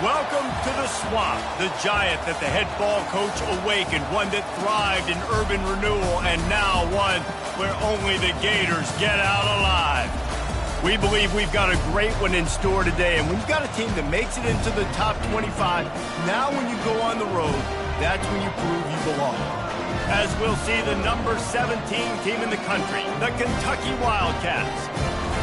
Welcome to the swamp, the giant that the head ball coach awakened, one that thrived in urban renewal, and now one where only the Gators get out alive. We believe we've got a great one in store today, and when you've got a team that makes it into the top 25, now when you go on the road, that's when you prove you belong. As we'll see the number 17 team in the country, the Kentucky Wildcats,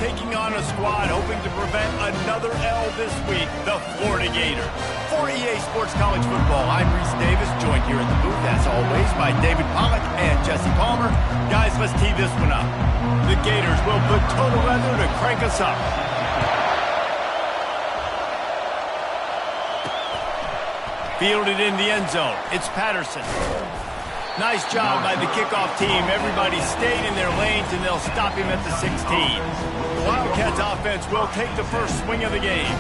taking on a squad hoping to prevent another L this week, the Florida Gators. For EA Sports College Football, I'm Reese Davis, joined here at the booth, as always, by David Pollack and Jesse Palmer. Guys, let's tee this one up. The Gators will put total weather to crank us up. Fielded in the end zone, it's Patterson. Nice job by the kickoff team. Everybody stayed in their lanes, and they'll stop him at the 16. The Wildcats offense will take the first swing of the game.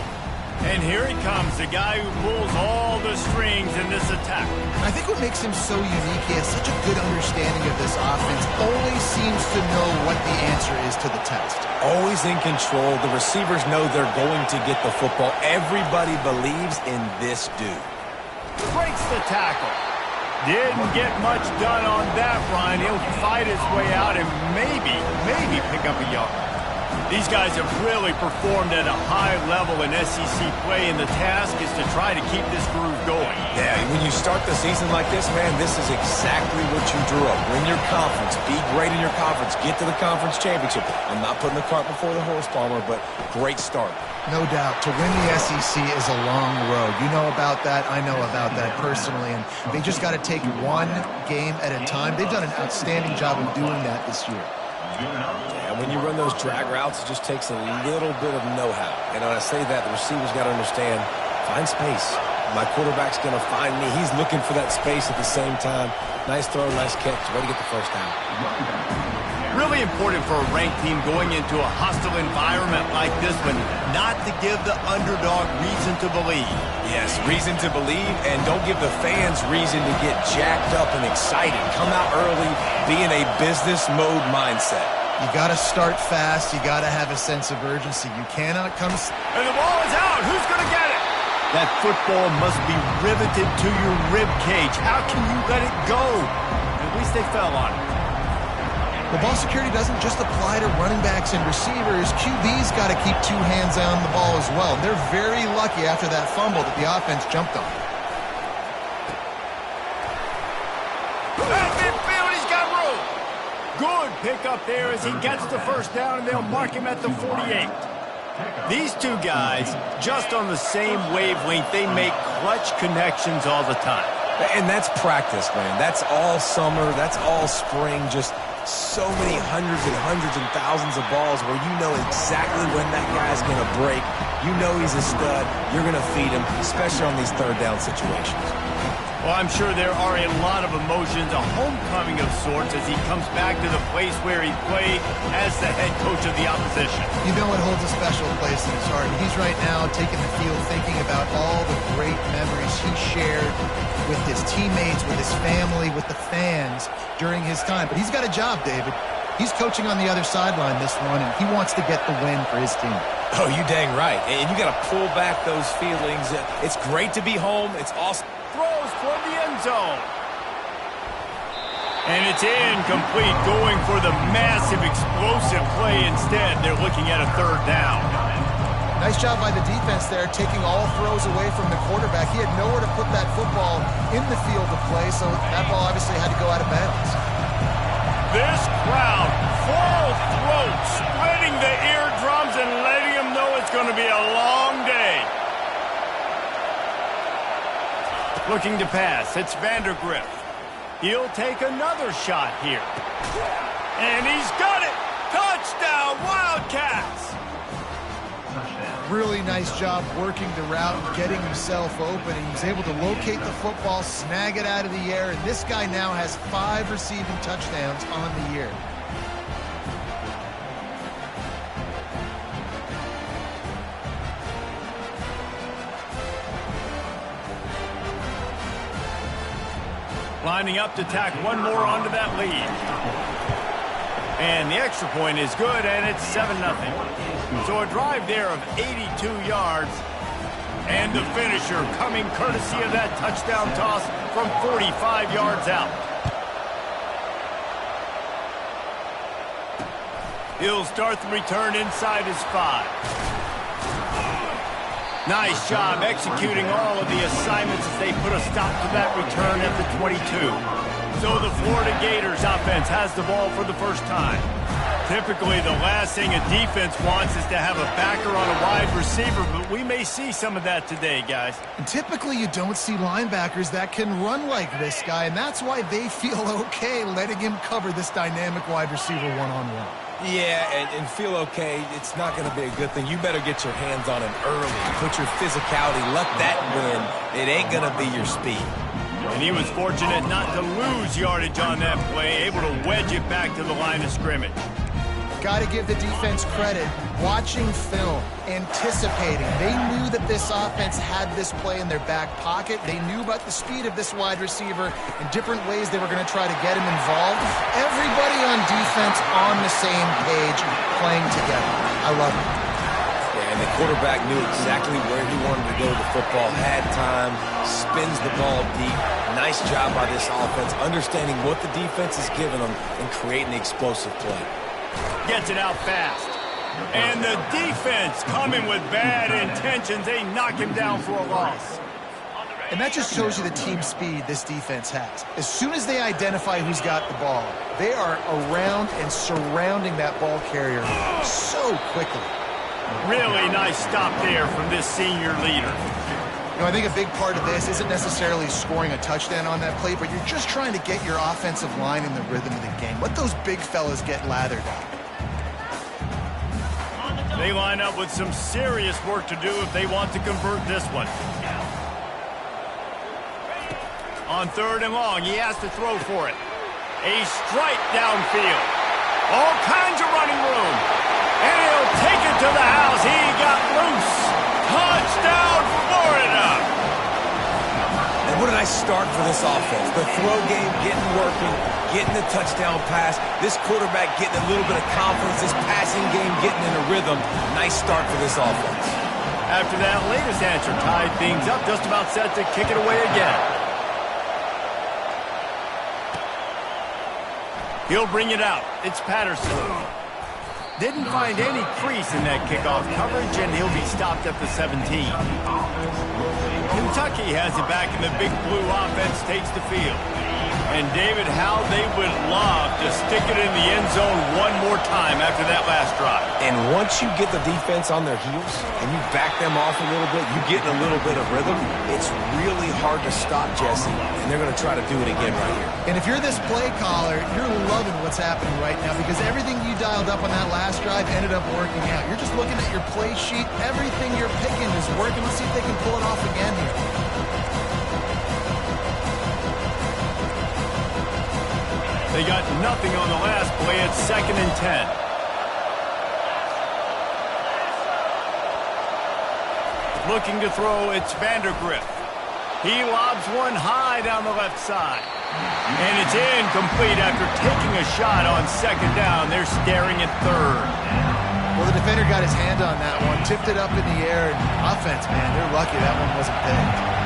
And here he comes, the guy who pulls all the strings in this attack. I think what makes him so unique, he has such a good understanding of this offense, always seems to know what the answer is to the test. Always in control. The receivers know they're going to get the football. Everybody believes in this dude. Breaks the tackle. Didn't get much done on that run. He'll fight his way out and maybe pick up a yard. These guys have really performed at a high level in SEC play, and the task is to try to keep this groove going. Yeah, when you start the season like this, man, this is exactly what you drew up. Win your conference. Be great in your conference. Get to the conference championship. I'm not putting the cart before the horse, Palmer, but great start. No doubt. To win the SEC is a long road. You know about that. I know about that personally. And they just got to take one game at a time. They've done an outstanding job of doing that this year. Yeah, when you run those drag routes, it just takes a little bit of know-how. And when I say that, the receiver's got to understand, find space. My quarterback's going to find me. He's looking for that space at the same time. Nice throw, nice catch. Way to get the first down. Really important for a ranked team going into a hostile environment like this one, not to give the underdog reason to believe. Yes, reason to believe, and don't give the fans reason to get jacked up and excited. Come out early, be in a business mode mindset. You got to start fast. You got to have a sense of urgency. You cannot come... And the ball is out. Who's going to get it? That football must be riveted to your rib cage. How can you let it go? At least they fell on it. Well, ball security doesn't just apply to running backs and receivers. QB's got to keep two hands on the ball as well. They're very lucky after that fumble that the offense jumped on. At midfield, he's got room. Good pickup there as he gets the first down, and they'll mark him at the 48. These two guys, just on the same wavelength, they make clutch connections all the time. And that's practice, man. That's all summer. That's all spring. Just so many hundreds and thousands of balls where you know exactly when that guy's going to break. You know he's a stud. You're going to feed him, especially on these third down situations. Well, I'm sure there are a lot of emotions, a homecoming of sorts as he comes back to the place where he played as the head coach of the opposition. You know it holds a special place in his heart. He's right now taking the field thinking about all the great memories he shared with his teammates, with his family, with the fans during his time. But he's got a job, David. He's coaching on the other sideline this one, and he wants to get the win for his team. Oh, you dang right. And you got to pull back those feelings. It's great to be home. It's awesome. Throws for the end zone. And it's incomplete, going for the massive explosive play instead. They're looking at a third down. Nice job by the defense there, taking all throws away from the quarterback. He had nowhere to put that football in the field to play, so that ball obviously had to go out of bounds. This crowd, full throat, spreading the eardrums and letting them know it's going to be a long day. Looking to pass, it's Vandergrift. He'll take another shot here. And he's got it! Touchdown, Wildcats! Really nice job working the route and getting himself open. And he was able to locate the football, snag it out of the air, and this guy now has 5 receiving touchdowns on the year. Lining up to tack one more onto that lead. And the extra point is good, and it's 7-0. So a drive there of 82 yards. And the finisher coming courtesy of that touchdown toss from 45 yards out. He'll start the return inside his 5. Nice job executing all of the assignments as they put a stop to that return at the 22. So the Florida Gators offense has the ball for the first time. Typically, the last thing a defense wants is to have a backer on a wide receiver, but we may see some of that today, guys. And typically, you don't see linebackers that can run like this guy, and that's why they feel okay letting him cover this dynamic wide receiver one-on-one. Yeah, and feel okay. It's not going to be a good thing. You better get your hands on him early. Put your physicality. Let that win. It ain't going to be your speed. And he was fortunate not to lose yardage on that play, able to wedge it back to the line of scrimmage. Got to give the defense credit. Watching film, anticipating. They knew that this offense had this play in their back pocket. They knew about the speed of this wide receiver and different ways they were going to try to get him involved. Everybody on defense on the same page, playing together. I love it. Yeah, and the quarterback knew exactly where he wanted to go with the football, had time, spins the ball deep. Nice job by this offense, understanding what the defense is giving them and creating the explosive play. Gets it out fast. And the defense coming with bad intentions. They knock him down for a loss. And that just shows you the team speed this defense has. As soon as they identify who's got the ball, they are around and surrounding that ball carrier so quickly. Really nice stop there from this senior leader. You know, I think a big part of this isn't necessarily scoring a touchdown on that play, but you're just trying to get your offensive line in the rhythm of the game. Let those big fellas get lathered up. They line up with some serious work to do if they want to convert this one. On 3rd and long, he has to throw for it. A strike downfield. All kinds of running room. And he'll take it to the house. He got loose. Touchdown, Florida! And what a nice start for this offense. The throw game getting working, getting the touchdown pass. This quarterback getting a little bit of confidence. This passing game getting in a rhythm. Nice start for this offense. After that latest answer tied things up, just about set to kick it away again. He'll bring it out. It's Patterson. Didn't find any crease in that kickoff coverage, and he'll be stopped at the 17. Kentucky has it back, and the big blue offense takes the field. And, David, how they would love to stick it in the end zone one more time after that last drive. And once you get the defense on their heels and you back them off a little bit, you get in a little bit of rhythm, it's really hard to stop, Jesse, and they're going to try to do it again right here. And if you're this play caller, you're loving what's happening right now because everything you dialed up on that last drive ended up working out. You're just looking at your play sheet. Everything you're picking is working. Let's see if they can pull it off again here. They got nothing on the last play. It's 2nd and 10. Looking to throw, it's Vandergrift. He lobs one high down the left side. And it's incomplete after taking a shot on 2nd down. They're staring at 3rd. Well, the defender got his hand on that one, tipped it up in the air, and offense, man, they're lucky that one wasn't picked.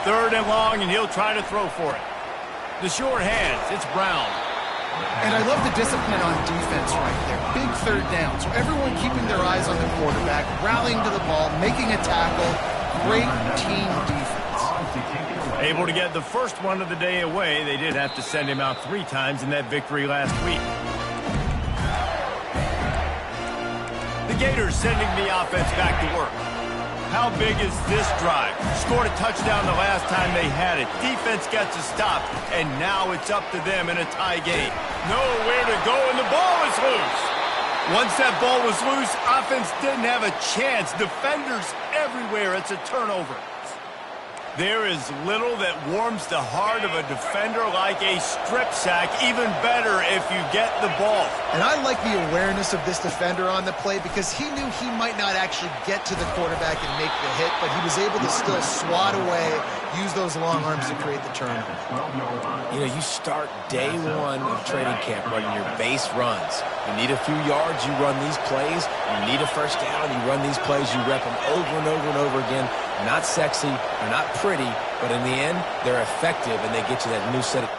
3rd and long, and he'll try to throw for it. The short hands, it's Brown. And I love the discipline on defense right there. Big 3rd down. So everyone keeping their eyes on the quarterback, rallying to the ball, making a tackle. Great team defense. Able to get the first one of the day away. They did have to send him out 3 times in that victory last week. The Gators sending the offense back to work. How big is this drive? Scored a touchdown the last time they had it. Defense gets a stop, and now it's up to them in a tie game. Nowhere to go, and the ball is loose. Once that ball was loose, offense didn't have a chance. Defenders everywhere. It's a turnover. There is little that warms the heart of a defender like a strip sack. Even better if you get the ball. And I like the awareness of this defender on the play because he knew he might not actually get to the quarterback and make the hit, but he was able to still swat away, use those long arms to create the turnover. You know, you start day one of training camp running your base runs. You need a few yards, you run these plays. You need a first down, you run these plays. You rep them over and over and over again. They're not sexy, they're not pretty, but in the end, they're effective, and they get you that new set of...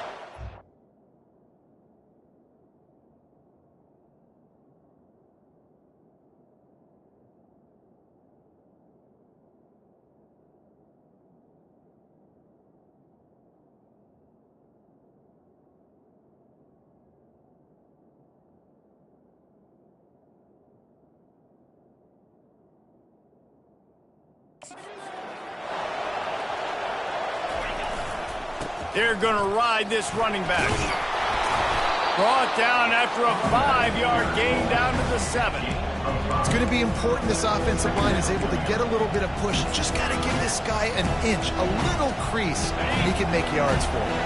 They're going to ride this running back. Brought down after a 5-yard gain down to the 7. It's going to be important this offensive line is able to get a little bit of push. Just got to give this guy an inch, a little crease, and he can make yards for him.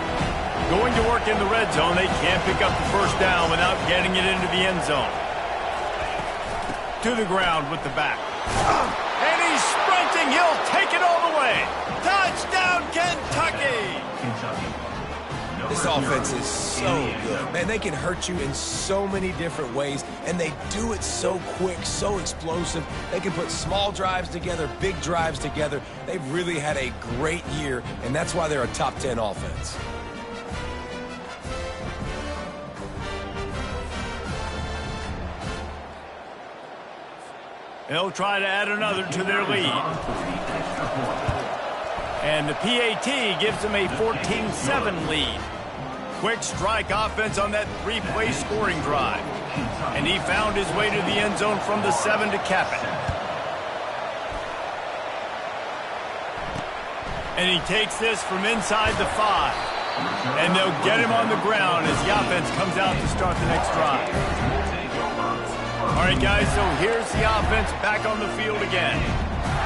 Going to work in the red zone, they can't pick up the first down without getting it into the end zone. To the ground with the back. And he's sprinting. He'll take it all the way. Touchdown, Kentucky! This offense is so good. Man, they can hurt you in so many different ways, and they do it so quick, so explosive. They can put small drives together, big drives together. They've really had a great year, and that's why they're a top 10 offense. They'll try to add another to their lead. And the PAT gives them a 14-7 lead. Quick strike offense on that 3-play scoring drive. And he found his way to the end zone from the 7 to cap it. And he takes this from inside the 5. And they'll get him on the ground as the offense comes out to start the next drive. All right, guys, so here's the offense back on the field again.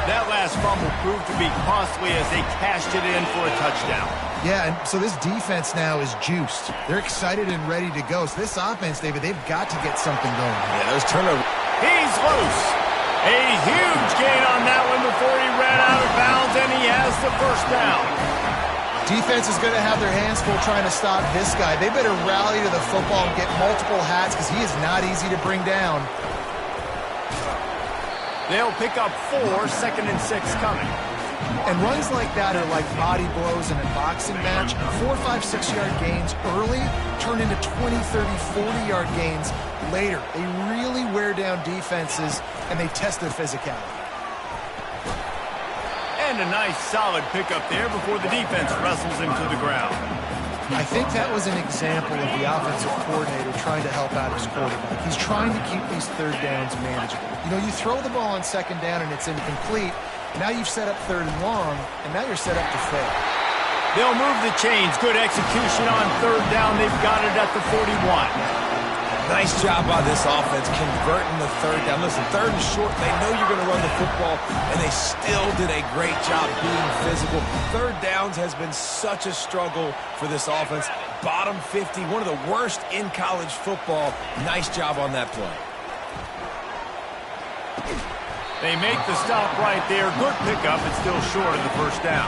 That last fumble proved to be costly as they cashed it in for a touchdown. Yeah, and so this defense now is juiced. They're excited and ready to go. So this offense, David, they've got to get something going. Yeah, those turnovers. He's loose. A huge gain on that one before he ran out of bounds, and he has the first down. Defense is going to have their hands full trying to stop this guy. They better rally to the football and get multiple hats because he is not easy to bring down. They'll pick up 4, 2nd and 6 coming. And runs like that are like body blows in a boxing match. 4, 5, 6-yard gains early turn into 20, 30, 40-yard gains later. They really wear down defenses, and they test their physicality. And a nice solid pickup there before the defense wrestles him to the ground. I think that was an example of the offensive coordinator trying to help out his quarterback. He's trying to keep these third downs manageable. You know, you throw the ball on 2nd down and it's incomplete. Now you've set up 3rd and long, and now you're set up to fail. They'll move the chains. Good execution on 3rd down. They've got it at the 41. Nice job by this offense converting the 3rd down. Listen, 3rd and short, they know you're going to run the football, and they still did a great job being physical. 3rd downs has been such a struggle for this offense. Bottom 50, one of the worst in college football. Nice job on that play. They make the stop right there. Good pickup. It's still short of the first down.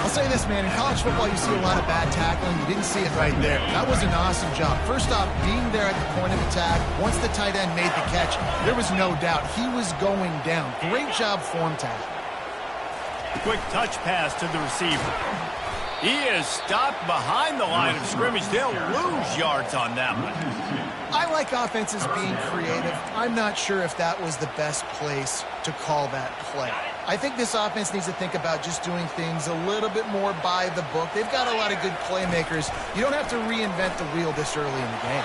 I'll say this, man. In college football, you see a lot of bad tackling. You didn't see it right there. That was an awesome job. First off, being there at the point of attack, once the tight end made the catch, there was no doubt he was going down. Great job form tackle. Quick touch pass to the receiver. He is stopped behind the line of scrimmage. They'll lose yards on that one. I like offenses being creative. I'm not sure if that was the best place to call that play. I think this offense needs to think about just doing things a little bit more by the book. They've got a lot of good playmakers. You don't have to reinvent the wheel this early in the game.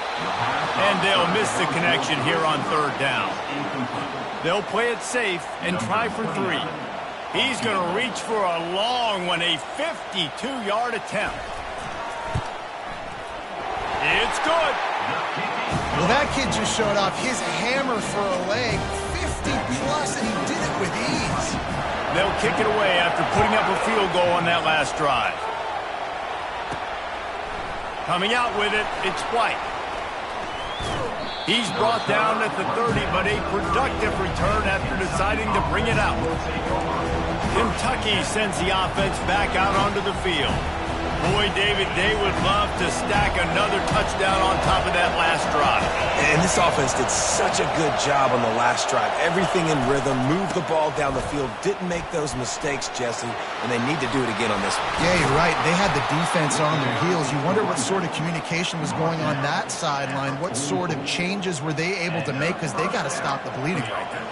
And they'll miss the connection here on 3rd down. They'll play it safe and try for 3. He's going to reach for a long one, a 52-yard attempt. It's good. Well, that kid just showed off his hammer for a leg, 50-plus, and he did it with ease. They'll kick it away after putting up a field goal on that last drive. Coming out with it, it's White. He's brought down at the 30, but a productive return after deciding to bring it out. Kentucky sends the offense back out onto the field. Boy, David, they would love to stack another touchdown on top of that last drive. And this offense did such a good job on the last drive. Everything in rhythm, moved the ball down the field, didn't make those mistakes, Jesse, and they need to do it again on this one. Yeah, you're right. They had the defense on their heels. You wonder what sort of communication was going on that sideline. What sort of changes were they able to make, because they got to stop the bleeding right there.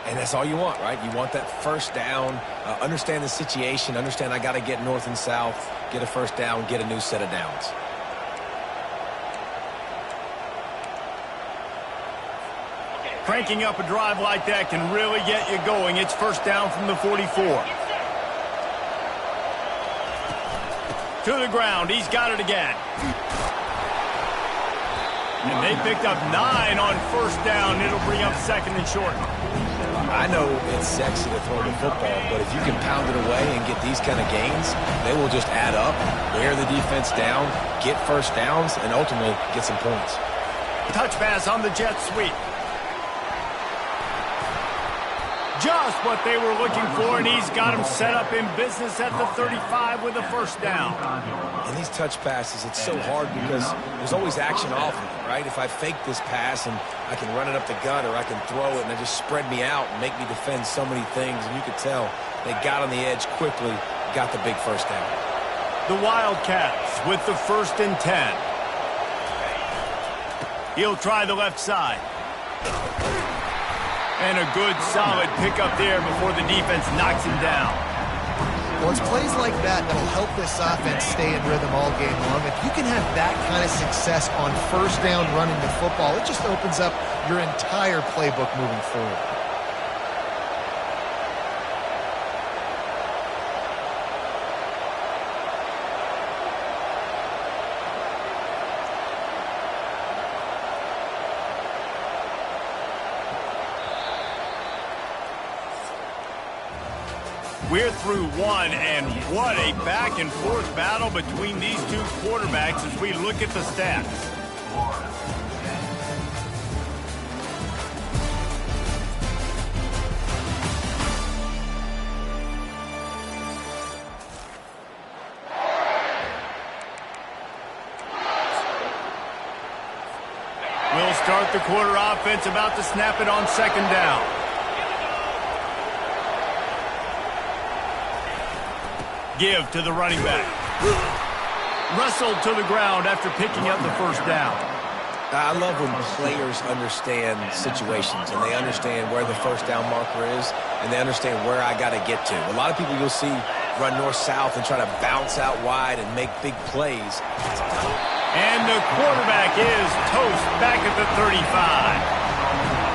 And that's all you want, right? You want that first down, understand the situation, understand I got to get north and south, get a first down, get a new set of downs. Cranking up a drive like that can really get you going. It's first down from the 44. To the ground. He's got it again. And they picked up 9 on first down. It'll bring up second and short. I know it's sexy to throw the football, but if you can pound it away and get these kind of gains, they will just add up, wear the defense down, get first downs, and ultimately get some points. Touch pass on the jet sweep. Just what they were looking for, and he's got them set up in business at the 35 with a first down. And these touch passes, it's so hard because there's always action off of it, right? If I fake this pass and I can run it up the gut, or I can throw it and they just spread me out and make me defend so many things, and you could tell they got on the edge quickly, got the big first down. The Wildcats with the 1st and 10. He'll try the left side. And a good, solid pickup there before the defense knocks him down. Well, it's plays like that that'll help this offense stay in rhythm all game long. If you can have that kind of success on first down running the football, it just opens up your entire playbook moving forward. We're through one, and what a back-and-forth battle between these two quarterbacks as we look at the stats. We'll start the quarter offense, about to snap it on second down. Give to the running back. Wrestled to the ground after picking up the first down. I love when players understand situations and they understand where the first down marker is and they understand where I got to get to. A lot of people you'll see run north-south and try to bounce out wide and make big plays. And the quarterback is toast back at the 35.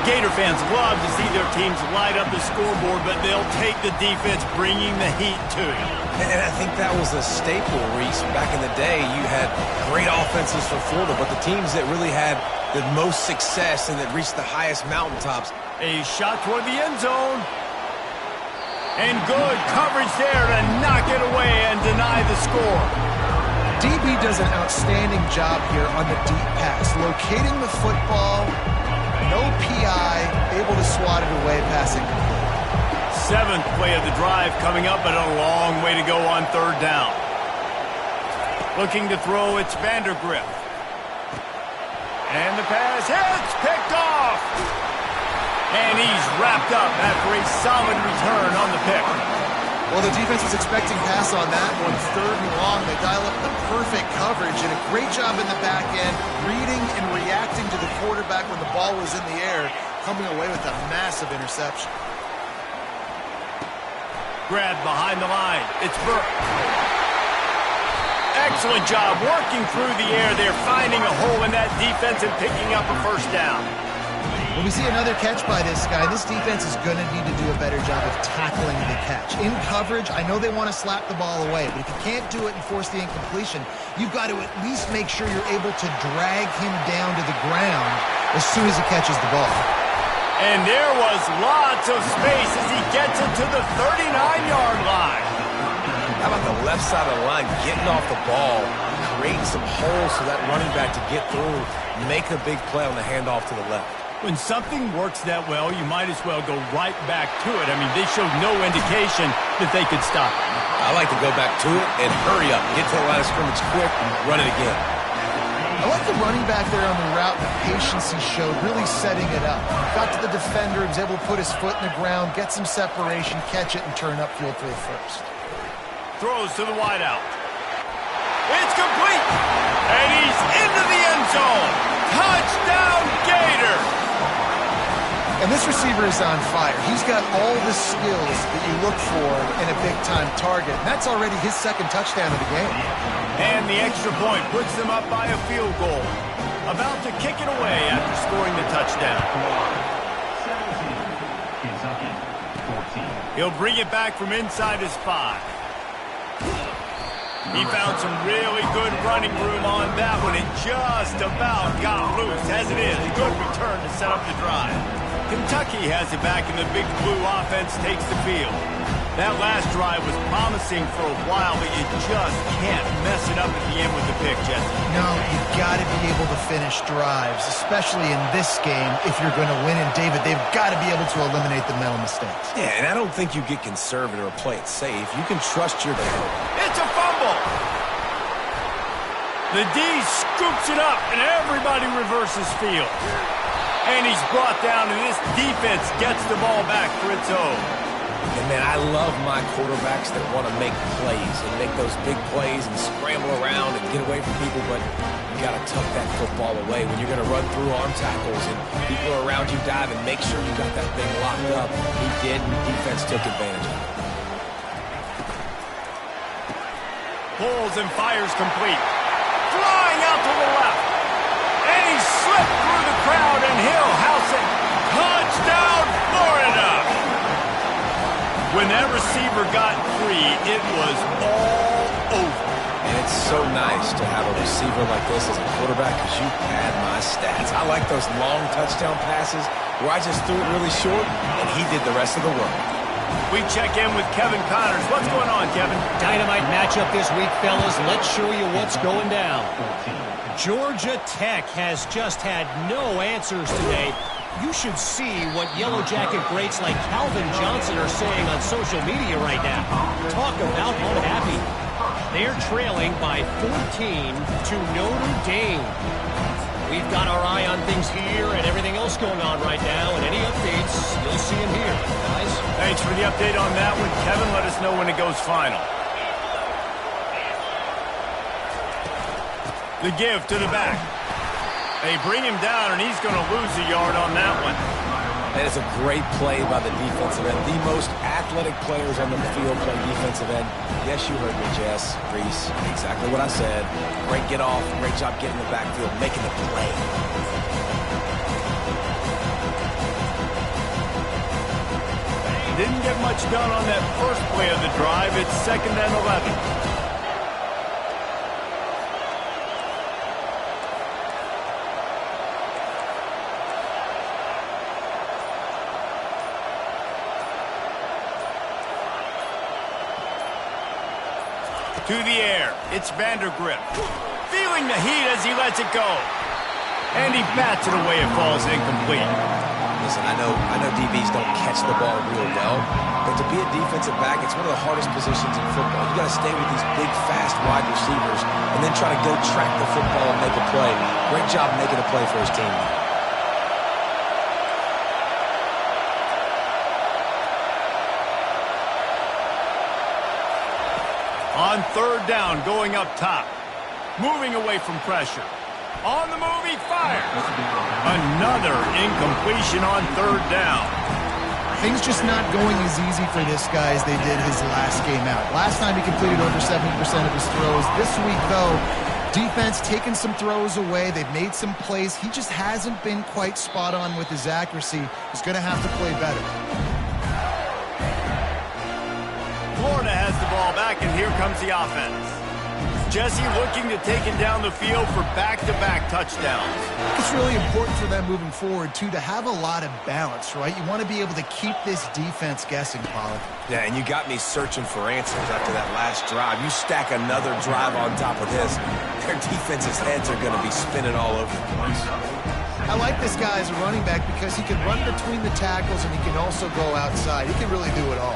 Gator fans love to see their teams light up the scoreboard, but they'll take the defense bringing the heat to you. And I think that was a staple, Reese. Back in the day, you had great offenses for Florida, but the teams that really had the most success and that reached the highest mountaintops. A shot toward the end zone. And good coverage there to knock it away and deny the score. DB does an outstanding job here on the deep pass, locating the football. No PI, able to swat it away, passing complete. 7th play of the drive coming up, but a long way to go on third down. Looking to throw, it's Vandergrift. And the pass hits, picked off. And he's wrapped up after a solid return on the pick. Well, the defense was expecting pass on that one. 3rd and long, they dial up the perfect coverage and a great job in the back end, reading and reacting to the quarterback when the ball was in the air, coming away with a massive interception. Grabbed behind the line. It's Burke. Excellent job working through the air. They're finding a hole in that defense and picking up a first down. When we see another catch by this guy, this defense is going to need to do a better job of tackling the catch. In coverage, I know they want to slap the ball away, but if you can't do it and force the incompletion, you've got to at least make sure you're able to drag him down to the ground as soon as he catches the ball. And there was lots of space as he gets it to the 39-yard line. How about the left side of the line, getting off the ball, creating some holes for that running back to get through, make a big play on the handoff to the left. When something works that well, you might as well go right back to it. I mean, they showed no indication that they could stop it. I like to go back to it and hurry up. Get to the line of scrimmage quick and run it again. I like the running back there on the route and the patience he showed, really setting it up. Got to the defender, was able to put his foot in the ground, get some separation, catch it, and turn upfield for the first. Throws to the wideout. It's complete. And he's into the end zone. Touchdown, Gator. And this receiver is on fire. He's got all the skills that you look for in a big-time target. And that's already his second touchdown of the game. And the extra point puts them up by a field goal. About to kick it away after scoring the touchdown. He'll bring it back from inside his 5. He found some really good running room on that one. It just about got loose. As it is, good return to set up the drive. Kentucky has it back, and the Big Blue offense takes the field. That last drive was promising for a while, but you just can't mess it up at the end with the pick, Jesse. No, you've got to be able to finish drives, especially in this game if you're going to win. And, David, they've got to be able to eliminate the mental mistakes. Yeah, and I don't think you get conservative or play it safe. You can trust your guy. It's a fumble. The D scoops it up, and everybody reverses field. And he's brought down, and this defense gets the ball back for its own. And, man, I love my quarterbacks that want to make plays and make those big plays and scramble around and get away from people, but you got to tuck that football away when you're going to run through arm tackles and people are around you dive and make sure you got that thing locked up. He did, and defense took advantage of it. Pulls and fires complete. Flying out to the left. And he slipped through the crowd, and he'll house it. Touchdown, Florida! When that receiver got free, it was all over. And it's so nice to have a receiver like this as a quarterback because you pad my stats. I like those long touchdown passes where I just threw it really short, and he did the rest of the work. We check in with Kevin Connors. What's going on, Kevin? Dynamite matchup this week, fellas. Let's show you what's going down. Georgia Tech has just had no answers today. You should see what Yellow Jacket greats like Calvin Johnson are saying on social media right now. Talk about unhappy. They're trailing by 14 to Notre Dame. We've got our eye on things here and everything else going on right now, and any updates, you'll see them here, guys. Thanks for the update on that one, Kevin. Let us know when it goes final. The give to the back. They bring him down, and he's going to lose a yard on that one. That is a great play by the defensive end. The most athletic players on the field play defensive end. Yes, you heard me, Jess, Reese. Exactly what I said. Great get off. Great job getting the backfield, making the play. Didn't get much done on that first play of the drive. It's 2nd and 11. To the air, it's Vandergrift. Feeling the heat as he lets it go. And he bats it away, it falls incomplete. Listen, I know DBs don't catch the ball real well, but to be a defensive back, it's one of the hardest positions in football. You got to stay with these big, fast, wide receivers and then try to go track the football and make a play. Great job making a play for his team. On 3rd down, going up top. Moving away from pressure. On the move, he fires. Another incompletion on 3rd down. Things just not going as easy for this guy as they did his last game out. Last time he completed over 70% of his throws. This week, though, defense taking some throws away. They've made some plays. He just hasn't been quite spot on with his accuracy. He's going to have to play better. Florida has the ball back, and here comes the offense. Jesse looking to take it down the field for back-to-back touchdowns. It's really important for them moving forward, too, to have a lot of balance, right? You want to be able to keep this defense guessing, Pollard. Yeah, and you got me searching for answers after that last drive. You stack another drive on top of this, their defense's heads are going to be spinning all over the place. I like this guy as a running back because he can run between the tackles and he can also go outside. He can really do it all.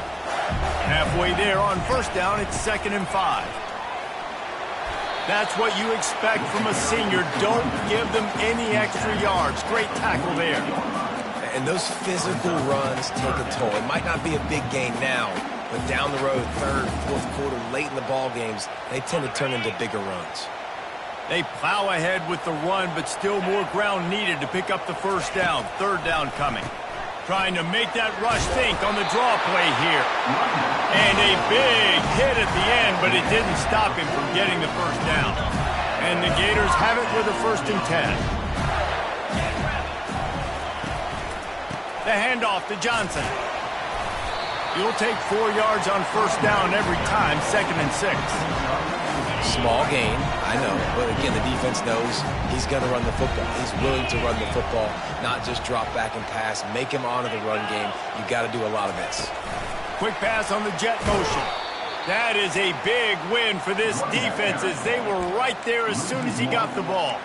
Halfway there on first down, it's 2nd and 5. That's what you expect from a senior. Don't give them any extra yards. Great tackle there. And those physical runs take a toll. It might not be a big gain now, but down the road, 3rd, 4th quarter, late in the ball games, they tend to turn into bigger runs. They plow ahead with the run, but still more ground needed to pick up the first down. 3rd down coming. Trying to make that rush think on the draw play here. And a big hit at the end, but it didn't stop him from getting the first down. And the Gators have it with a 1st and 10. The handoff to Johnson. You'll take 4 yards on first down every time, 2nd and 6. Small gain, I know, but again, the defense knows he's going to run the football. He's willing to run the football, not just drop back and pass, make him honor the run game. You got to do a lot of this. Quick pass on the jet motion. That is a big win for this defense as they were right there as soon as he got the ball.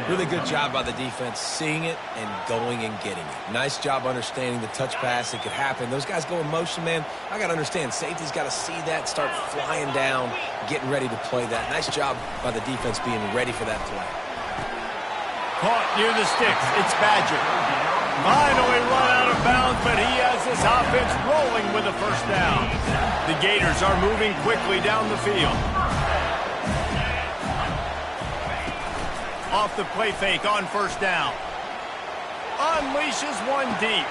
Really good job by the defense, seeing it and going and getting it. Nice job understanding the touch pass. It could happen. Those guys go in motion, man. I got to understand, safety's got to see that, start flying down, getting ready to play that. Nice job by the defense being ready for that play. Caught near the sticks. It's Badger. Finally run out of bounds, but he has this offense rolling with a first down. The Gators are moving quickly down the field. Off the play fake on first down. Unleashes one deep.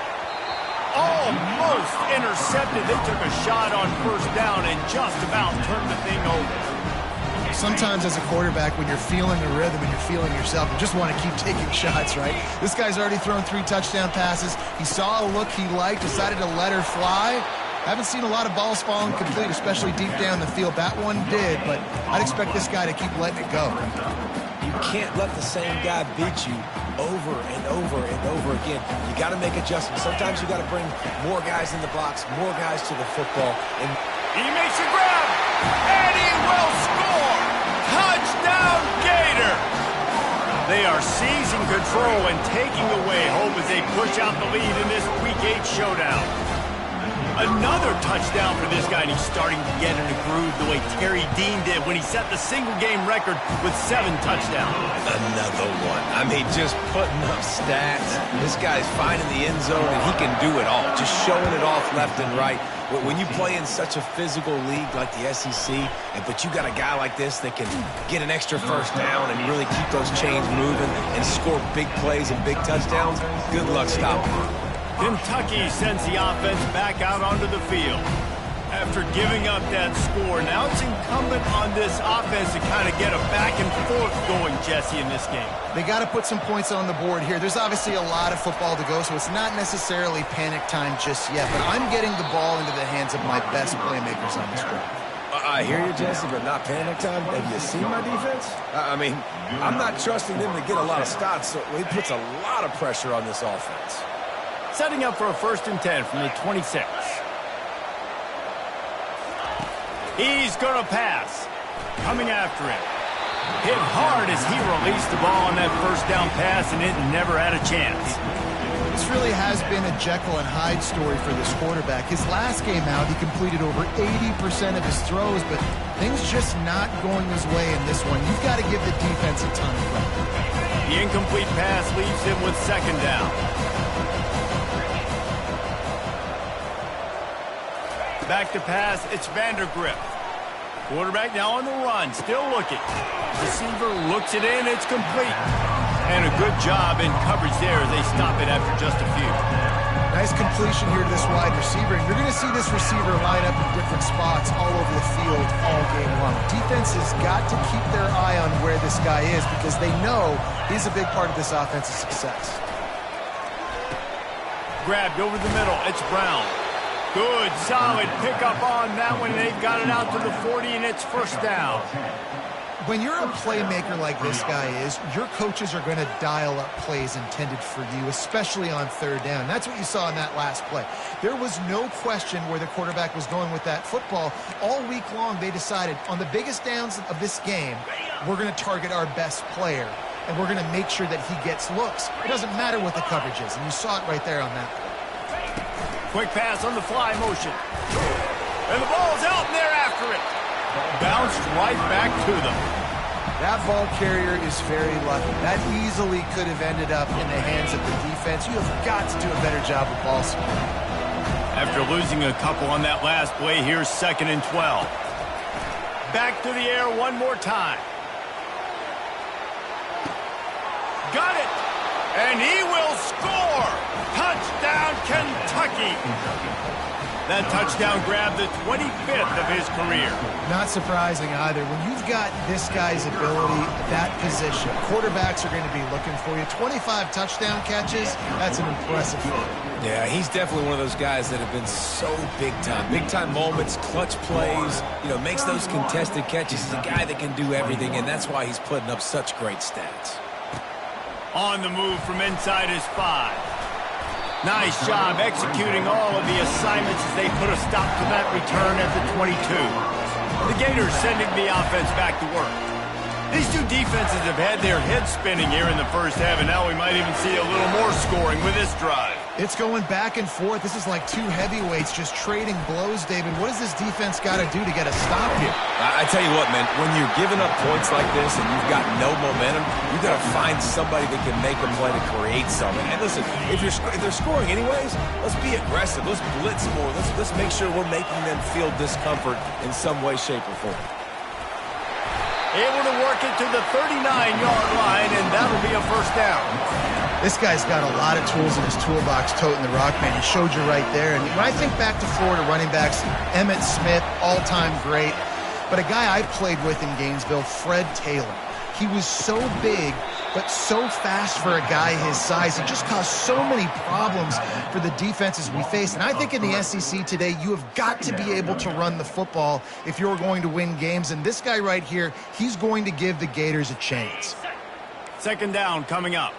Almost intercepted. They took a shot on first down and just about turned the thing over. Sometimes as a quarterback, when you're feeling the rhythm and you're feeling yourself, you just want to keep taking shots, right? This guy's already thrown 3 touchdown passes. He saw a look he liked, decided to let her fly. Haven't seen a lot of balls falling complete, especially deep down the field. That one did, but I'd expect this guy to keep letting it go. You can't let the same guy beat you over and over and over again. You got to make adjustments. Sometimes you got to bring more guys in the box, more guys to the football. And he makes a grab, and he will score. Touchdown, Gator. They are seizing control and taking away hope as they push out the lead in this Week 8 showdown. Another touchdown for this guy, and he's starting to get in a groove the way Terry Dean did when he set the single-game record with 7 touchdowns. Another one. I mean, just putting up stats. This guy's finding the end zone, and he can do it all, just showing it off left and right. When you play in such a physical league like the SEC, but you got a guy like this that can get an extra first down and really keep those chains moving and score big plays and big touchdowns, good luck stopping him. Kentucky sends the offense back out onto the field. After giving up that score, now it's incumbent on this offense to kind of get a back and forth going, Jesse, in this game. They got to put some points on the board here. There's obviously a lot of football to go, so it's not necessarily panic time just yet, but I'm getting the ball into the hands of my best playmakers on this drive. I hear you, Jesse, but not panic time. Have you seen my defense? I mean, I'm not trusting them to get a lot of stops, so it puts a lot of pressure on this offense. Setting up for a 1st and 10 from the 26. He's going to pass. Coming after him. Hit hard as he released the ball on that first down pass, and it never had a chance. This really has been a Jekyll and Hyde story for this quarterback. His last game out, he completed over 80% of his throws, but things just not going his way in this one. You've got to give the defense a ton of credit. The incomplete pass leaves him with 2nd down. Back to pass, it's Vandergrift. Quarterback now on the run, still looking. Receiver looks it in, it's complete. And a good job in coverage there as they stop it after just a few. Nice completion here to this wide receiver. And you're going to see this receiver line up in different spots all over the field all game long. Defense has got to keep their eye on where this guy is because they know he's a big part of this offense's success. Grabbed over the middle, it's Brown. Good, solid pickup on that one. They've got it out to the 40, and it's 1st down. When you're a playmaker like this guy is, your coaches are going to dial up plays intended for you, especially on 3rd down. That's what you saw in that last play. There was no question where the quarterback was going with that football. All week long, they decided on the biggest downs of this game, we're going to target our best player. and we're going to make sure that he gets looks. It doesn't matter what the coverage is, and you saw it right there on that play. Quick pass on the fly motion. And the ball's out, and they're after it. Bounced right back to them. That ball carrier is very lucky. That easily could have ended up in the hands of the defense. You have got to do a better job with ball security. After losing a couple on that last play, here's 2nd and 12. Back to the air one more time. Got it! And he will score! Touchdown, Kentucky! That touchdown grabbed the 25th of his career. Not surprising either. When you've got this guy's ability at that position, quarterbacks are going to be looking for you. 25 touchdown catches, that's an impressive feat. Yeah, he's definitely one of those guys that have been so big time. Big time moments, clutch plays, makes those contested catches. He's a guy that can do everything, and that's why he's putting up such great stats. On the move from inside his 5. Nice job executing all of the assignments as they put a stop to that return at the 22. The Gators sending the offense back to work. These two defenses have had their heads spinning here in the first half, and now we might even see a little more scoring with this drive. It's going back and forth. This is like two heavyweights just trading blows, David. What does this defense got to do to get a stop here? I tell you what, man, when you're giving up points like this and you've got no momentum, you've got to find somebody that can make a play to create something. And listen, if they're scoring anyways, let's be aggressive. Let's blitz more. Let's make sure we're making them feel discomfort in some way, shape, or form. Able to work it to the 39-yard line, and that'll be a first down. This guy's got a lot of tools in his toolbox toting the rock, man. He showed you right there. And when I think back to Florida running backs, Emmitt Smith, all-time great. But a guy I played with in Gainesville, Fred Taylor. He was so big, but so fast for a guy his size. He just caused so many problems for the defenses we face. And I think in the SEC today, you have got to be able to run the football if you're going to win games. And this guy right here, he's going to give the Gators a chance. 2nd down coming up.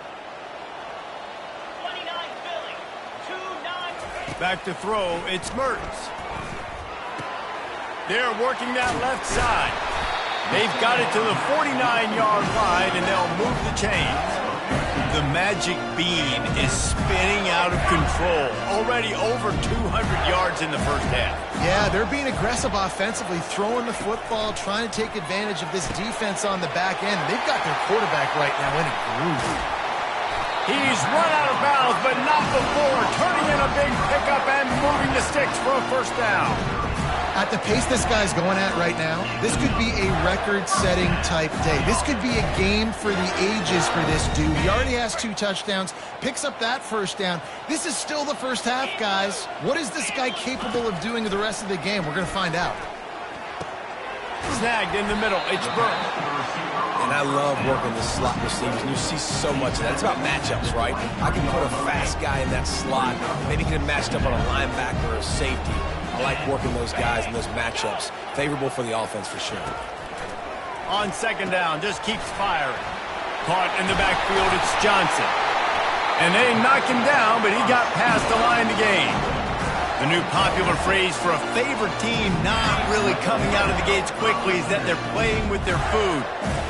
Back to throw, it's Mertens. They're working that left side. They've got it to the 49-yard line, and they'll move the chains. The magic bean is spinning out of control. Already over 200 yards in the first half. Yeah, they're being aggressive offensively, throwing the football, trying to take advantage of this defense on the back end. They've got their quarterback right now in a groove. He's run out of bounds, but not before turning in a big pickup and moving the sticks for a first down. At the pace this guy's going at right now, this could be a record-setting type day. This could be a game for the ages for this dude. He already has 2 touchdowns, picks up that first down. This is still the first half, guys. What is this guy capable of doing the rest of the game? We're going to find out. Snagged in the middle. It's Burke. And I love working the slot receivers, and you see so much of that. It's about matchups, right? I can put a fast guy in that slot, maybe get him matched up on a linebacker or a safety. I like working those guys in those matchups. Favorable for the offense for sure. On 2nd down, just keeps firing. Caught in the backfield, it's Johnson. And they knock him down, but he got past the line to gain. The new popular phrase for a favorite team not really coming out of the gates quickly is that they're playing with their food.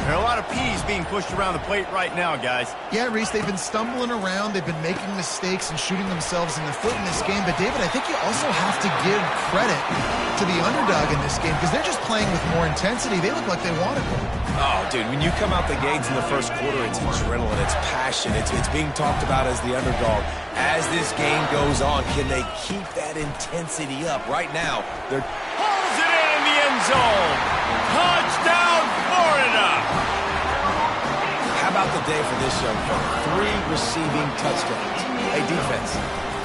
There are a lot of peas being pushed around the plate right now, guys. Yeah, Reese, they've been stumbling around. They've been making mistakes and shooting themselves in the foot in this game. But, David, I think you also have to give credit to the underdog in this game because they're just playing with more intensity. They look like they want it more. Oh, dude, when you come out the gates in the first quarter, it's adrenaline, it's passion, it's being talked about as the underdog. As this game goes on, can they keep that intensity up? Right now, they're... Pulls it in the end zone. Touchdown, Florida. How about the day for this young fella? 3 receiving touchdowns. Hey, defense,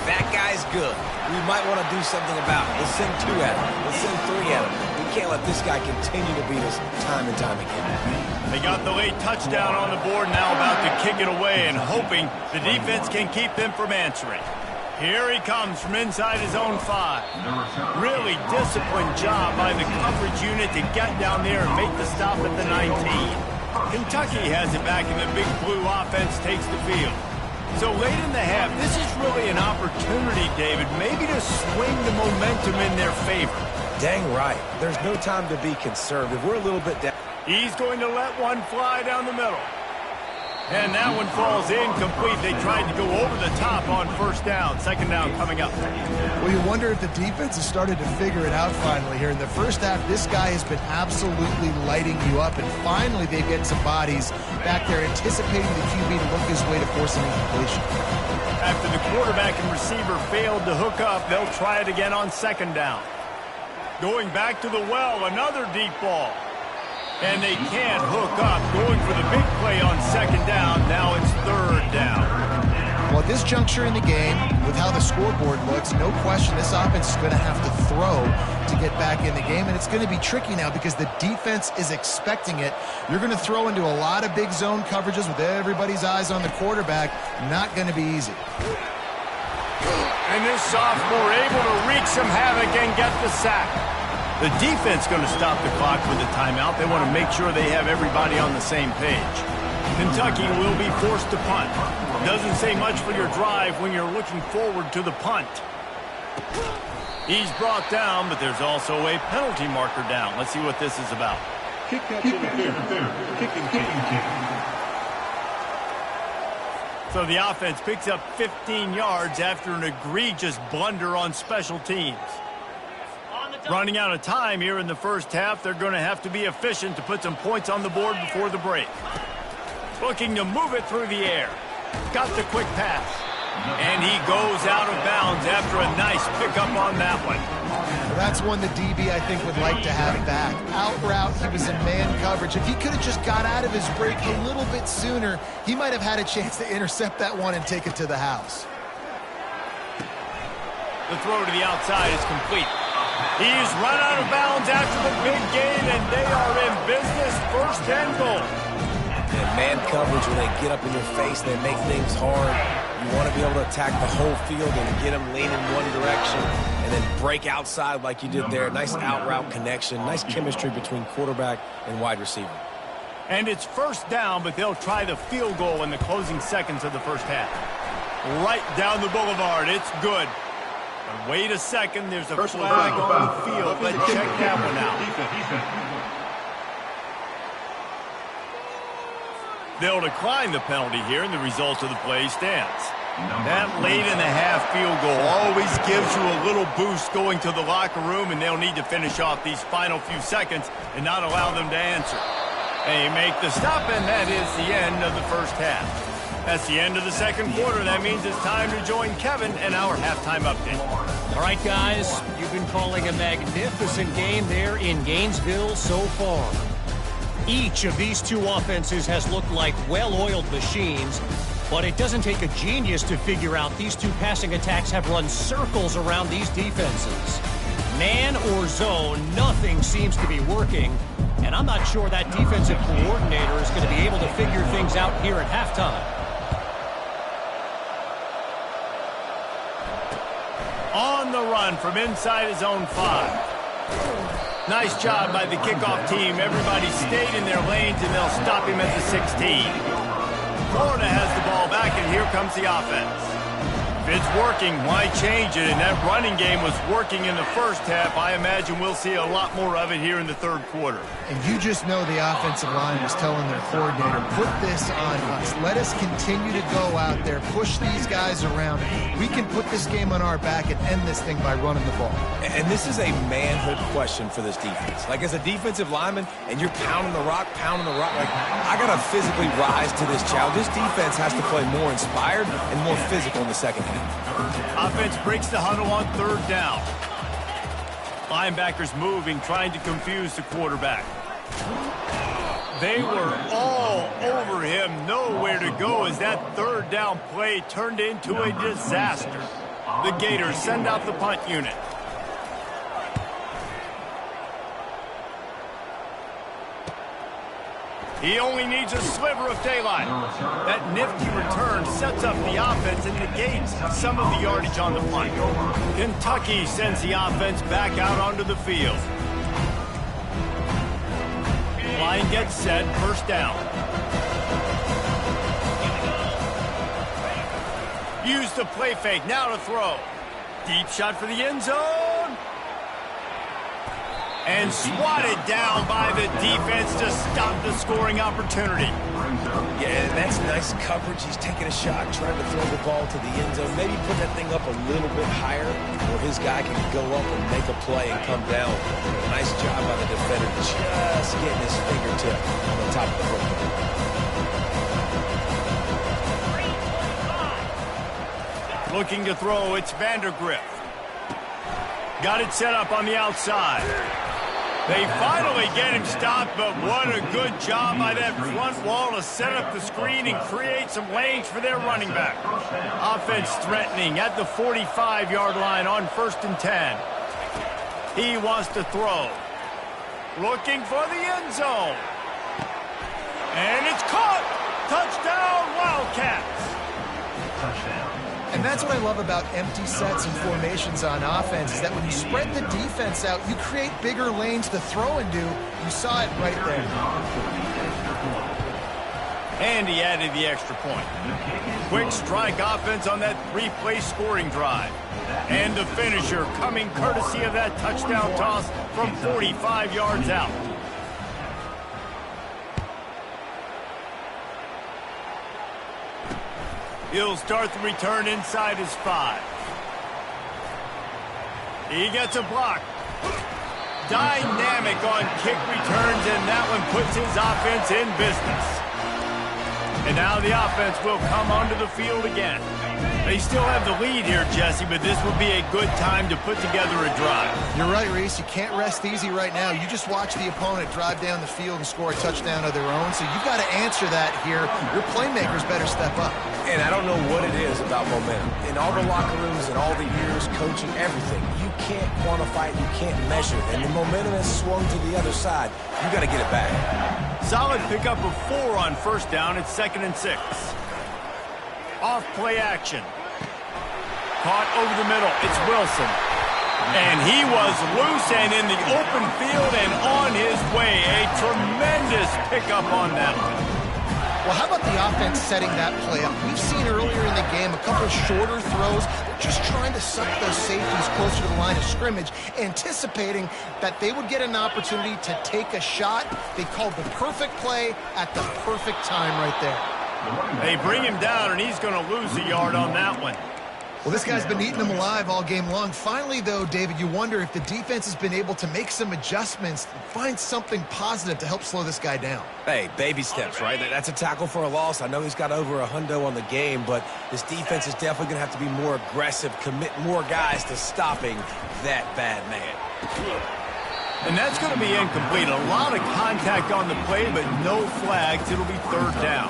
that guy's good. We might want to do something about it. Let's send 2 at him. Let's send 3 at him. We can't let this guy continue to beat us time and time again. They got the late touchdown on the board, now about to kick it away and hoping the defense can keep them from answering. Here he comes from inside his own 5. Really disciplined job by the coverage unit to get down there and make the stop at the 19. Kentucky has it back and the big blue offense takes the field. So late in the half, this is really an opportunity, David, maybe to swing the momentum in their favor. Dang right. There's no time to be conservative. We're a little bit down. He's going to let one fly down the middle. And that one falls incomplete. They tried to go over the top on first down. Second down coming up. Well, you wonder if the defense has started to figure it out finally here. In the first half, this guy has been absolutely lighting you up, and finally they get some bodies back there anticipating the QB to look his way to force an incompletion. After the quarterback and receiver failed to hook up, they'll try it again on second down. Going back to the well, another deep ball. And they can't hook up. Going for the big play on second down. Now it's third down. Well, at this juncture in the game, with how the scoreboard looks, no question this offense is going to have to throw to get back in the game. And it's going to be tricky now because the defense is expecting it. You're going to throw into a lot of big zone coverages with everybody's eyes on the quarterback. Not going to be easy. And this sophomore able to wreak some havoc and get the sack. The defense going to stop the clock with a timeout. They want to make sure they have everybody on the same page. Kentucky will be forced to punt. Doesn't say much for your drive when you're looking forward to the punt. He's brought down, but there's also a penalty marker down. Let's see what this is about. Kick out to the kicking kick. So the offense picks up 15 yards after an egregious blunder on special teams. Running out of time here in the first half, they're going to have to be efficient to put some points on the board before the break. Looking to move it through the air. Got the quick pass. And he goes out of bounds after a nice pickup on that one. Well, that's one the DB, I think, would like to have back. Out route, he was in man coverage. If he could have just got out of his break a little bit sooner, he might have had a chance to intercept that one and take it to the house. The throw to the outside is complete. He's run out of bounds after the big gain, and they are in business. First and goal. And man coverage, when they get up in your face, they make things hard. You want to be able to attack the whole field and get them leaning one direction and then break outside like you did there. Nice out route connection. Nice chemistry between quarterback and wide receiver. And it's first down, but they'll try the field goal in the closing seconds of the first half. Right down the boulevard. It's good. But wait a second. There's a flag on the field. Let's check that one out. They'll decline the penalty here, and the result of the play stands. That late in the half field goal always gives you a little boost going to the locker room, and they'll need to finish off these final few seconds and not allow them to answer. They make the stop, and that is the end of the first half. That's the end of the second quarter. That means it's time to join Kevin and our halftime update. All right, guys, you've been calling a magnificent game there in Gainesville so far. Each of these two offenses has looked like well-oiled machines, but it doesn't take a genius to figure out these two passing attacks have run circles around these defenses. Man or zone, nothing seems to be working, and I'm not sure that defensive coordinator is going to be able to figure things out here at halftime. On the run from inside his own 5. Nice job by the kickoff team. Everybody stayed in their lanes, and they'll stop him at the 16. Florida has the ball back, and here comes the offense. If it's working, why change it? And that running game was working in the first half. I imagine we'll see a lot more of it here in the third quarter. And you just know the offensive line was telling their coordinator, put this on us. Let us continue to go out there, push these guys around. We can put this game on our back and end this thing by running the ball. And this is a manhood question for this defense. Like, as a defensive lineman, and you're pounding the rock, like, I got to physically rise to this challenge. This defense has to play more inspired and more physical in the second half. Offense breaks the huddle on third down. Linebackers moving, trying to confuse the quarterback. They were all over him, nowhere to go as that third down play turned into a disaster. The Gators send out the punt unit. He only needs a sliver of daylight. That nifty return sets up the offense and negates some of the yardage on the punt. Kentucky sends the offense back out onto the field. Line gets set, first down. Use the play fake, now to throw. Deep shot for the end zone. And swatted down by the defense to stop the scoring opportunity. Yeah, and that's nice coverage. He's taking a shot, trying to throw the ball to the end zone. Maybe put that thing up a little bit higher where his guy can go up and make a play and come down. Nice job by the defender, just getting his fingertip on the top of the football. Looking to throw, it's Vandergrift. Got it set up on the outside. They finally get him stopped, but what a good job by that front wall to set up the screen and create some lanes for their running back. Offense threatening at the 45-yard line on 1st and 10. He wants to throw. Looking for the end zone. And it's caught. Touchdown, Wildcats. And that's what I love about empty sets and formations on offense, is that when you spread the defense out, you create bigger lanes to throw into. You saw it right there. And he added the extra point. Quick strike offense on that 3-play scoring drive. And the finisher coming courtesy of that touchdown toss from 45 yards out. He'll start the return inside his 5. He gets a block. Dynamic on kick returns, and that one puts his offense in business. And now the offense will come onto the field again. They still have the lead here, Jesse, but this would be a good time to put together a drive. You're right, Reese. You can't rest easy right now. You just watch the opponent drive down the field and score a touchdown of their own, so you've got to answer that here. Your playmakers better step up. And I don't know what it is about momentum. In all the locker rooms and all the years coaching, everything, you can't quantify it, you can't measure it. And the momentum has swung to the other side. You got to get it back. Solid pickup of 4 on 1st down. It's 2nd and 6. Off play action. Caught over the middle. It's Wilson. And he was loose and in the open field and on his way. A tremendous pickup on that one. Well, how about the offense setting that play up? We've seen earlier in the game a couple of shorter throws. They're just trying to suck those safeties closer to the line of scrimmage, anticipating that they would get an opportunity to take a shot. They called the perfect play at the perfect time right there. They bring him down, and he's going to lose a yard on that one. Well, this guy's been eating them alive all game long. Finally, though, David, you wonder if the defense has been able to make some adjustments, find something positive to help slow this guy down. Hey, baby steps, right? That's a tackle for a loss. I know he's got over $100 on the game, but this defense is definitely going to have to be more aggressive, commit more guys to stopping that bad man. And that's going to be incomplete. A lot of contact on the play, but no flags. It'll be 3rd down.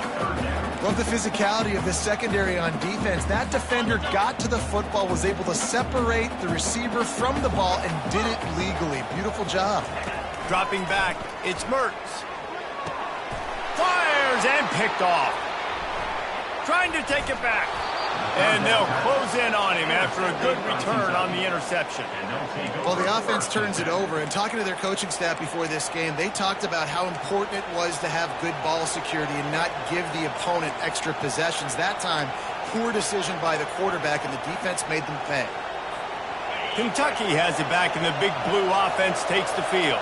Love the physicality of the secondary on defense. That defender got to the football, was able to separate the receiver from the ball, and did it legally. Beautiful job. Dropping back, it's Mertz. Fires and picked off. Trying to take it back. And they'll close in on him after a good return on the interception. Well, the offense turns it over, and talking to their coaching staff before this game, they talked about how important it was to have good ball security and not give the opponent extra possessions. That time, poor decision by the quarterback, and the defense made them pay. Kentucky has it back, and the big blue offense takes the field.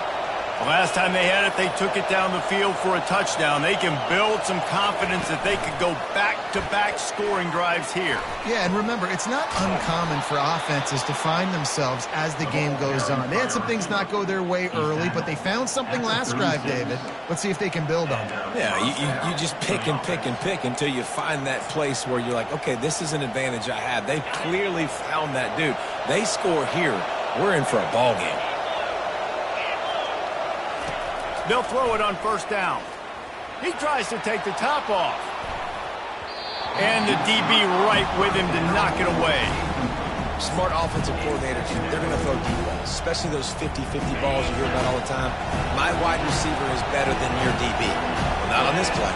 The last time they had it, they took it down the field for a touchdown. They can build some confidence that they could go back-to-back scoring drives here. Yeah, and remember, it's not uncommon for offenses to find themselves as the game goes on. They had some things not go their way early, but they found something last drive, David. Let's see if they can build on it. Yeah, you just pick and pick and pick until you find that place where you're like, okay, this is an advantage I have. They clearly found that dude. They score here. We're in for a ball game. They'll throw it on 1st down. He tries to take the top off. And the DB right with him to knock it away. Smart offensive coordinators, they're going to throw deep balls, especially those 50-50 balls you hear about all the time. My wide receiver is better than your DB. Well, not on this play.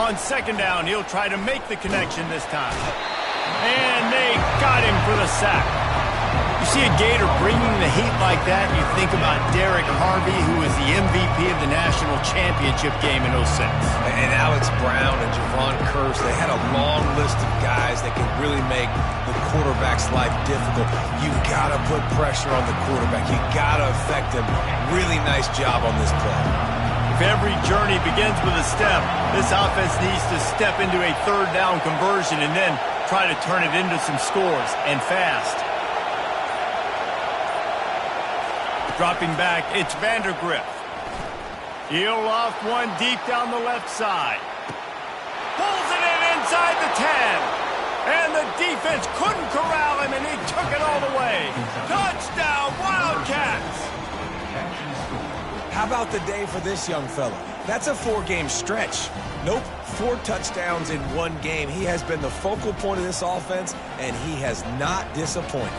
On 2nd down, he'll try to make the connection this time. And they got him for the sack. You see a Gator bringing the heat like that, you think about Derek Harvey, who was the MVP of the national championship game in '06. And Alex Brown and Javon Curse, they had a long list of guys that could really make the quarterback's life difficult. You got to put pressure on the quarterback. You got to affect him. Really nice job on this play. If every journey begins with a step, this offense needs to step into a third down conversion and then try to turn it into some scores, and fast. Dropping back, it's Vandergrift. He'll loft one deep down the left side. Pulls it in inside the 10. And the defense couldn't corral him, and he took it all the way. Touchdown, Wildcats! How about the day for this young fella? That's a 4-game stretch. Nope, 4 touchdowns in 1 game. He has been the focal point of this offense, and he has not disappointed.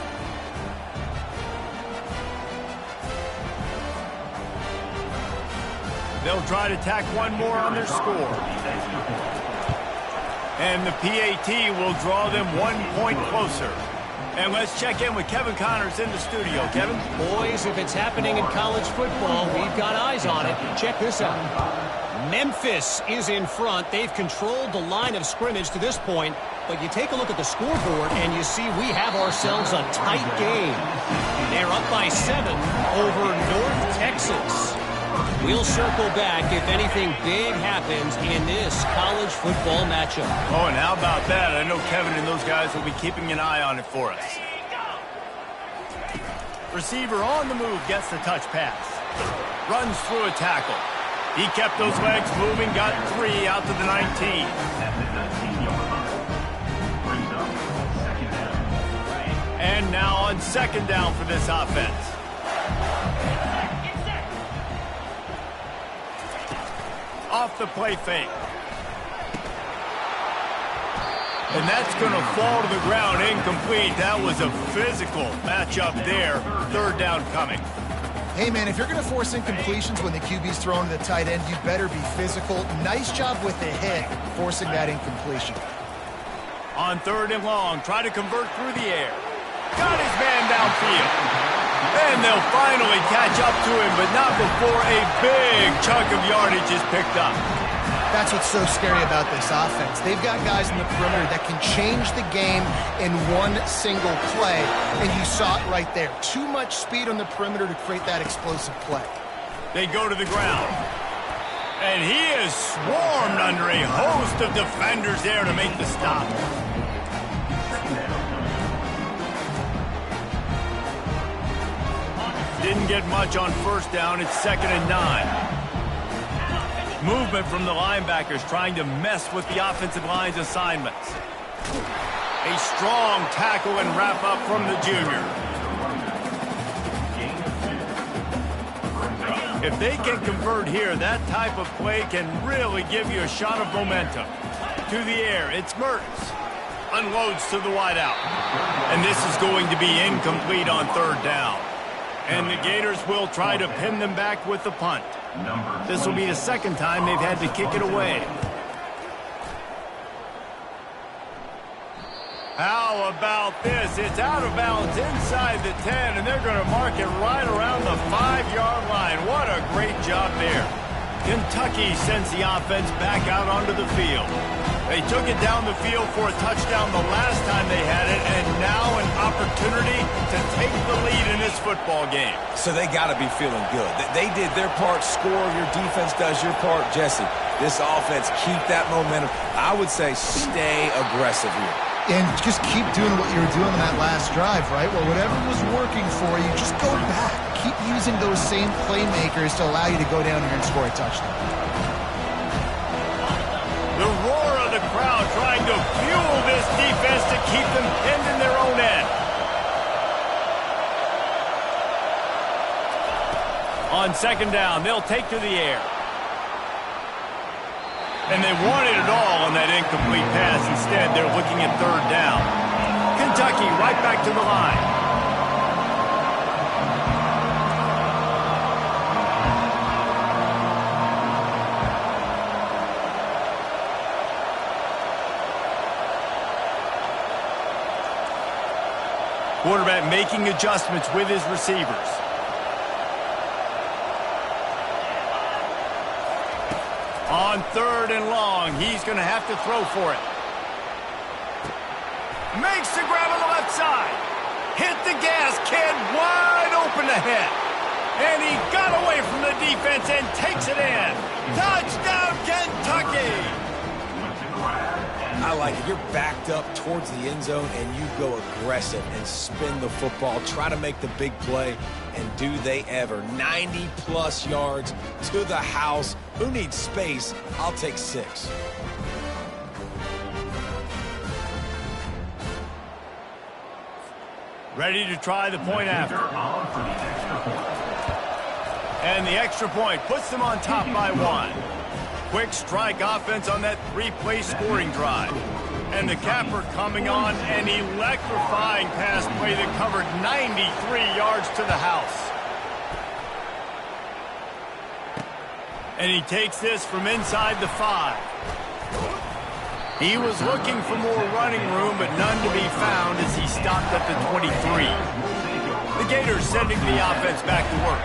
They'll try to tack one more on their score. And the PAT will draw them 1 point closer. And let's check in with Kevin Connors in the studio. Kevin? Boys, if it's happening in college football, we've got eyes on it. Check this out. Memphis is in front. They've controlled the line of scrimmage to this point. But you take a look at the scoreboard, and you see we have ourselves a tight game. They're up by 7 over North Texas. We'll circle back if anything big happens in this college football matchup. Oh, and how about that? I know Kevin and those guys will be keeping an eye on it for us. Receiver on the move gets the touch pass. Runs through a tackle. He kept those legs moving, got 3 out to the 19. And now on second down for this offense. Off the play fake. And that's going to fall to the ground incomplete. That was a physical matchup there. Third down coming. Hey, man, if you're going to force incompletions when the QB's thrown to the tight end, you better be physical. Nice job with the hit, forcing that incompletion. On third and long, try to convert through the air. Got his man downfield. And they'll finally catch up to him, but not before a big chunk of yardage is picked up. That's what's so scary about this offense. They've got guys in the perimeter that can change the game in one single play, and you saw it right there. Too much speed on the perimeter to create that explosive play. They go to the ground. And he is swarmed under a host of defenders there to make the stop. Didn't get much on first down. It's 2nd and 9. Movement from the linebackers trying to mess with the offensive line's assignments. A strong tackle and wrap up from the junior. If they can convert here, that type of play can really give you a shot of momentum. To the air, it's Mertens. Unloads to the wideout. And this is going to be incomplete on third down. And the Gators will try to pin them back with the punt. This will be the second time they've had to kick it away. How about this? It's out of bounds inside the 10, and they're going to mark it right around the 5-yard line. What a great job there. Kentucky sends the offense back out onto the field. They took it down the field for a touchdown the last time they had it, and now an opportunity to take the lead in this football game. So they got to be feeling good. They did their part, score, your defense does your part. Jesse, this offense, keep that momentum. I would say stay aggressive here. And just keep doing what you were doing on that last drive, right? Well, whatever was working for you, just go back. Keep using those same playmakers to allow you to go down here and score a touchdown. The roar of the crowd trying to fuel this defense to keep them pinned in their own end. On second down, they'll take to the air. And they wanted it all on that incomplete pass. Instead, they're looking at third down. Kentucky right back to the line. Quarterback making adjustments with his receivers. On 3rd and long, he's going to have to throw for it. Makes the grab on the left side. Hit the gas, kid, wide open ahead. And he got away from the defense and takes it in. Touchdown, Kentucky! I like it. You're backed up towards the end zone, and you go aggressive and spin the football, try to make the big play, and do they ever. 90-plus yards to the house. Who needs space? I'll take 6. Ready to try the point after. And the extra point puts them on top by 1. Quick strike offense on that 3-play scoring drive. And the capper coming on, an electrifying pass play that covered 93 yards to the house. And he takes this from inside the 5. He was looking for more running room, but none to be found as he stopped at the 23. The Gators sending the offense back to work.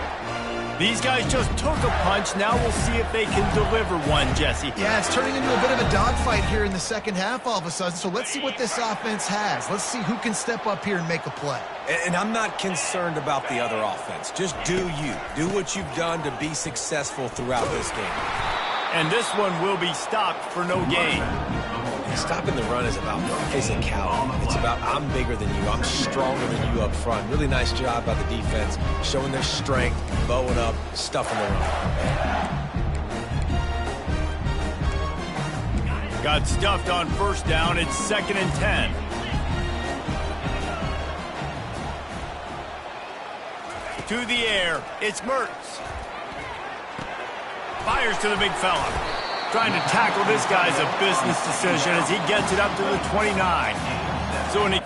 These guys just took a punch. Now we'll see if they can deliver one, Jesse. Yeah, it's turning into a bit of a dogfight here in the second half all of a sudden. So let's see what this offense has. Let's see who can step up here and make a play. And I'm not concerned about the other offense. Just do you. Do what you've done to be successful throughout this game. And this one will be stopped for no gain. Stopping the run is about physicality. It's about I'm bigger than you. I'm stronger than you up front. Really nice job by the defense, showing their strength, bowing up, stuffing the run. Got stuffed on 1st down. It's 2nd and 10. To the air. It's Mertz. Fires to the big fella. Trying to tackle this guy's a business decision as he gets it up to the 29. So when he...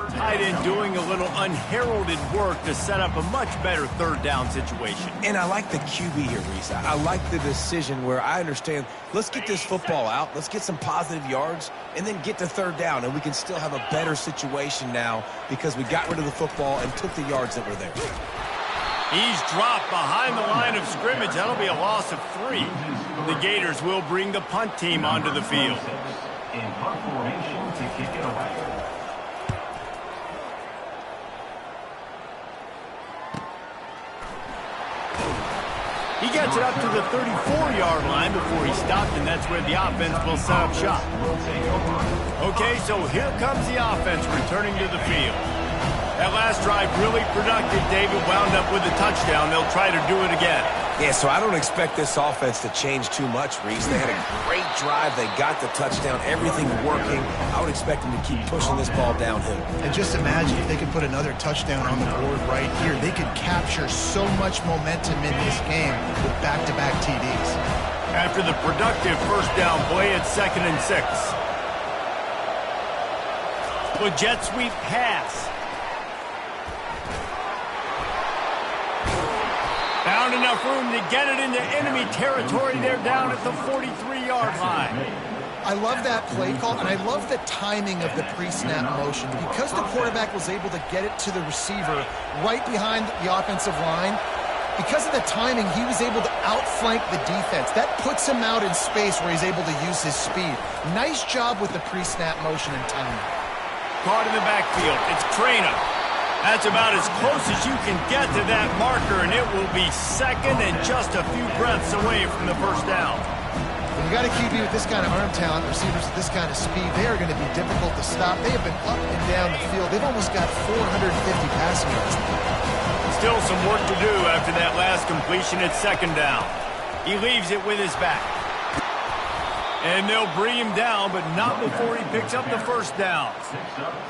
Tight end doing a little unheralded work to set up a much better 3rd down situation. And I like the QB here, Reese. I like the decision where I understand, let's get this football out, let's get some positive yards, and then get to 3rd down, and we can still have a better situation now because we got rid of the football and took the yards that were there. He's dropped behind the line of scrimmage. That'll be a loss of 3. The Gators will bring the punt team onto the field. In punt formation to kick it away. He gets it up to the 34-yard line before he stopped, and that's where the offense will set up shop. Okay, so here comes the offense returning to the field. That last drive really productive. David wound up with a touchdown. They'll try to do it again. Yeah, so I don't expect this offense to change too much, Reese. They had a great drive. They got the touchdown. Everything working. I would expect them to keep pushing this ball downhill. And just imagine if they could put another touchdown on the board right here. They could capture so much momentum in this game with back-to-back TDs. After the productive 1st down play, it's 2nd and 6. The jet sweep pass. Found enough room to get it into enemy territory. They're down at the 43-yard line. I love that play call, and I love the timing of the pre-snap motion. Because the quarterback was able to get it to the receiver right behind the offensive line, because of the timing, he was able to outflank the defense. That puts him out in space where he's able to use his speed. Nice job with the pre-snap motion and timing. Caught in the backfield. It's Crana. That's about as close as you can get to that marker, and it will be 2nd and just a few breaths away from the 1st down. When you got a QB with this kind of arm talent, receivers with this kind of speed, they are going to be difficult to stop. They have been up and down the field. They've almost got 450 passing yards. Still some work to do after that last completion at 2nd down. He leaves it with his back. And they'll bring him down, but not before he picks up the 1st down.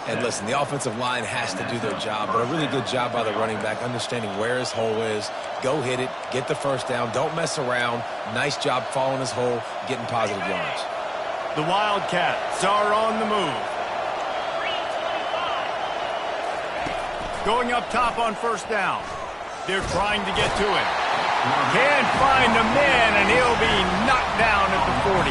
And listen, the offensive line has to do their job, but a really good job by the running back, understanding where his hole is. Go hit it, get the 1st down, don't mess around. Nice job following his hole, getting positive yards. The Wildcats are on the move. Going up top on first down. They're trying to get to him. Can't find the man, and he'll be knocked down at the 40.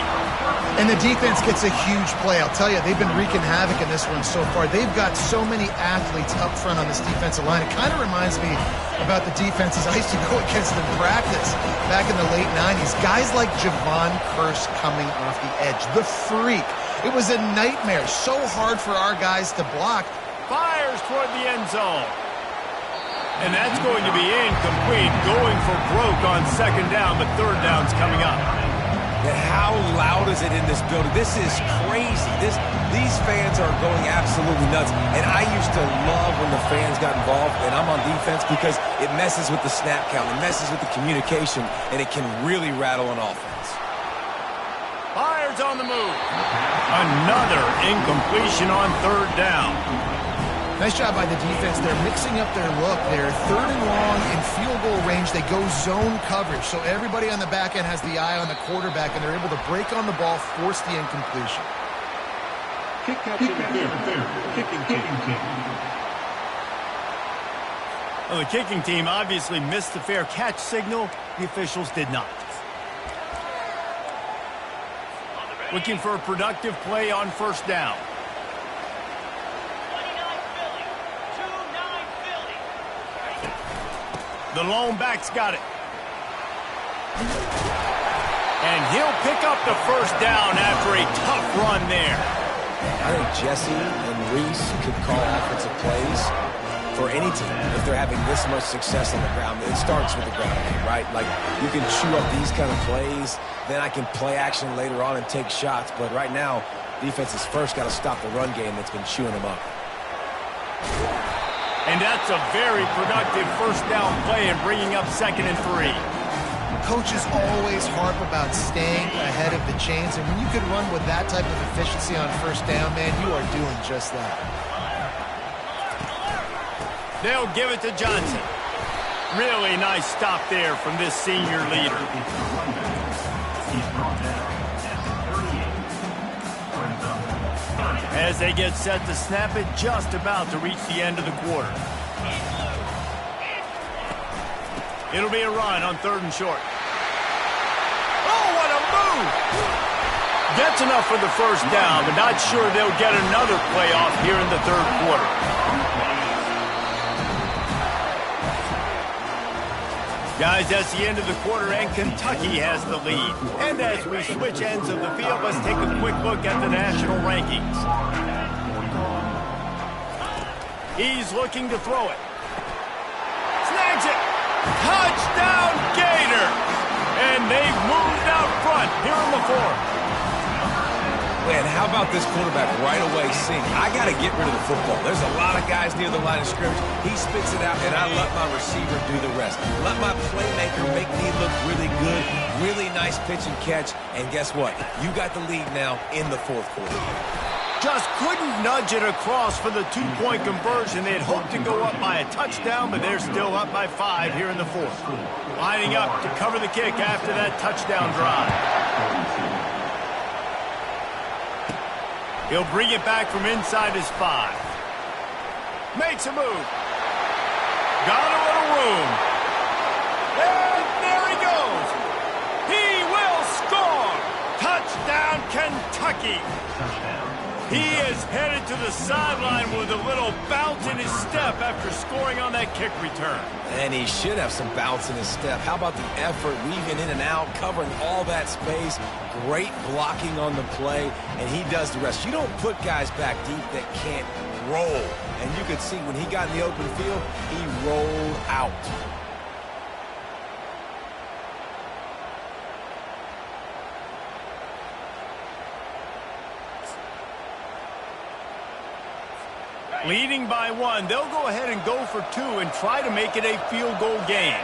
And the defense gets a huge play. I'll tell you, they've been wreaking havoc in this one so far. They've got so many athletes up front on this defensive line. It kind of reminds me about the defenses I used to go against in practice back in the late 90s. Guys like Javon Curse coming off the edge. The freak. It was a nightmare. So hard for our guys to block. Fires toward the end zone. And that's going to be incomplete. Going for broke on second down, but third down's coming up. And how loud is it in this building? This is crazy. These fans are going absolutely nuts. And I used to love when the fans got involved, and I'm on defense, because it messes with the snap count. It messes with the communication, and it can really rattle an offense. Fires on the move. Another incompletion on third down. Nice job by the defense. They're mixing up their look. They're third and long in field goal range. They go zone coverage. So everybody on the back end has the eye on the quarterback, and they're able to break on the ball, force the incompletion. Kick out to the 30. Kicking team. Well, the kicking team obviously missed the fair catch signal. The officials did not. Looking for a productive play on first down. The lone back's got it. And he'll pick up the first down after a tough run there. I think Jesse and Reese could call offensive plays for any team if they're having this much success on the ground. It starts with the ground game, right? Like, you can chew up these kind of plays, then I can play action later on and take shots. But right now, defense has first got to stop the run game that's been chewing them up. And that's a very productive first down play and bringing up 2nd and 3. Coaches always harp about staying ahead of the chains, and when you can run with that type of efficiency on first down, man, you are doing just that. They'll give it to Johnson. Really nice stop there from this senior leader. As they get set to snap it, just about to reach the end of the quarter. It'll be a run on 3rd and short. Oh, what a move! Gets enough for the first down, but not sure they'll get another play off here in the 3rd quarter. Guys, that's the end of the quarter, and Kentucky has the lead. And as we switch ends of the field, let's take a quick look at the national rankings. He's looking to throw it. Snags it. Touchdown, Gator! And they've moved out front here in the 4th. Man, how about this quarterback right away seeing, I got to get rid of the football. There's a lot of guys near the line of scrimmage. He spits it out, and I let my receiver do the rest. Let my playmaker make me look really good. Really nice pitch and catch. And guess what? You got the lead now in the 4th quarter. Just couldn't nudge it across for the 2-point conversion. They'd hoped to go up by a touchdown, but they're still up by 5 here in the 4th. Lining up to cover the kick after that touchdown drive. He'll bring it back from inside his 5. Makes a move. Got a little room. And there he goes. He will score. Touchdown, Kentucky. He is headed to the sideline with a little bounce in his step after scoring on that kick return. And he should have some bounce in his step. How about the effort, weaving in and out, covering all that space. Great blocking on the play, and he does the rest. You don't put guys back deep that can't roll. And you could see when he got in the open field, he rolled out. Leading by 1, they'll go ahead and go for 2 and try to make it a field goal game.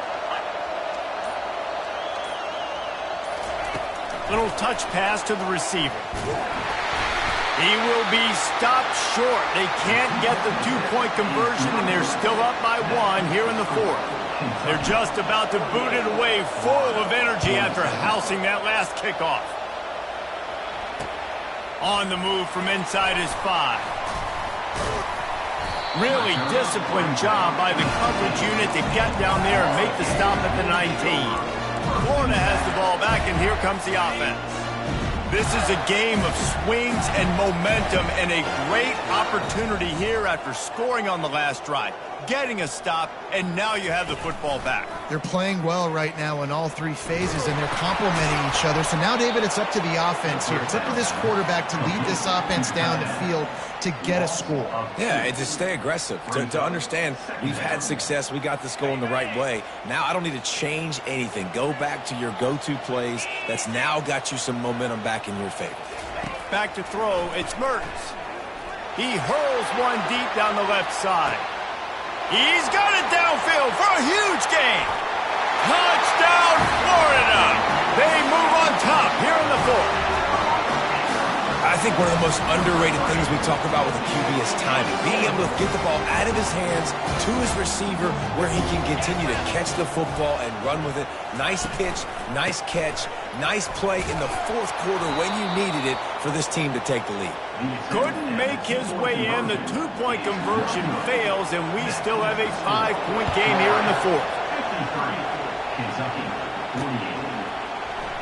Little touch pass to the receiver. He will be stopped short. They can't get the 2-point conversion, and they're still up by 1 here in the 4th. They're just about to boot it away, full of energy after housing that last kickoff. On the move from inside his 5. Really disciplined job by the coverage unit to get down there and make the stop at the 19. Florida has the ball back, and here comes the offense. This is a game of swings and momentum, and a great opportunity here after scoring on the last drive, getting a stop, and now you have the football back. They're playing well right now in all three phases, and they're complementing each other. So now, David, it's up to the offense here. It's up to this quarterback to lead this offense down the field to get a score. Yeah, and to stay aggressive, to understand we've had success, we got this going the right way. Now I don't need to change anything. Go back to your go-to plays. That's now got you some momentum back in your favor. Back to throw, it's Mertens. He hurls one deep down the left side. He's got it downfield for a huge gain. Touchdown, Florida. They move on top here in the fourth. I think one of the most underrated things we talk about with a QB is timing. Being able to get the ball out of his hands to his receiver where he can continue to catch the football and run with it. Nice pitch, nice catch, nice play in the fourth quarter when you needed it for this team to take the lead. Couldn't make his way in. The two-point conversion fails, and we still have a 5-point game here in the fourth.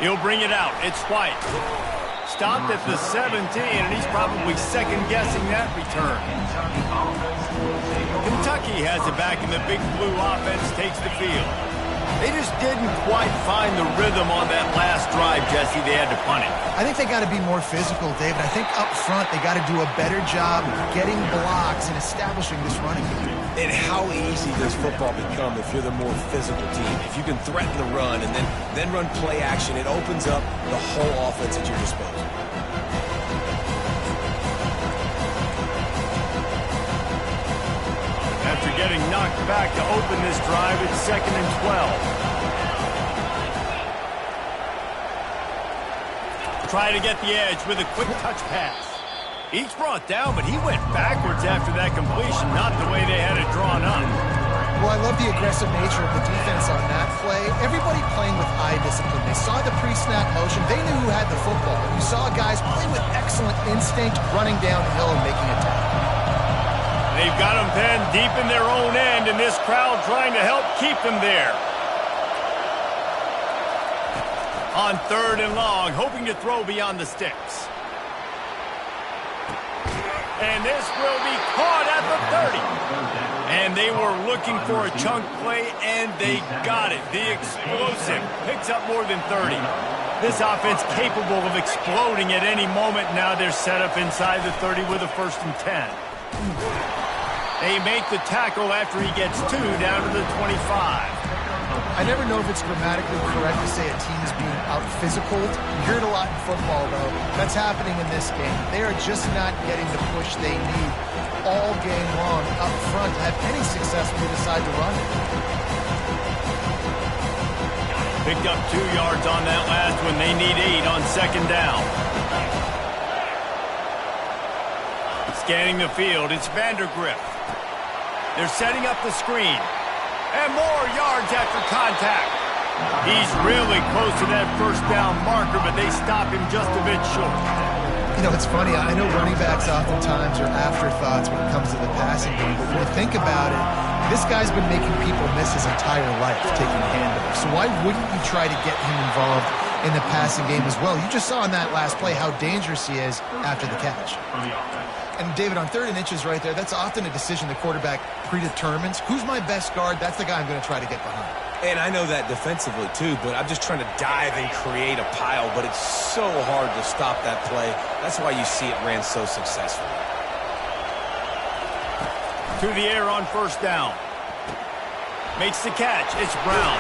He'll bring it out. It's White. Stopped at the 17, and he's probably second-guessing that return. Kentucky has it back, and the Big Blue offense takes the field. They just didn't quite find the rhythm on that last drive, Jesse. They had to punt it. I think they got to be more physical, David. I think up front they got to do a better job getting blocks and establishing this running game. And how easy does football become if you're the more physical team? If you can threaten the run and then run play action, it opens up the whole offense at your disposal. After getting knocked back to open this drive, it's 2nd and 12. Try to get the edge with a quick touch pass. He's brought down, but he went backwards after that completion, not the way they had it drawn up. Well, I love the aggressive nature of the defense on that play. Everybody playing with eye discipline. They saw the pre-snap motion. They knew who had the football. And you saw guys play with excellent instinct, running downhill and making a tackle. They've got them pinned deep in their own end, and this crowd trying to help keep them there. On 3rd and long, hoping to throw beyond the sticks. And this will be caught at the 30. And they were looking for a chunk play, and they got it. The explosive picks up more than 30. This offense capable of exploding at any moment. Now they're set up inside the 30 with a 1st and 10. They make the tackle after he gets 2 down to the 25. I never know if it's grammatically correct to say a team is being out-physical. You hear it a lot in football, though. That's happening in this game. They are just not getting the push they need all game long up front to have any success when they decide to run it. Picked up 2 yards on that last one. They need 8 on 2nd down. Scanning the field, it's Vandergrift. They're setting up the screen. And more yards after contact. He's really close to that 1st down marker, but they stop him just a bit short. You know, it's funny. I know running backs oftentimes are afterthoughts when it comes to the passing game, but when you think about it, this guy's been making people miss his entire life taking handoffs. So why wouldn't you try to get him involved in the passing game as well? You just saw in that last play how dangerous he is after the catch. And, David, on 3rd and inches right there, that's often a decision the quarterback predetermines. Who's my best guard? That's the guy I'm going to try to get behind. And I know that defensively, too, but I'm just trying to dive and create a pile, but it's so hard to stop that play. That's why you see it ran so successfully. To the air on 1st down. Makes the catch. It's Brown.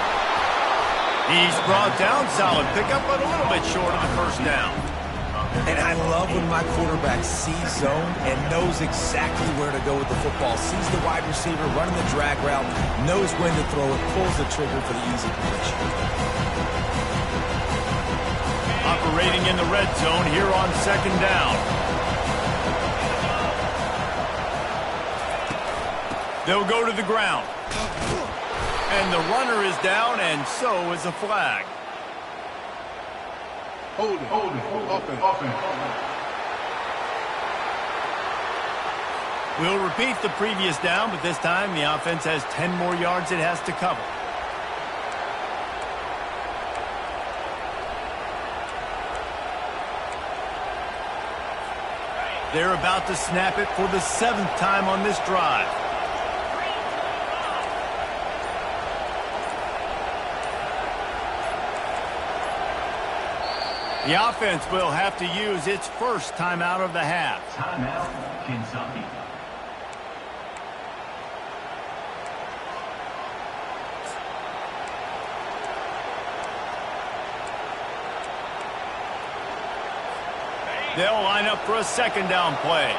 He's brought down. Solid pickup, but a little bit short of the 1st down. And I love when my quarterback sees zone and knows exactly where to go with the football. Sees the wide receiver running the drag route, knows when to throw it, pulls the trigger for the easy completion. Operating in the red zone here on 2nd down. They'll go to the ground. And the runner is down, and so is a flag. Hold it. Offense. We'll repeat the previous down, but this time the offense has 10 more yards it has to cover. They're about to snap it for the 7th time on this drive. The offense will have to use its first timeout of the half. Timeout, Kentucky. They'll line up for a 2nd down play.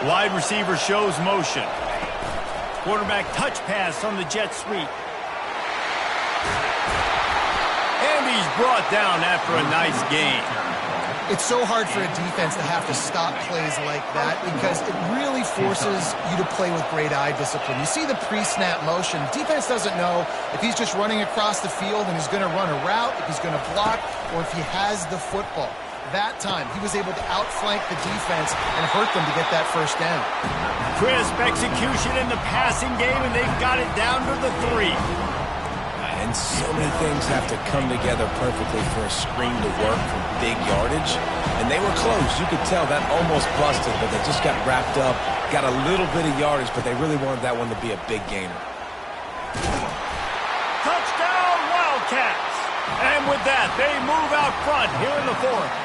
Wide receiver shows motion. Quarterback touch pass on the jet sweep. And he's brought down after a nice gain. It's so hard for a defense to have to stop plays like that because it really forces you to play with great eye discipline. You see the pre-snap motion. Defense doesn't know if he's just running across the field and he's going to run a route, if he's going to block, or if he has the football. That time, he was able to outflank the defense and hurt them to get that 1st down. Crisp execution in the passing game, and they've got it down to the 3. And so many things have to come together perfectly for a screen to work for big yardage. And they were close. You could tell that almost busted, but they just got wrapped up, got a little bit of yardage, but they really wanted that one to be a big gainer. Touchdown, Wildcats! And with that, they move out front here in the 4th.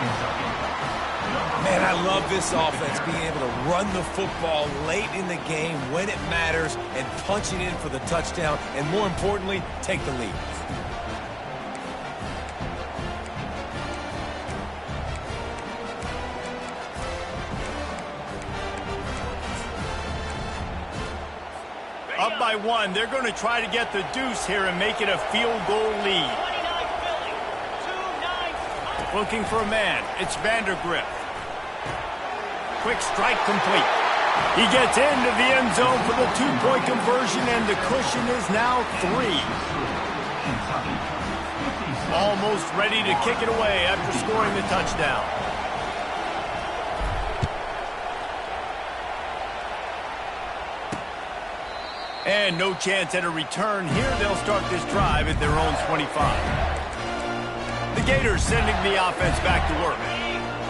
Man, I love this offense being able to run the football late in the game when it matters and punching in for the touchdown and, more importantly, take the lead. Up by 1, they're going to try to get the deuce here and make it a field goal lead. Looking for a man. It's Vandergrift. Quick strike complete. He gets into the end zone for the 2-point conversion, and the cushion is now 3. Almost ready to kick it away after scoring the touchdown. And no chance at a return here. They'll start this drive at their own 25. The Gators sending the offense back to work.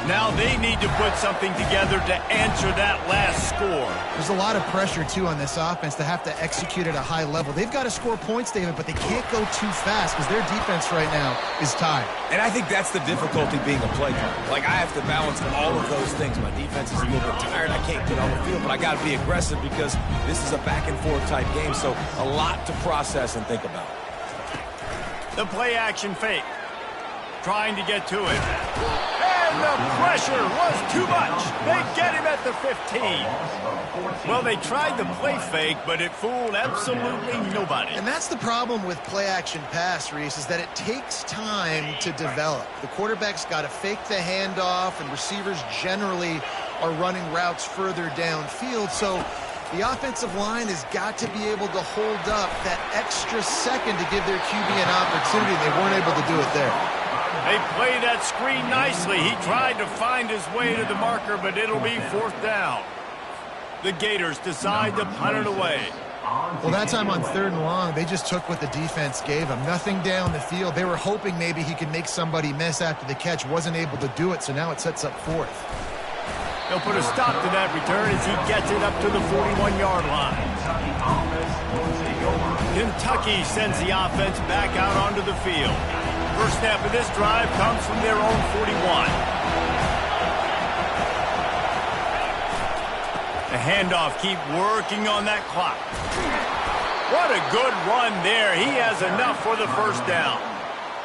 Now they need to put something together to answer that last score. There's a lot of pressure, too, on this offense to have to execute at a high level. They've got to score points, David, but they can't go too fast because their defense right now is tired. And I think that's the difficulty being a play caller. Like, I have to balance all of those things. My defense is a little bit tired. I can't get on the field, but I got to be aggressive because this is a back-and-forth type game, so a lot to process and think about. The play-action fake. Trying to get to it. And the pressure was too much. They get him at the 15. Well, they tried the play fake, but it fooled absolutely nobody. And that's the problem with play-action pass, Reese, is that it takes time to develop. The quarterback's got to fake the handoff, and receivers generally are running routes further downfield. So the offensive line has got to be able to hold up that extra second to give their QB an opportunity. They weren't able to do it there. They play that screen nicely. He tried to find his way to the marker, but it'll be 4th down. The Gators decide to punt it away. Well, that time on 3rd and long, they just took what the defense gave them. Nothing down the field. They were hoping maybe he could make somebody miss after the catch. Wasn't able to do it, so now it sets up 4th. They'll put a stop to that return as he gets it up to the 41-yard line. Kentucky sends the offense back out onto the field. First snap of this drive comes from their own 41. The handoff, keep working on that clock. What a good run there. He has enough for the 1st down.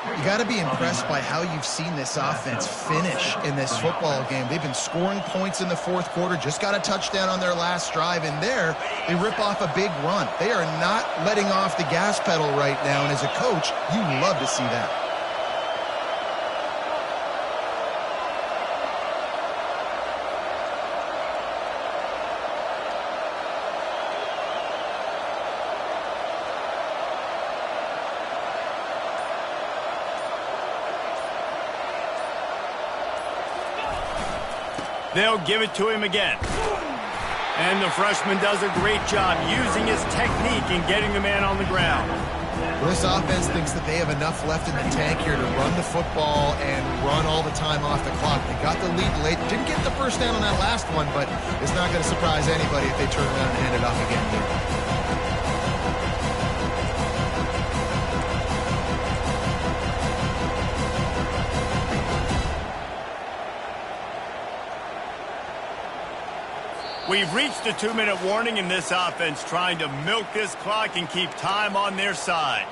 You got to be impressed by how you've seen this offense finish in this football game. They've been scoring points in the 4th quarter, just got a touchdown on their last drive, and there they rip off a big run. They are not letting off the gas pedal right now, and as a coach, you love to see that. They'll give it to him again. And the freshman does a great job using his technique and getting the man on the ground. Well, this offense thinks that they have enough left in the tank here to run the football and run all the time off the clock. They got the lead late. Didn't get the first down on that last one, but it's not going to surprise anybody if they turn around and hand it off again here. We've reached a 2-minute warning in this offense, trying to milk this clock and keep time on their side.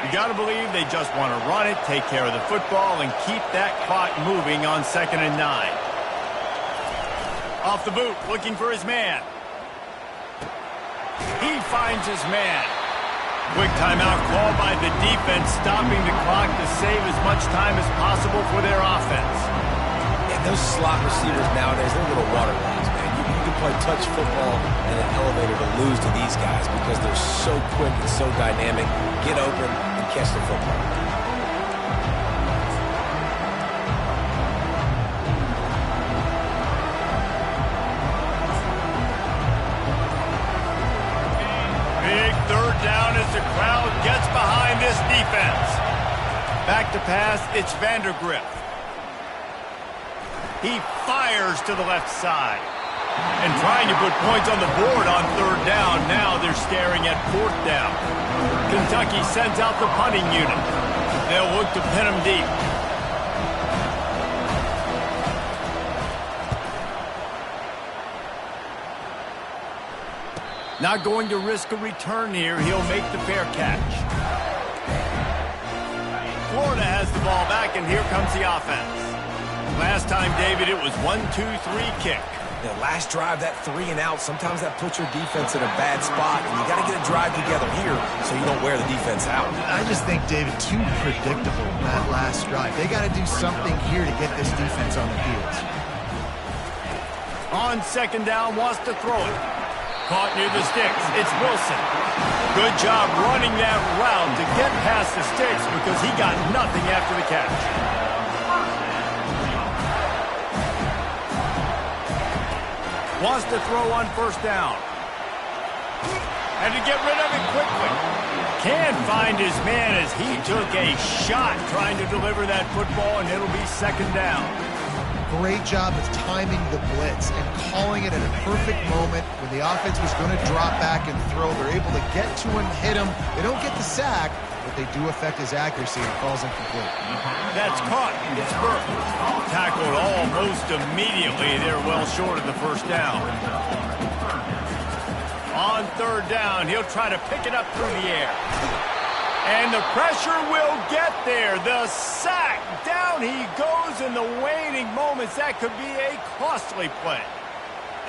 You got to believe they just want to run it, take care of the football, and keep that clock moving on 2nd and 9. Off the boot, looking for his man. He finds his man. Quick timeout called by the defense, stopping the clock to save as much time as possible for their offense. And those slot receivers nowadays, they're little water guys, man. You can play touch football in an elevator to lose to these guys because they're so quick and so dynamic. Get open and catch the football. The crowd gets behind this defense. Back to pass, it's Vandergrift. He fires to the left side. And trying to put points on the board on 3rd down. Now they're staring at 4th down. Kentucky sends out the punting unit. They'll look to pin him deep. Not going to risk a return here. He'll make the fair catch. Florida has the ball back, and here comes the offense. Last time, David, it was 1-2-3 kick. The last drive, that 3 and out, sometimes that puts your defense in a bad spot, and you got to get a drive together here so you don't wear the defense out. I just think, David, too predictable that last drive. They got to do something here to get this defense on the field. On 2nd down, wants to throw it. Caught near the sticks. It's Wilson. Good job running that route to get past the sticks because he got nothing after the catch. Wants to throw on 1st down. And to get rid of it quickly. Can't find his man as he took a shot trying to deliver that football, and it'll be 2nd down. Great job of timing the blitz and calling it at a perfect moment when the offense was going to drop back and throw. They're able to get to him, hit him. They don't get the sack, but they do affect his accuracy and falls incomplete. That's caught. It's Burke. Tackled almost immediately. They're well short of the 1st down. On 3rd down, he'll try to pick it up through the air. And the pressure will get there. The sack. Down he goes in the waning moments. That could be a costly play.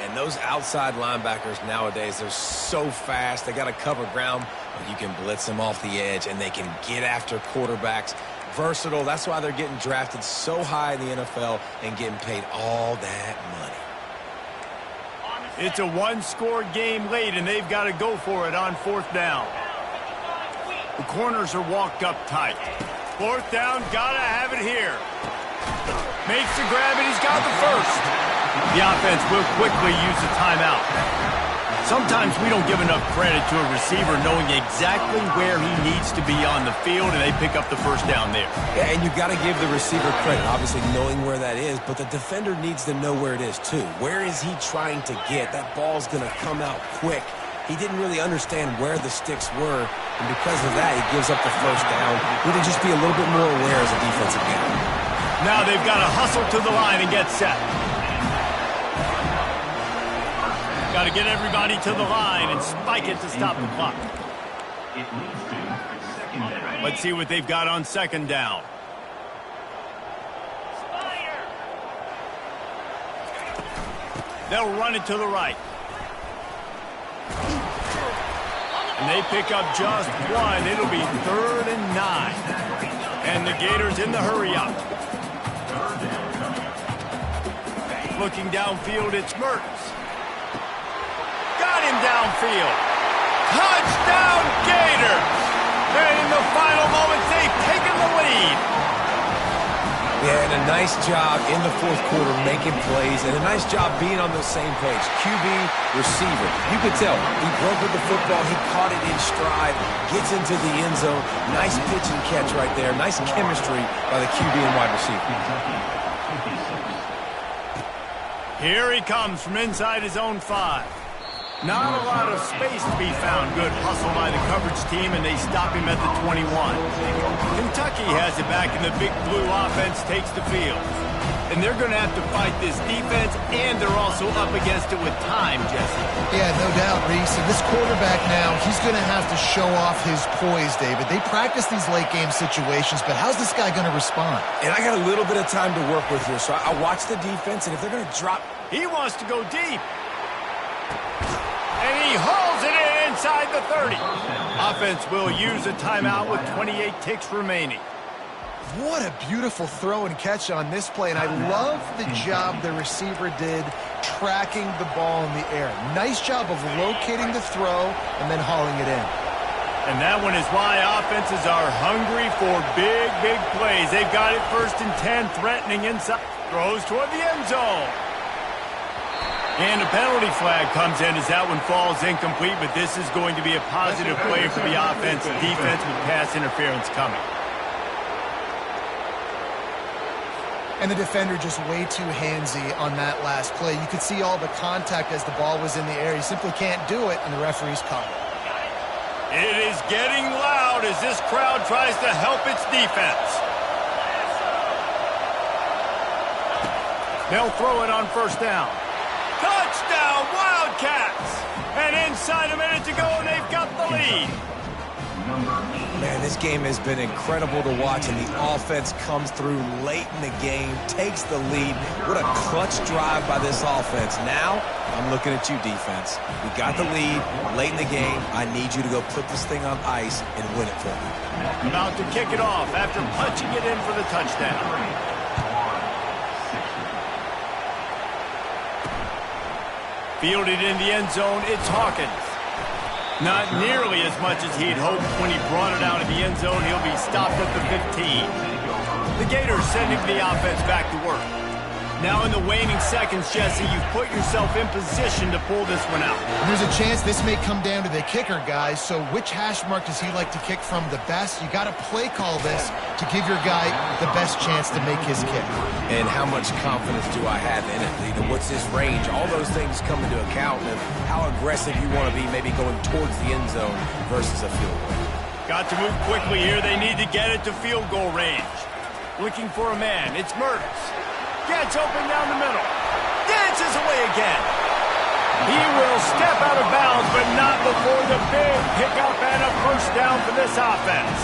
And those outside linebackers nowadays, they're so fast. They got to cover ground. You can blitz them off the edge, and they can get after quarterbacks. Versatile. That's why they're getting drafted so high in the NFL and getting paid all that money. It's a 1-score game late, and they've got to go for it on 4th down. The corners are walked up tight. 4th down, gotta have it here. Makes the grab, and he's got the 1st. The offense will quickly use the timeout. Sometimes we don't give enough credit to a receiver knowing exactly where he needs to be on the field, and they pick up the 1st down there. Yeah, and you've got to give the receiver credit, obviously knowing where that is, but the defender needs to know where it is too. Where is he trying to get? That ball's going to come out quick. He didn't really understand where the sticks were, and because of that, he gives up the 1st down. We need to just be a little bit more aware as a defensive guy. Now they've got to hustle to the line and get set. Got to get everybody to the line and spike it to stop the clock. Let's see what they've got on 2nd down. They'll run it to the right. And they pick up just 1. It'll be 3rd and 9. And the Gators in the hurry up. Looking downfield, it's Mertz. Got him downfield. Touchdown Gators! And in the final moments, they've taken the lead. Nice job in the fourth quarter making plays, and a nice job being on the same page. QB, receiver. You could tell he broke with the football. He caught it in stride, gets into the end zone. Nice pitch and catch right there. Nice chemistry by the QB and wide receiver. Here he comes from inside his own 5. Not a lot of space to be found. Good hustle by the coverage team, and they stop him at the 21. Kentucky has it back, and the big blue offense takes the field. And they're going to have to fight this defense, and they're also up against it with time, Jesse. Yeah, no doubt, Reese. And this quarterback now, he's going to have to show off his poise, David. They practice these late-game situations, but how's this guy going to respond? And I got a little bit of time to work with here, so I watch the defense, and if they're going to drop... He wants to go deep. And he hauls it in inside the 30. Offense will use a timeout with 28 ticks remaining. What a beautiful throw and catch on this play, and I love the job the receiver did tracking the ball in the air. Nice job of locating the throw and then hauling it in. And that one is why offenses are hungry for big, big plays. They've got it 1st and 10, threatening inside. Throws toward the end zone. And a penalty flag comes in as that one falls incomplete, but this is going to be a positive play for the offense. Defense with pass interference coming. And the defender just way too handsy on that last play. You could see all the contact as the ball was in the air. He simply can't do it, and the referee's caught it. It is getting loud as this crowd tries to help its defense. They'll throw it on 1st down. Touchdown, Wildcats! And inside a minute to go, and they've got the lead. Man, this game has been incredible to watch, and the offense comes through late in the game, takes the lead. What a clutch drive by this offense. Now, I'm looking at you, defense. We got the lead late in the game. I need you to go put this thing on ice and win it for me. About to kick it off after punching it in for the touchdown. Fielded in the end zone, it's Hawkins. Not nearly as much as he'd hoped when he brought it out of the end zone. He'll be stopped at the 15. The Gators sending the offense back to work. Now in the waning seconds, Jesse, you've put yourself in position to pull this one out. And there's a chance this may come down to the kicker, guys. So which hash mark does he like to kick from the best? You got to play call this to give your guy the best chance to make his kick. And how much confidence do I have in it, Lita? What's his range? All those things come into account of how aggressive you want to be, maybe going towards the end zone versus a field goal. Got to move quickly here. They need to get it to field goal range. Looking for a man. It's Mertens. Gets open down the middle. Dances away again. He will step out of bounds, but not before the big pickup and a 1st down for this offense.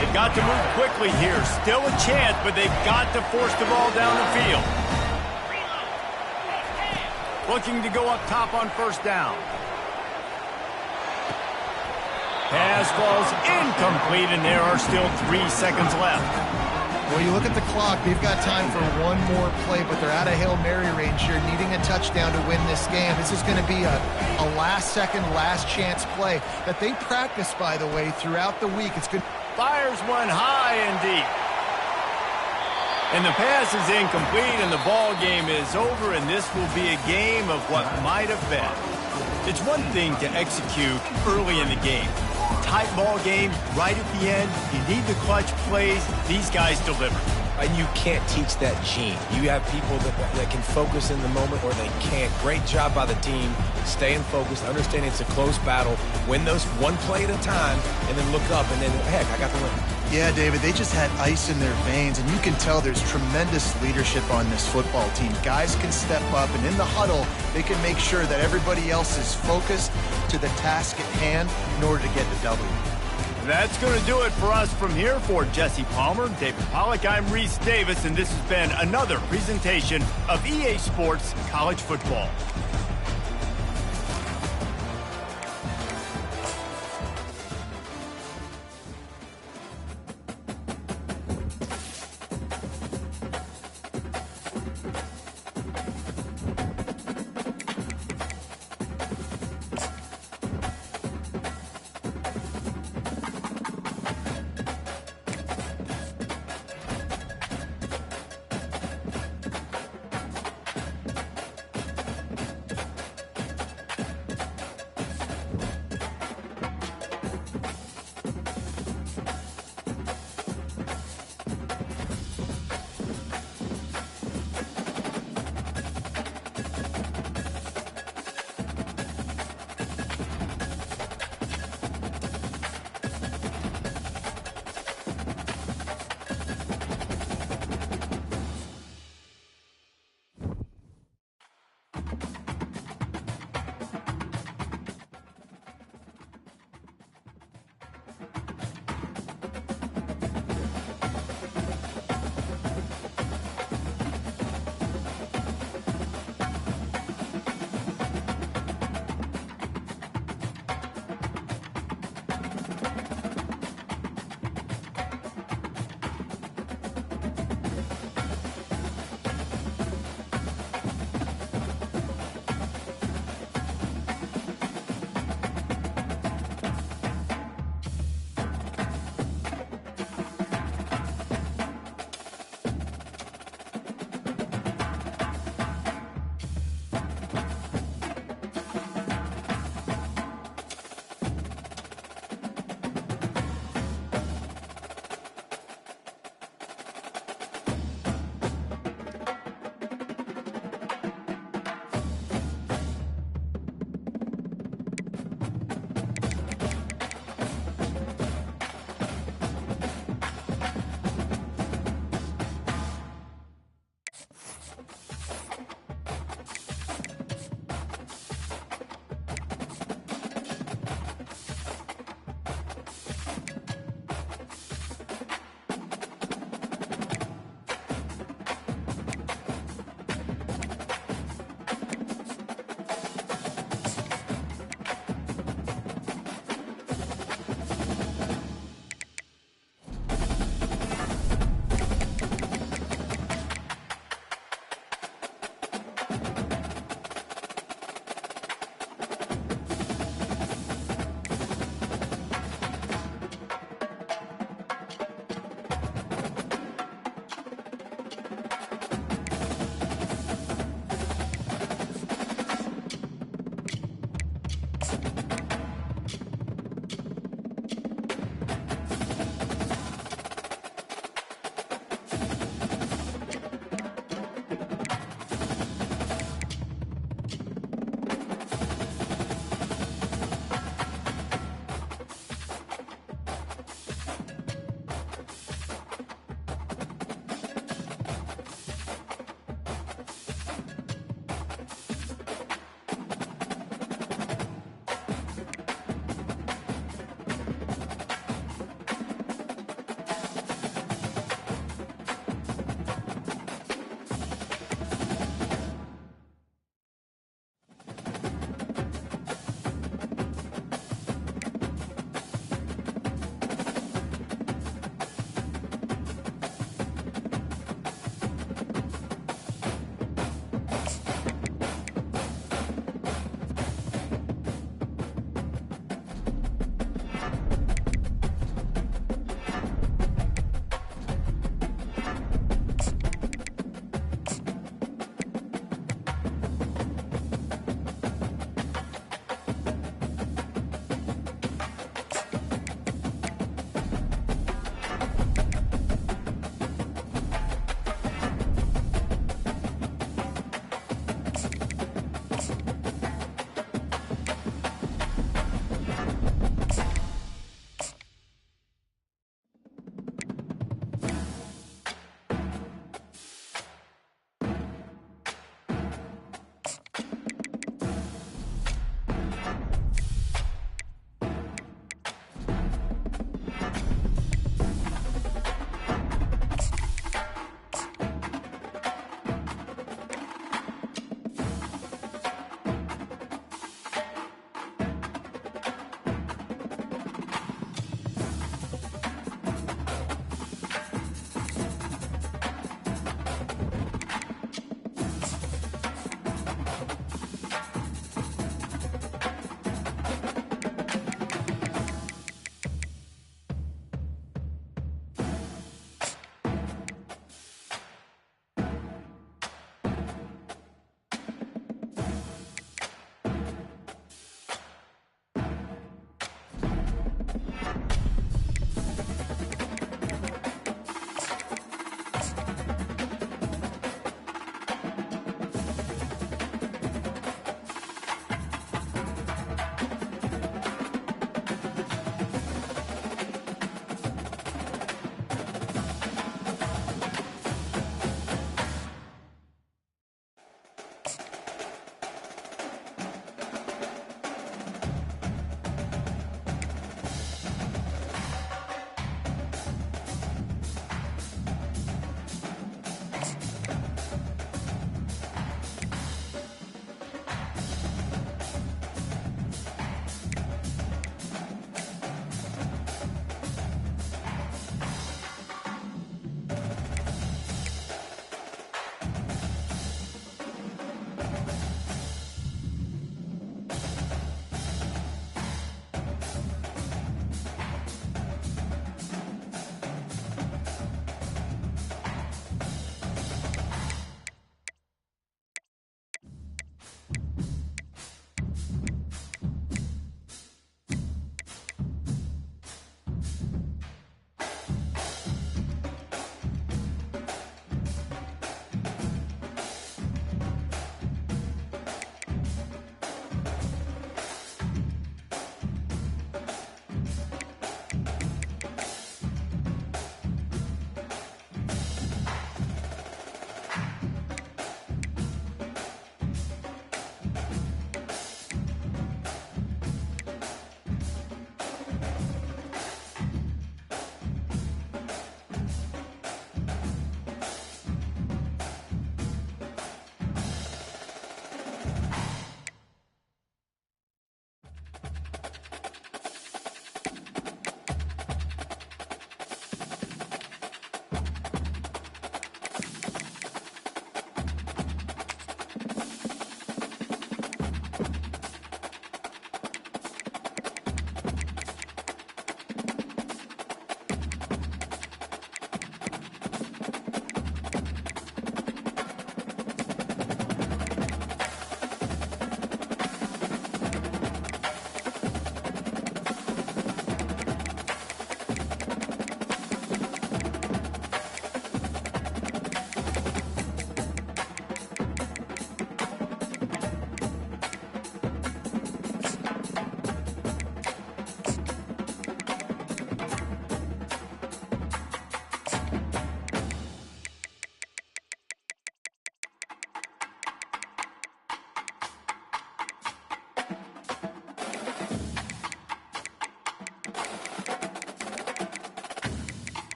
They've got to move quickly here. Still a chance, but they've got to force the ball down the field. Looking to go up top on 1st down. Pass falls incomplete, and there are still 3 seconds left. Well, you look at the clock, they've got time for one more play, but they're out of Hail Mary range here, needing a touchdown to win this game. This is going to be a last-second, last-chance play that they practice, by the way, throughout the week. It's good. Fires one high and deep. And the pass is incomplete, and the ball game is over, and this will be a game of what might have been. It's one thing to execute early in the game. Tight ball game, right at the end. You need the clutch plays. These guys deliver. And you can't teach that gene. You have people that can focus in the moment or they can't. Great job by the team, staying focused, understanding it's a close battle, win those one play at a time, and then look up, and then, heck, I got the win. Yeah, David, they just had ice in their veins, and you can tell there's tremendous leadership on this football team. Guys can step up, and in the huddle, they can make sure that everybody else is focused to the task at hand in order to get the W. That's going to do it for us from here. For Jesse Palmer, David Pollack, I'm Reese Davis, and this has been another presentation of EA Sports College Football.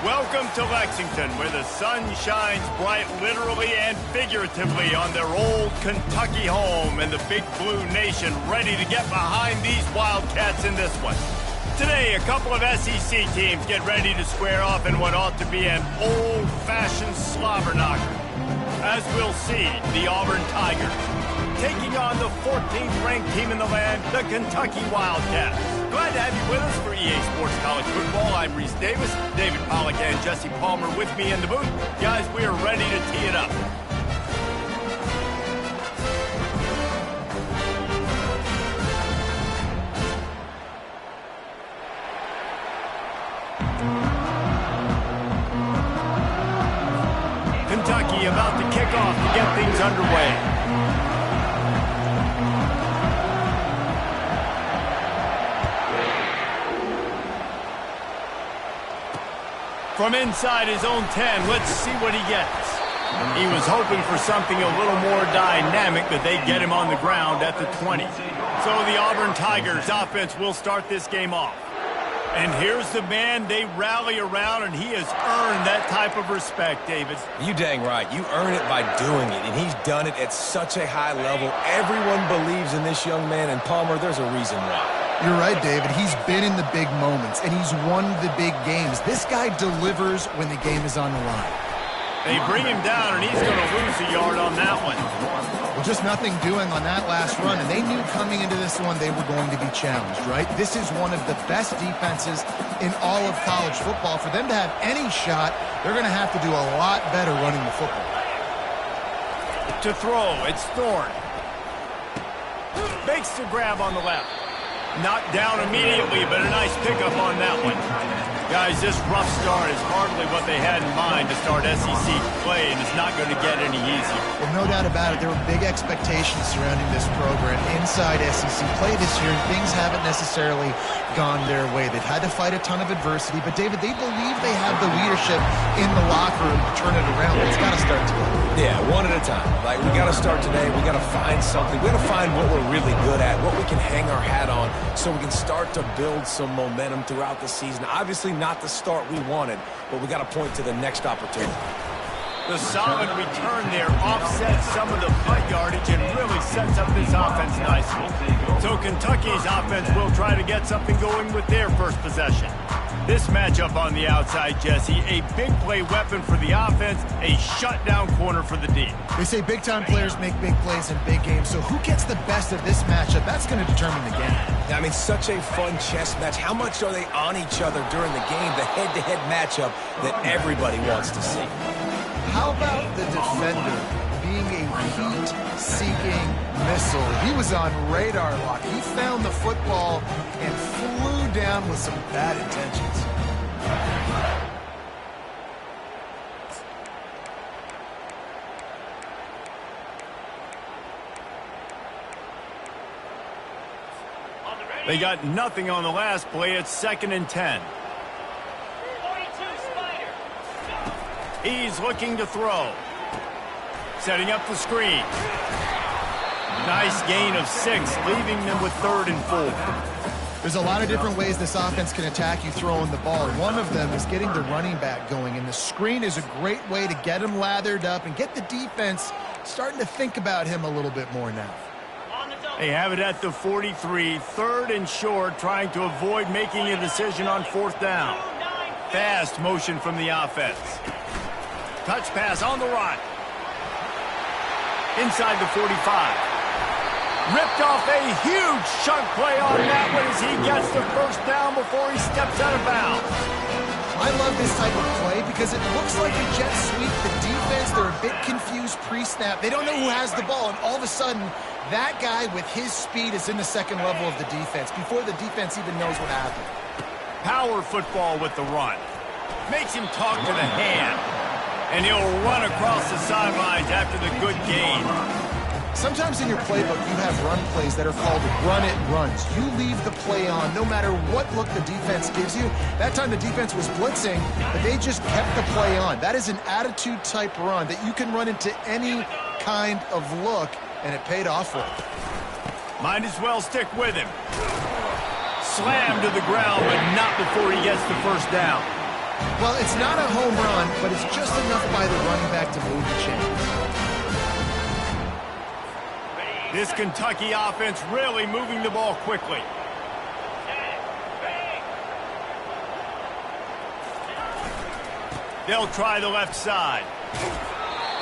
Welcome to Lexington, where the sun shines bright literally and figuratively on their old Kentucky home, and the Big Blue Nation ready to get behind these Wildcats in this one. Today, a couple of SEC teams get ready to square off in what ought to be an old-fashioned slobber knocker. As we'll see, the Auburn Tigers taking on the 14th ranked team in the land, the Kentucky Wildcats. Glad to have you with us for EA Sports College Football. I'm Reese Davis, David Pollack and Jesse Palmer with me in the booth. Guys, we are ready to tee it up. Kentucky about to kick off to get things underway. From inside his own 10, let's see what he gets. He was hoping for something a little more dynamic, that they'd get him on the ground at the 20. So the Auburn Tigers offense will start this game off. And here's the man they rally around, and he has earned that type of respect, David. You dang right. You earn it by doing it, and he's done it at such a high level. Everyone believes in this young man, and Palmer, there's a reason why. You're right, David. He's been in the big moments, and he's won the big games. This guy delivers when the game is on the line. They bring him down, and he's going to lose a yard on that one. Well, just nothing doing on that last run, and they knew coming into this one they were going to be challenged, right? This is one of the best defenses in all of college football. For them to have any shot, they're going to have to do a lot better running the football. To throw, it's Thorne. Makes the grab on the left. Knocked down immediately, but a nice pickup on that one. Guys, this rough start is hardly what they had in mind to start SEC play, and it's not going to get any easier. Well, no doubt about it. There were big expectations surrounding this program inside SEC play this year, and things haven't necessarily gone their way. They've had to fight a ton of adversity, but, David, they believe they have the leadership in the locker room to turn it around. It's got to start today. Yeah, one at a time. Like, we got to start today. We got to find something. We got to find what we're really good at, what we can hang our hat on, so we can start to build some momentum throughout the season. Obviously not the start we wanted, but we got to point to the next opportunity. The solid return there offsets some of the punt yardage and really sets up this offense nicely. So Kentucky's offense will try to get something going with their first possession. This matchup on the outside, Jesse, a big play weapon for the offense, a shutdown corner for the D. They say big-time players make big plays in big games, so who gets the best of this matchup? That's going to determine the game. I mean, such a fun chess match. How much are they on each other during the game, the head-to-head matchup that everybody wants to see? How about the defender being a heat-seeking missile? He was on radar lock. He found the football and flew down with some bad intentions. They got nothing on the last play. It's 2nd and 10. He's looking to throw. Setting up the screen. Nice gain of 6, leaving them with 3rd and 4. There's a lot of different ways this offense can attack you throwing the ball. One of them is getting the running back going, and the screen is a great way to get him lathered up and get the defense starting to think about him a little bit more now. They have it at the 43, 3rd and short, trying to avoid making a decision on 4th down. Fast motion from the offense. Touch pass on the run. Inside the 45. Ripped off a huge chunk play on that one as he gets the first down before he steps out of bounds. I love this type of play because it looks like a jet sweep. The defense, they're a bit confused pre-snap. They don't know who has the ball, and all of a sudden, that guy with his speed is in the second level of the defense before the defense even knows what happened. Power football with the run. Makes him talk to the hand. And he'll run across the sidelines after the good gain. Sometimes in your playbook, you have run plays that are called run-it runs. You leave the play on no matter what look the defense gives you. That time the defense was blitzing, but they just kept the play on. That is an attitude-type run that you can run into any kind of look, and it paid off for him. Might as well stick with him. Slammed to the ground, but not before he gets the first down. Well, it's not a home run, but it's just enough by the running back to move the chains. This Kentucky offense really moving the ball quickly. They'll try the left side.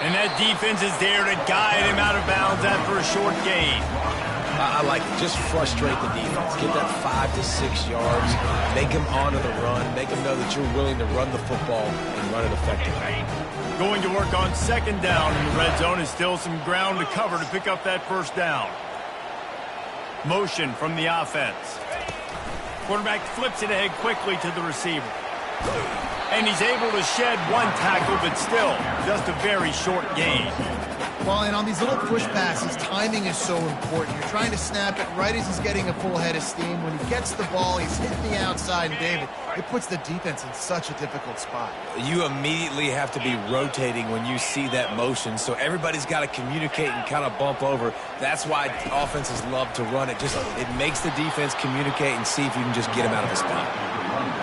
And that defense is there to guide him out of bounds after a short gain. I like it. Just frustrate the defense. Get that 5 to 6 yards. Make them honor the run. Make them know that you're willing to run the football and run it effectively. Going to work on second down in the red zone is still some ground to cover to pick up that first down. Motion from the offense. Quarterback flips it ahead quickly to the receiver. And he's able to shed one tackle, but still just a very short gain. Well, and on these little push passes, timing is so important. You're trying to snap it right as he's getting a full head of steam. When he gets the ball, he's hitting the outside, and David, it puts the defense in such a difficult spot. You immediately have to be rotating when you see that motion, so everybody's got to communicate and kind of bump over. That's why offenses love to run it. It makes the defense communicate and see if you can just get him out of his spot.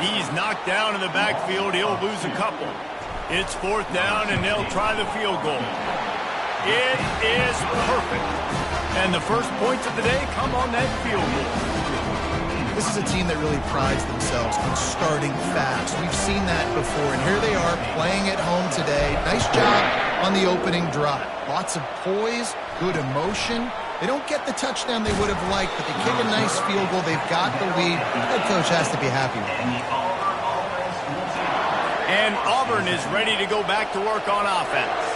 He's knocked down in the backfield. He'll lose a couple. It's fourth down, and they'll try the field goal. It is perfect. And the first points of the day come on that field goal. This is a team that really prides themselves on starting fast. We've seen that before, and here they are playing at home today. Nice job on the opening drive. Lots of poise, good emotion. They don't get the touchdown they would have liked, but they kick a nice field goal. They've got the lead. The head coach has to be happy with it. And Auburn is ready to go back to work on offense.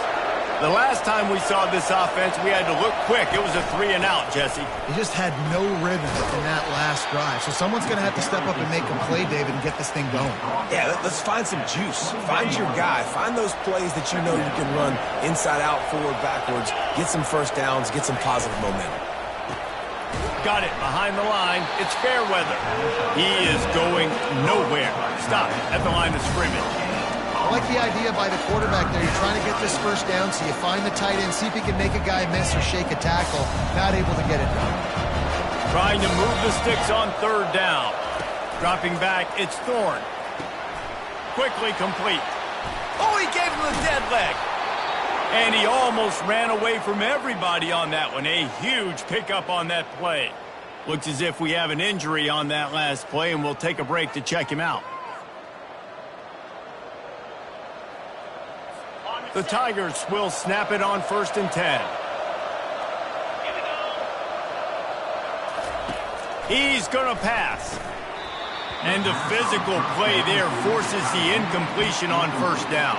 The last time we saw this offense, we had to look quick. It was a 3-and-out, Jesse. He just had no rhythm in that last drive. So someone's going to have to step up and make a play, David, and get this thing going. Yeah, let's find some juice. Find your guy. Find those plays that you know you can run inside out, forward, backwards. Get some first downs. Get some positive momentum. Got it behind the line. It's fair weather. He is going nowhere. Stop at the line of scrimmage. I like the idea by the quarterback there. You're trying to get this first down, so you find the tight end, see if he can make a guy miss or shake a tackle. Not able to get it done. Trying to move the sticks on third down. Dropping back, it's Thorne. Quickly complete. Oh, he gave him the dead leg. And he almost ran away from everybody on that one. A huge pickup on that play. Looks as if we have an injury on that last play, and we'll take a break to check him out. The Tigers will snap it on 1st and 10. He's going to pass. And the physical play there forces the incompletion on first down.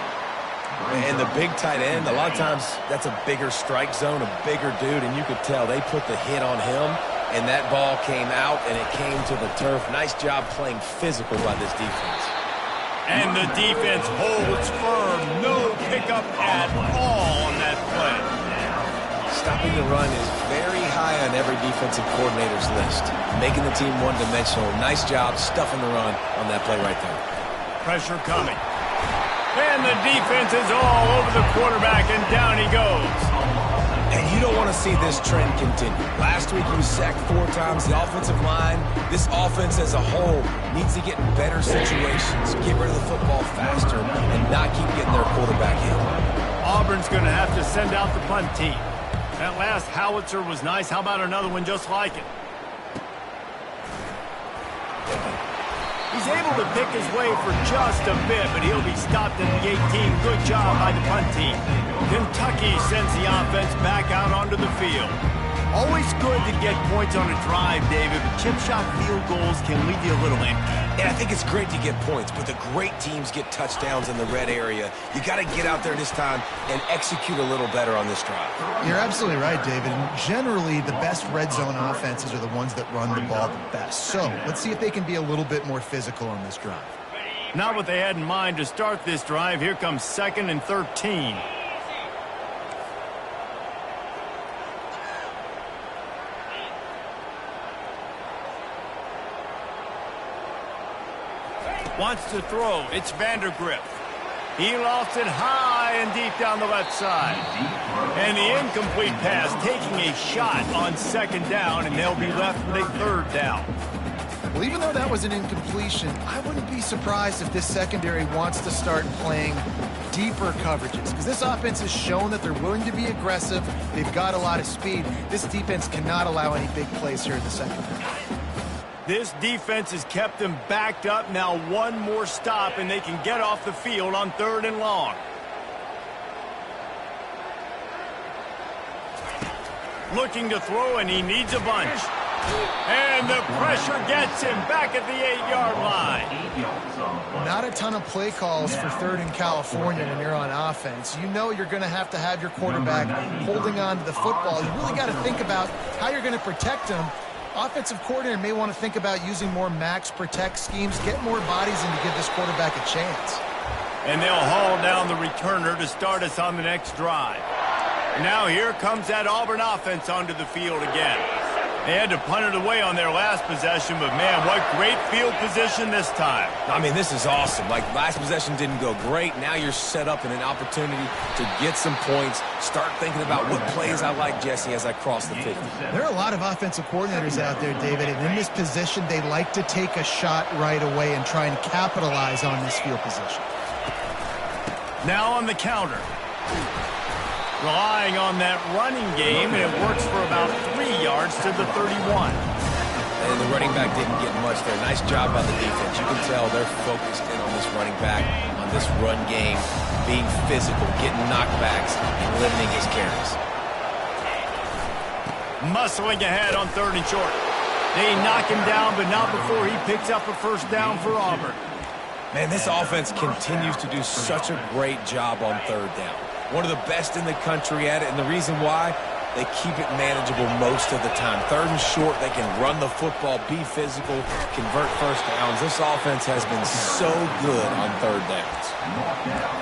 And the big tight end, a lot of times that's a bigger strike zone, a bigger dude, and you could tell they put the hit on him, and that ball came out, and it came to the turf. Nice job playing physical by this defense. And the defense holds firm. No pickup at all on that play. Stopping the run is very high on every defensive coordinator's list. Making the team one-dimensional. Nice job stuffing the run on that play right there. Pressure coming. And the defense is all over the quarterback, and down he goes. And you don't want to see this trend continue. Last week he was sacked 4 times. The offensive line, this offense as a whole, needs to get in better situations, get rid of the football faster, and not keep getting their quarterback hit. Auburn's going to have to send out the punt team. That last howitzer was nice. How about another one just like it? He's able to pick his way for just a bit, but he'll be stopped at the 18. Good job by the punt team. Kentucky sends the offense back out onto the field. Always good to get points on a drive, David, but chip shot field goals can leave you a little empty. And I think it's great to get points, but the great teams get touchdowns in the red area. You got to get out there this time and execute a little better on this drive. You're absolutely right, David. And generally, the best red zone offenses are the ones that run the ball the best. So let's see if they can be a little bit more physical on this drive. Not what they had in mind to start this drive. Here comes 2nd and 13. Wants to throw. It's Vandergrift. He lost it high and deep down the left side. And the incomplete pass taking a shot on 2nd down, and they'll be left with a 3rd down. Well, even though that was an incompletion, I wouldn't be surprised if this secondary wants to start playing deeper coverages, because this offense has shown that they're willing to be aggressive. They've got a lot of speed. This defense cannot allow any big plays here in the secondary. This defense has kept them backed up. Now one more stop, and they can get off the field on 3rd and long. Looking to throw, and he needs a bunch. And the pressure gets him back at the 8-yard line. Not a ton of play calls for 3rd and California when you're on offense. You know you're going to have your quarterback holding on to the football. You really got to think about how you're going to protect him. Offensive coordinator may want to think about using more max protect schemes, get more bodies in to give this quarterback a chance. And they'll haul down the returner to start us on the next drive. Now here comes that Auburn offense onto the field again. They had to punt it away on their last possession, but man, what great field position this time. I mean, this is awesome. Like, last possession didn't go great. Now you're set up in an opportunity to get some points. Start thinking about what plays I like, Jesse, as I cross the 50. There are a lot of offensive coordinators out there, David, and in this position, they like to take a shot right away and try and capitalize on this field position. Now on the counter. Relying on that running game, and it works for about 3 yards to the 31. And the running back didn't get much there. Nice job by the defense. You can tell they're focused in on this running back, on this run game, being physical, getting knockbacks, and limiting his carries. Muscling ahead on 3rd and short. They knock him down, but not before he picks up a first down for Auburn. Man, this offense continues to do such a great job on 3rd down. One of the best in the country at it, and the reason why, they keep it manageable most of the time. 3rd and short, they can run the football, be physical, convert first downs. This offense has been so good on 3rd downs.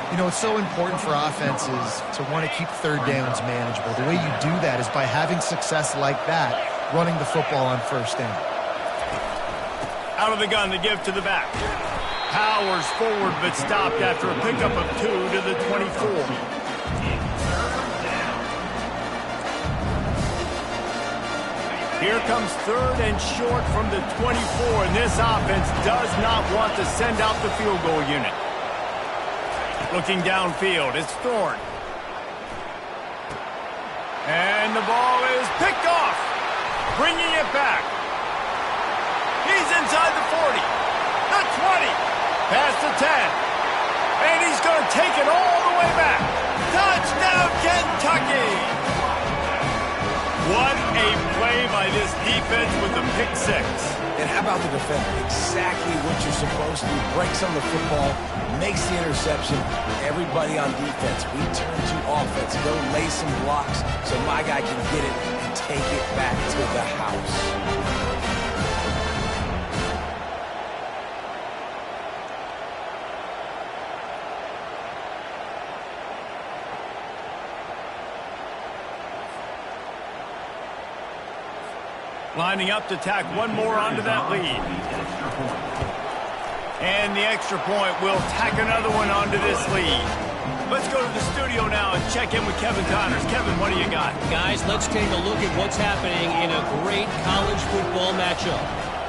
You know, it's so important for offenses to want to keep 3rd downs manageable. The way you do that is by having success like that, running the football on 1st down. Out of the gun to give to the back. Powers forward, but stopped after a pickup of 2 to the 24. Here comes 3rd and short from the 24, and this offense does not want to send out the field goal unit. Looking downfield, it's Thorne. And the ball is picked off, bringing it back. He's inside the 40, the 20, past the 10, and he's going to take it all the way back. Touchdown, Kentucky! What a play by this defense with the pick 6. And how about the defender? Exactly what you're supposed to do. Breaks on the football, makes the interception. Everybody on defense, we turn to offense. Go lay some blocks so my guy can get it and take it back to the house. Lining up to tack one more onto that lead. And the extra point will tack another one onto this lead. Let's go to the studio now and check in with Kevin Connors. Kevin, what do you got? Guys, let's take a look at what's happening in a great college football matchup.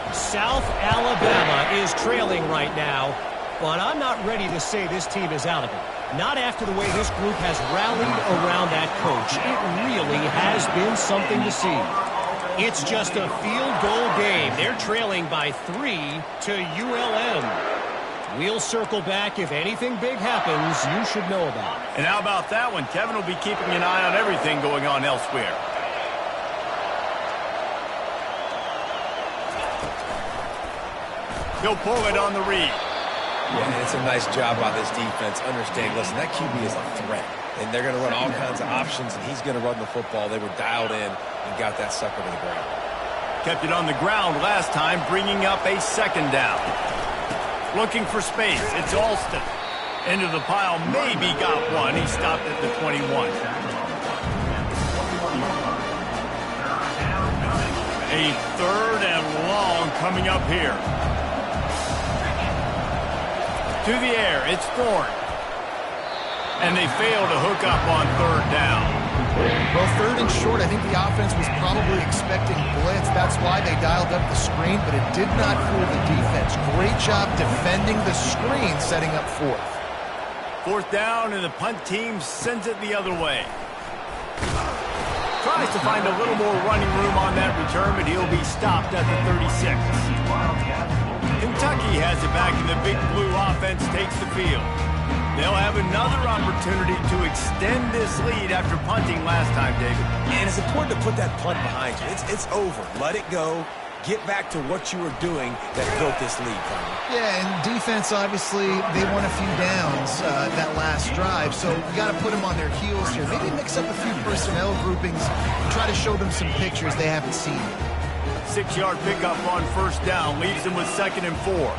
South Alabama is trailing right now, but I'm not ready to say this team is out of it. Not after the way this group has rallied around that coach. It really has been something to see. It's just a field goal game. They're trailing by 3 to ULM. We'll circle back. If anything big happens, you should know about it. And how about that one? Kevin will be keeping an eye on everything going on elsewhere. He'll pull it on the read. Yeah, it's a nice job by this defense. Understand, listen, that QB is a threat. And they're going to run all kinds of options, and he's going to run the football. They were dialed in and got that sucker to the ground. Kept it on the ground last time, bringing up a 2nd down. Looking for space. It's Alston. Into the pile, maybe got one. He stopped at the 21. A 3rd and long coming up here. To the air, it's Thorne. And they fail to hook up on 3rd down. Well, 3rd and short, I think the offense was probably expecting blitz. That's why they dialed up the screen, but it did not fool the defense. Great job defending the screen, setting up 4th. 4th down, and the punt team sends it the other way. Tries to find a little more running room on that return, but he'll be stopped at the 36. Kentucky has it back, and the Big Blue offense takes the field. They'll have another opportunity to extend this lead after punting last time, David. And it's important to put that punt behind you. It's over. Let it go. Get back to what you were doing that built this lead, Connie. Yeah, and defense, obviously, they won a few downs that last drive, so you got to put them on their heels here. Maybe mix up a few personnel groupings and try to show them some pictures they haven't seen. 6-yard pickup on 1st down leaves them with 2nd and 4.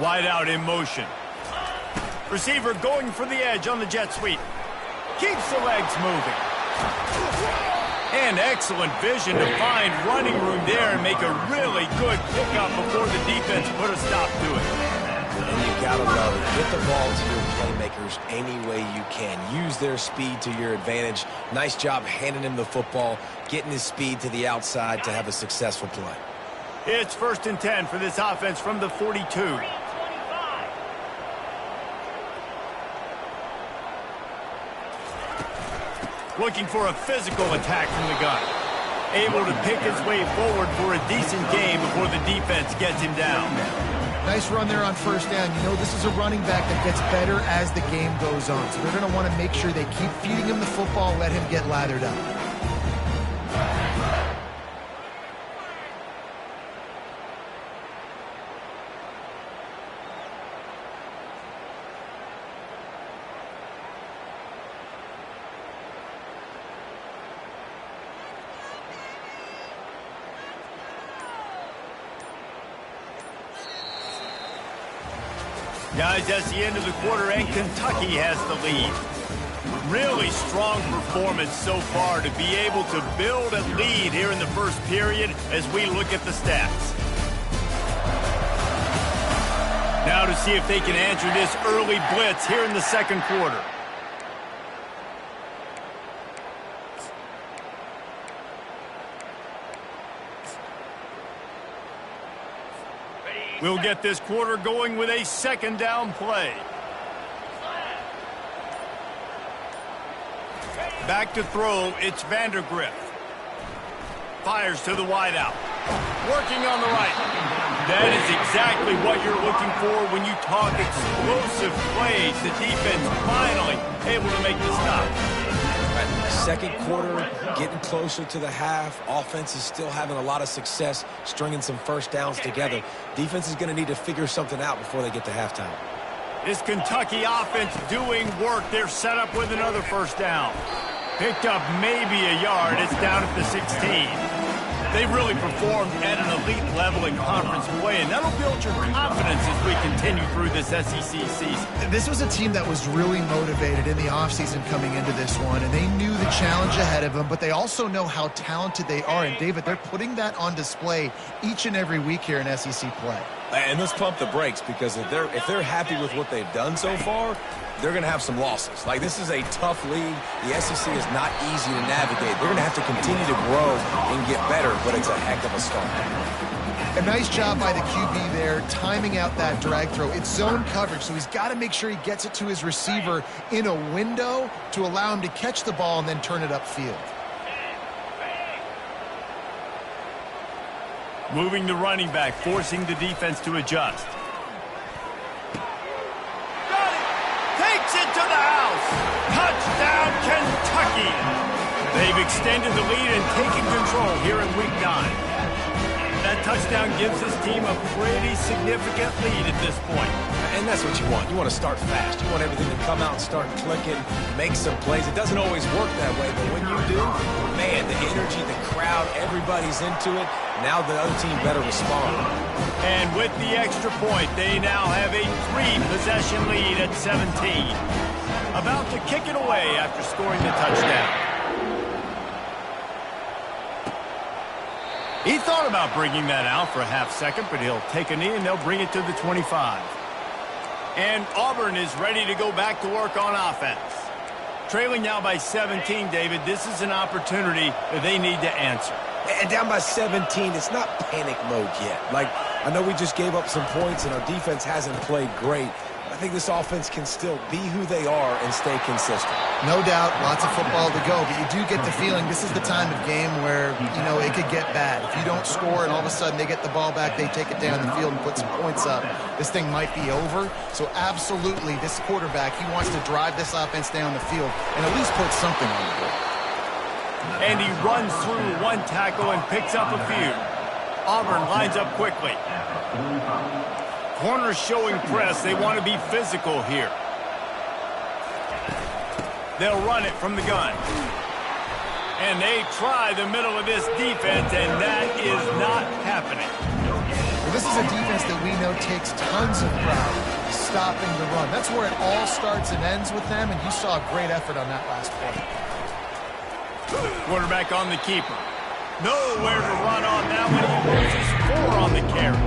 Wide out in motion. Receiver going for the edge on the jet sweep. Keeps the legs moving. And excellent vision to find running room there and make a really good pickup before the defense put a stop to it. And you gotta love it. Get the ball to your playmakers any way you can. Use their speed to your advantage. Nice job handing him the football, getting his speed to the outside to have a successful play. It's 1st and 10 for this offense from the 42. Looking for a physical attack from the gun. Able to pick his way forward for a decent gain before the defense gets him down. Nice run there on 1st down. You know, this is a running back that gets better as the game goes on. So they're going to want to make sure they keep feeding him the football, let him get lathered up. Guys, that's the end of the quarter, and Kentucky has the lead. Really strong performance so far to be able to build a lead here in the 1st period as we look at the stats. Now to see if they can answer this early blitz here in the 2nd quarter. We'll get this quarter going with a 2nd down play. Back to throw, it's Vandergriff. Fires to the wideout. Working on the right. That is exactly what you're looking for when you talk explosive plays. The defense finally able to make the stop. Right, 2nd quarter, getting closer to the half. Offense is still having a lot of success stringing some 1st downs together. Defense is going to need to figure something out before they get to halftime. This Kentucky offense doing work. They're set up with another 1st down. Picked up maybe a yard. It's down at the 16. They've really performed at an elite level in conference play, and that'll build your confidence as we continue through this SEC season. This was a team that was really motivated in the offseason coming into this one, and they knew the challenge ahead of them, but they also know how talented they are. And, David, they're putting that on display each and every week here in SEC play. And let's pump the brakes, because if they're happy with what they've done so far, they're going to have some losses. Like, this is a tough league. The SEC is not easy to navigate. They're going to have to continue to grow and get better, but it's a heck of a start. A nice job by the QB there, timing out that drag throw. It's zone coverage, so he's got to make sure he gets it to his receiver in a window to allow him to catch the ball and then turn it upfield. Moving the running back, forcing the defense to adjust. Takes it to the house. Touchdown, Kentucky. They've extended the lead and taken control here in Week 9. That touchdown gives this team a pretty significant lead at this point. And that's what you want. You want to start fast. You want everything to come out and start clicking, make some plays. It doesn't always work that way, but when you do, man, the energy, the crowd, everybody's into it. Now the other team better respond. And with the extra point, they now have a 3-possession lead at 17. About to kick it away after scoring the touchdown. He thought about bringing that out for a half second, but he'll take a knee and they'll bring it to the 25. And Auburn is ready to go back to work on offense. Trailing now by 17, David, this is an opportunity that they need to answer. And down by 17, it's not panic mode yet. Like, I know we just gave up some points and our defense hasn't played great. I think this offense can still be who they are and stay consistent. No doubt, lots of football to go, but you do get the feeling this is the time of game where, you know, it could get bad. If you don't score and all of a sudden they get the ball back, they take it down the field and put some points up, this thing might be over. So absolutely, this quarterback, he wants to drive this offense down the field and at least put something on the board. And he runs through one tackle and picks up a few. Auburn lines up quickly. Corners showing press. They want to be physical here. They'll run it from the gun. And they try the middle of this defense, and that is not happening. Well, this is a defense that we know takes tons of pride stopping the run. That's where it all starts and ends with them, and you saw a great effort on that last play. Quarterback on the keeper. Nowhere to run on that one. He loses 4 on the carry.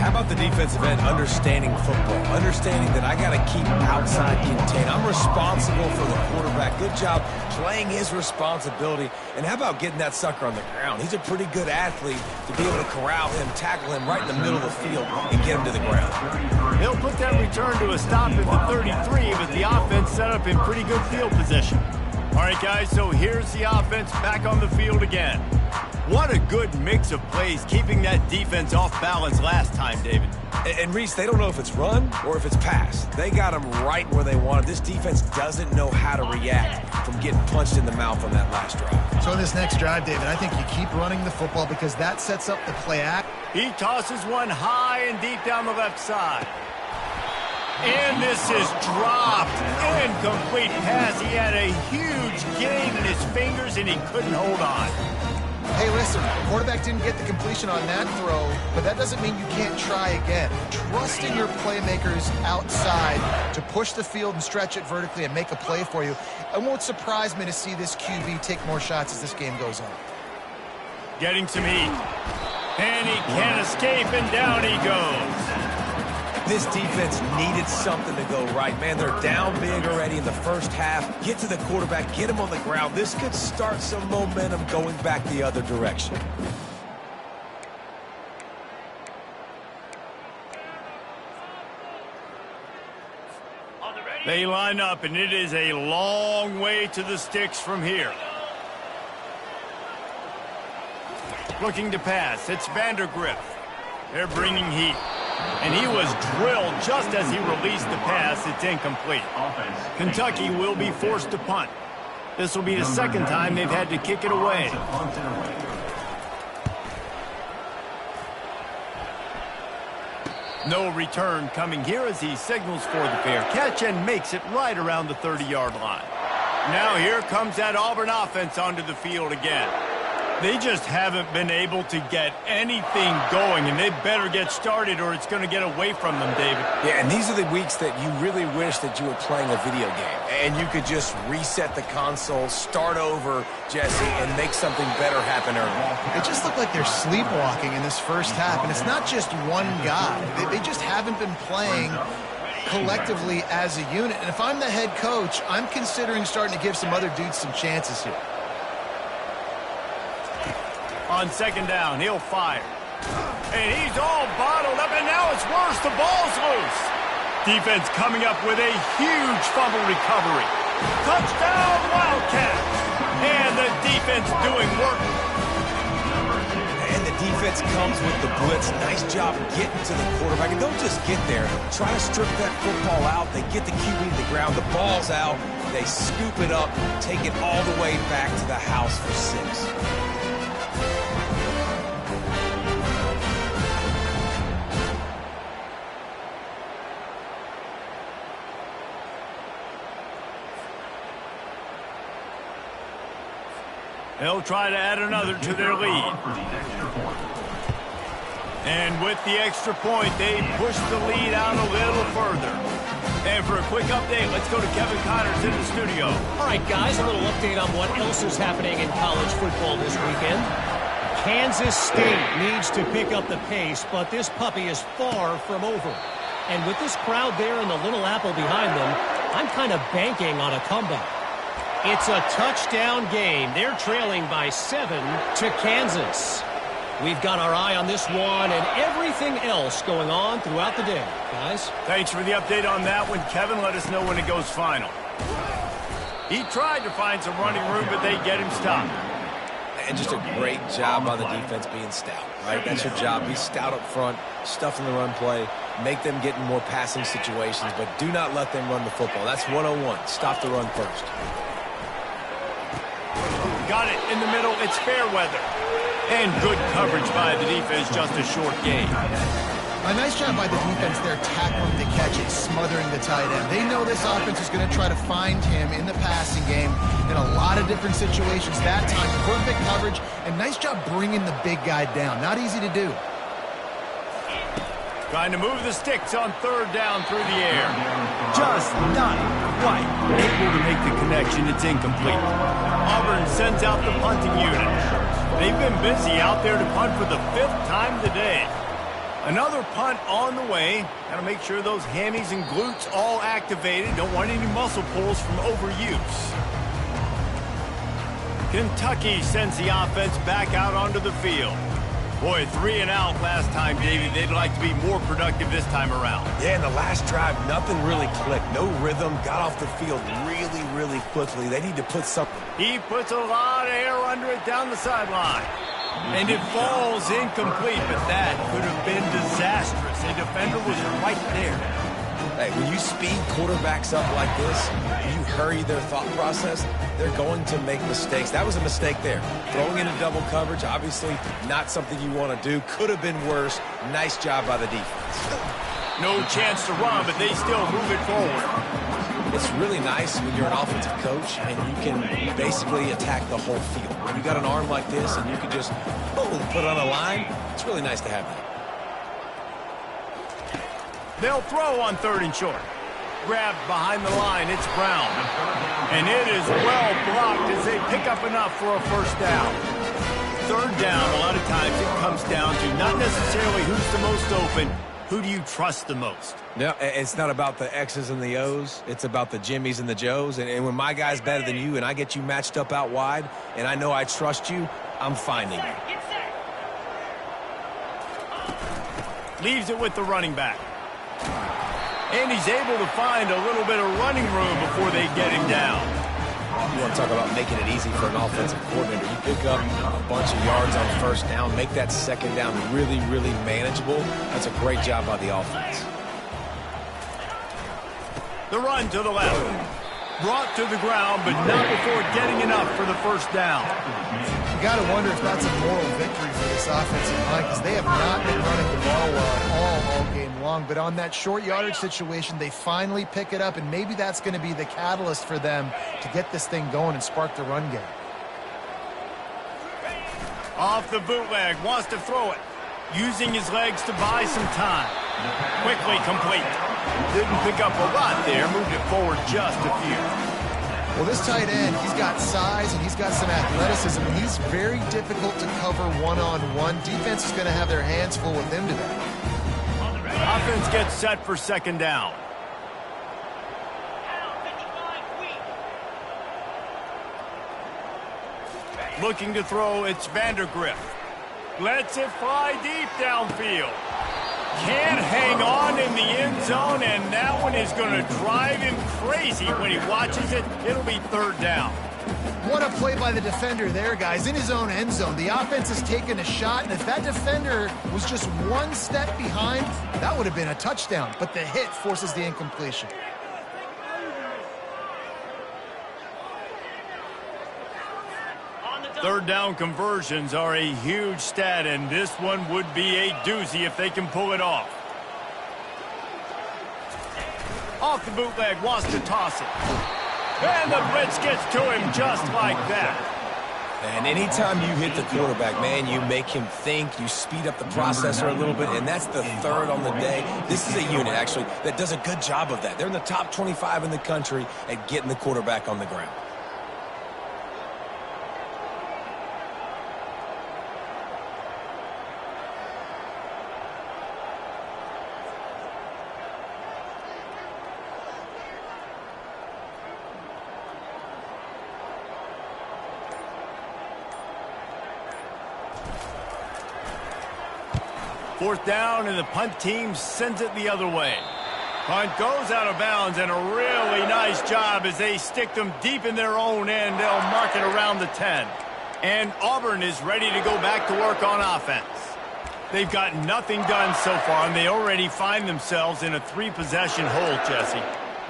How about the defensive end understanding football, understanding that I got to keep outside contain. I'm responsible for the quarterback. Good job playing his responsibility. And how about getting that sucker on the ground? He's a pretty good athlete to be able to corral him, tackle him right in the middle of the field, and get him to the ground. They'll put that return to a stop at the 33, but the offense set up in pretty good field position. All right, guys, so here's the offense back on the field again. What a good mix of plays, keeping that defense off balance last time, David. And Reese, they don't know if it's run or if it's pass. They got them right where they want it. This defense doesn't know how to react from getting punched in the mouth on that last drive. So in this next drive, David, I think you keep running the football because that sets up the play act. He tosses one high and deep down the left side. And this is dropped. Incomplete pass. He had a huge gain in his fingers, and he couldn't hold on. Hey, listen, the quarterback didn't get the completion on that throw, but that doesn't mean you can't try again. Trust in your playmakers outside to push the field and stretch it vertically and make a play for you. It won't surprise me to see this QB take more shots as this game goes on. Getting some heat. And he can't escape, and down he goes. This defense needed something to go right. Man, they're down big already in the first half. Get to the quarterback, get him on the ground. This could start some momentum going back the other direction. They line up, and it is a long way to the sticks from here. Looking to pass. It's Vandergriff. They're bringing heat. And he was drilled just as he released the pass. It's incomplete. Kentucky will be forced to punt. This will be the second time they've had to kick it away. No return coming here as he signals for the fair catch and makes it right around the 30-yard line. Now here comes that Auburn offense onto the field again. They just haven't been able to get anything going, and they better get started or it's going to get away from them, David. Yeah, and these are the weeks that you really wish that you were playing a video game, and you could just reset the console, start over, Jesse, and make something better happen early. It just looked like they're sleepwalking in this first half, and it's not just one guy. They just haven't been playing collectively as a unit, and if I'm the head coach, I'm considering starting to give some other dudes some chances here. On second down, he'll fire. And he's all bottled up, and now it's worse. The ball's loose. Defense coming up with a huge fumble recovery. Touchdown, Wildcats. And the defense doing work. And the defense comes with the blitz. Nice job getting to the quarterback. And don't just get there. Try to strip that football out. They get the QB to the ground. The ball's out. They scoop it up, take it all the way back to the house for 6. They'll try to add another to their lead. And with the extra point, they push the lead out a little further. And for a quick update, let's go to Kevin Connors in the studio. All right, guys, a little update on what else is happening in college football this weekend. Kansas State needs to pick up the pace, but this puppy is far from over. And with this crowd there and the Little Apple behind them, I'm kind of banking on a comeback. It's a touchdown game. They're trailing by 7 to Kansas. We've got our eye on this one and everything else going on throughout the day, guys. Thanks for the update on that one, Kevin. Let us know when it goes final. He tried to find some running room, but they get him stopped. And just a great job by the defense being stout, right? That's your job. Be stout up front, stuff in the run play, make them get in more passing situations, but do not let them run the football. That's 101. Stop the run first. Got it in the middle. It's fair weather. And good coverage by the defense, just a short gain. A nice job by the defense there, tackling to catch it, smothering the tight end. They know this offense is going to try to find him in the passing game in a lot of different situations. That time, perfect coverage, and nice job bringing the big guy down. Not easy to do. Trying to move the sticks on third down through the air. Just not quite able to make the connection. It's incomplete. Auburn sends out the punting unit. They've been busy out there to punt for the 5th time today. Another punt on the way. Got to make sure those hammies and glutes all activated. Don't want any muscle pulls from overuse. Kentucky sends the offense back out onto the field. Boy, 3 and out last time, Davey. They'd like to be more productive this time around. Yeah, in the last drive, nothing really clicked. No rhythm. Got off the field really, really quickly. They need to put something. He puts a lot of air under it down the sideline. And it falls incomplete, but that could have been disastrous. A defender was right there. Hey, when you speed quarterbacks up like this, you hurry their thought process, they're going to make mistakes. That was a mistake there. Throwing into double coverage, obviously not something you want to do. Could have been worse. Nice job by the defense. No chance to run, but they still move it forward. It's really nice when you're an offensive coach and you can basically attack the whole field. When you got an arm like this and you can just boom, put it on a line, it's really nice to have that. They'll throw on 3rd and short. Grabbed behind the line, it's Brown. And it is well blocked as they pick up enough for a 1st down. 3rd down, a lot of times it comes down to not necessarily who's the most open, who do you trust the most? No, it's not about the X's and the O's. It's about the Jimmies and the Joes. And when my guy's better than you and I get you matched up out wide and I know I trust you, I'm finding you. Leaves it with the running back. And he's able to find a little bit of running room before they get him down. You want to talk about making it easy for an offensive coordinator. You pick up a bunch of yards on 1st down, make that 2nd down really, really manageable. That's a great job by the offense. The run to the left. Brought to the ground, but not before getting enough for the 1st down. You got to wonder if that's a moral victory for this offensive line, because they have not been running the ball well all game long. But on that short yardage situation, they finally pick it up, and maybe that's going to be the catalyst for them to get this thing going and spark the run game. Off the bootleg, wants to throw it. Using his legs to buy some time. Quickly complete. Didn't pick up a lot there, moved it forward just a few. Well, this tight end, he's got size and he's got some athleticism, and he's very difficult to cover one-on-one. Defense is going to have their hands full with him today. Offense gets set for 2nd down. Looking to throw, it's Vandergrift. Lets it fly deep downfield. Can't hang on in the end zone, and that one is going to drive him crazy when he watches it. It'll be 3rd down. What a play by the defender there, guys. In his own end zone, the offense has taken a shot, and if that defender was just 1 step behind, that would have been a touchdown. But the hit forces the incompletion. Third down conversions are a huge stat, and this one would be a doozy if they can pull it off. Off the bootleg, wants to toss it. And the blitz gets to him just like that. And anytime you hit the quarterback, man, you make him think, you speed up the processor a little bit, and that's the 3rd on the day. This is a unit, actually, that does a good job of that. They're in the top 25 in the country at getting the quarterback on the ground. 4th down, and the punt team sends it the other way. Punt goes out of bounds, and a really nice job as they stick them deep in their own end. They'll mark it around the 10. And Auburn is ready to go back to work on offense. They've got nothing done so far, and they already find themselves in a 3-possession hole, Jesse.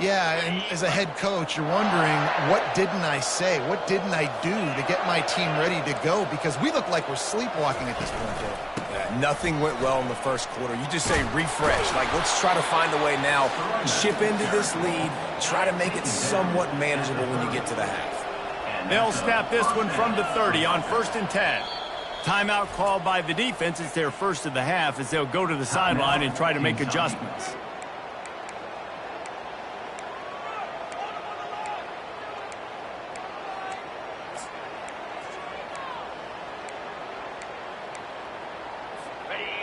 Yeah, and as a head coach, you're wondering, what didn't I say? What didn't I do to get my team ready to go? Because we look like we're sleepwalking at this point, Dave. Yeah, nothing went well in the first quarter. You just say refresh. Like, let's try to find a way now. Chip into this lead. Try to make it somewhat manageable when you get to the half. They'll snap this one from the 30 on 1st and 10. Timeout called by the defense. It's their first of the half as they'll go to the sideline and try to make adjustments.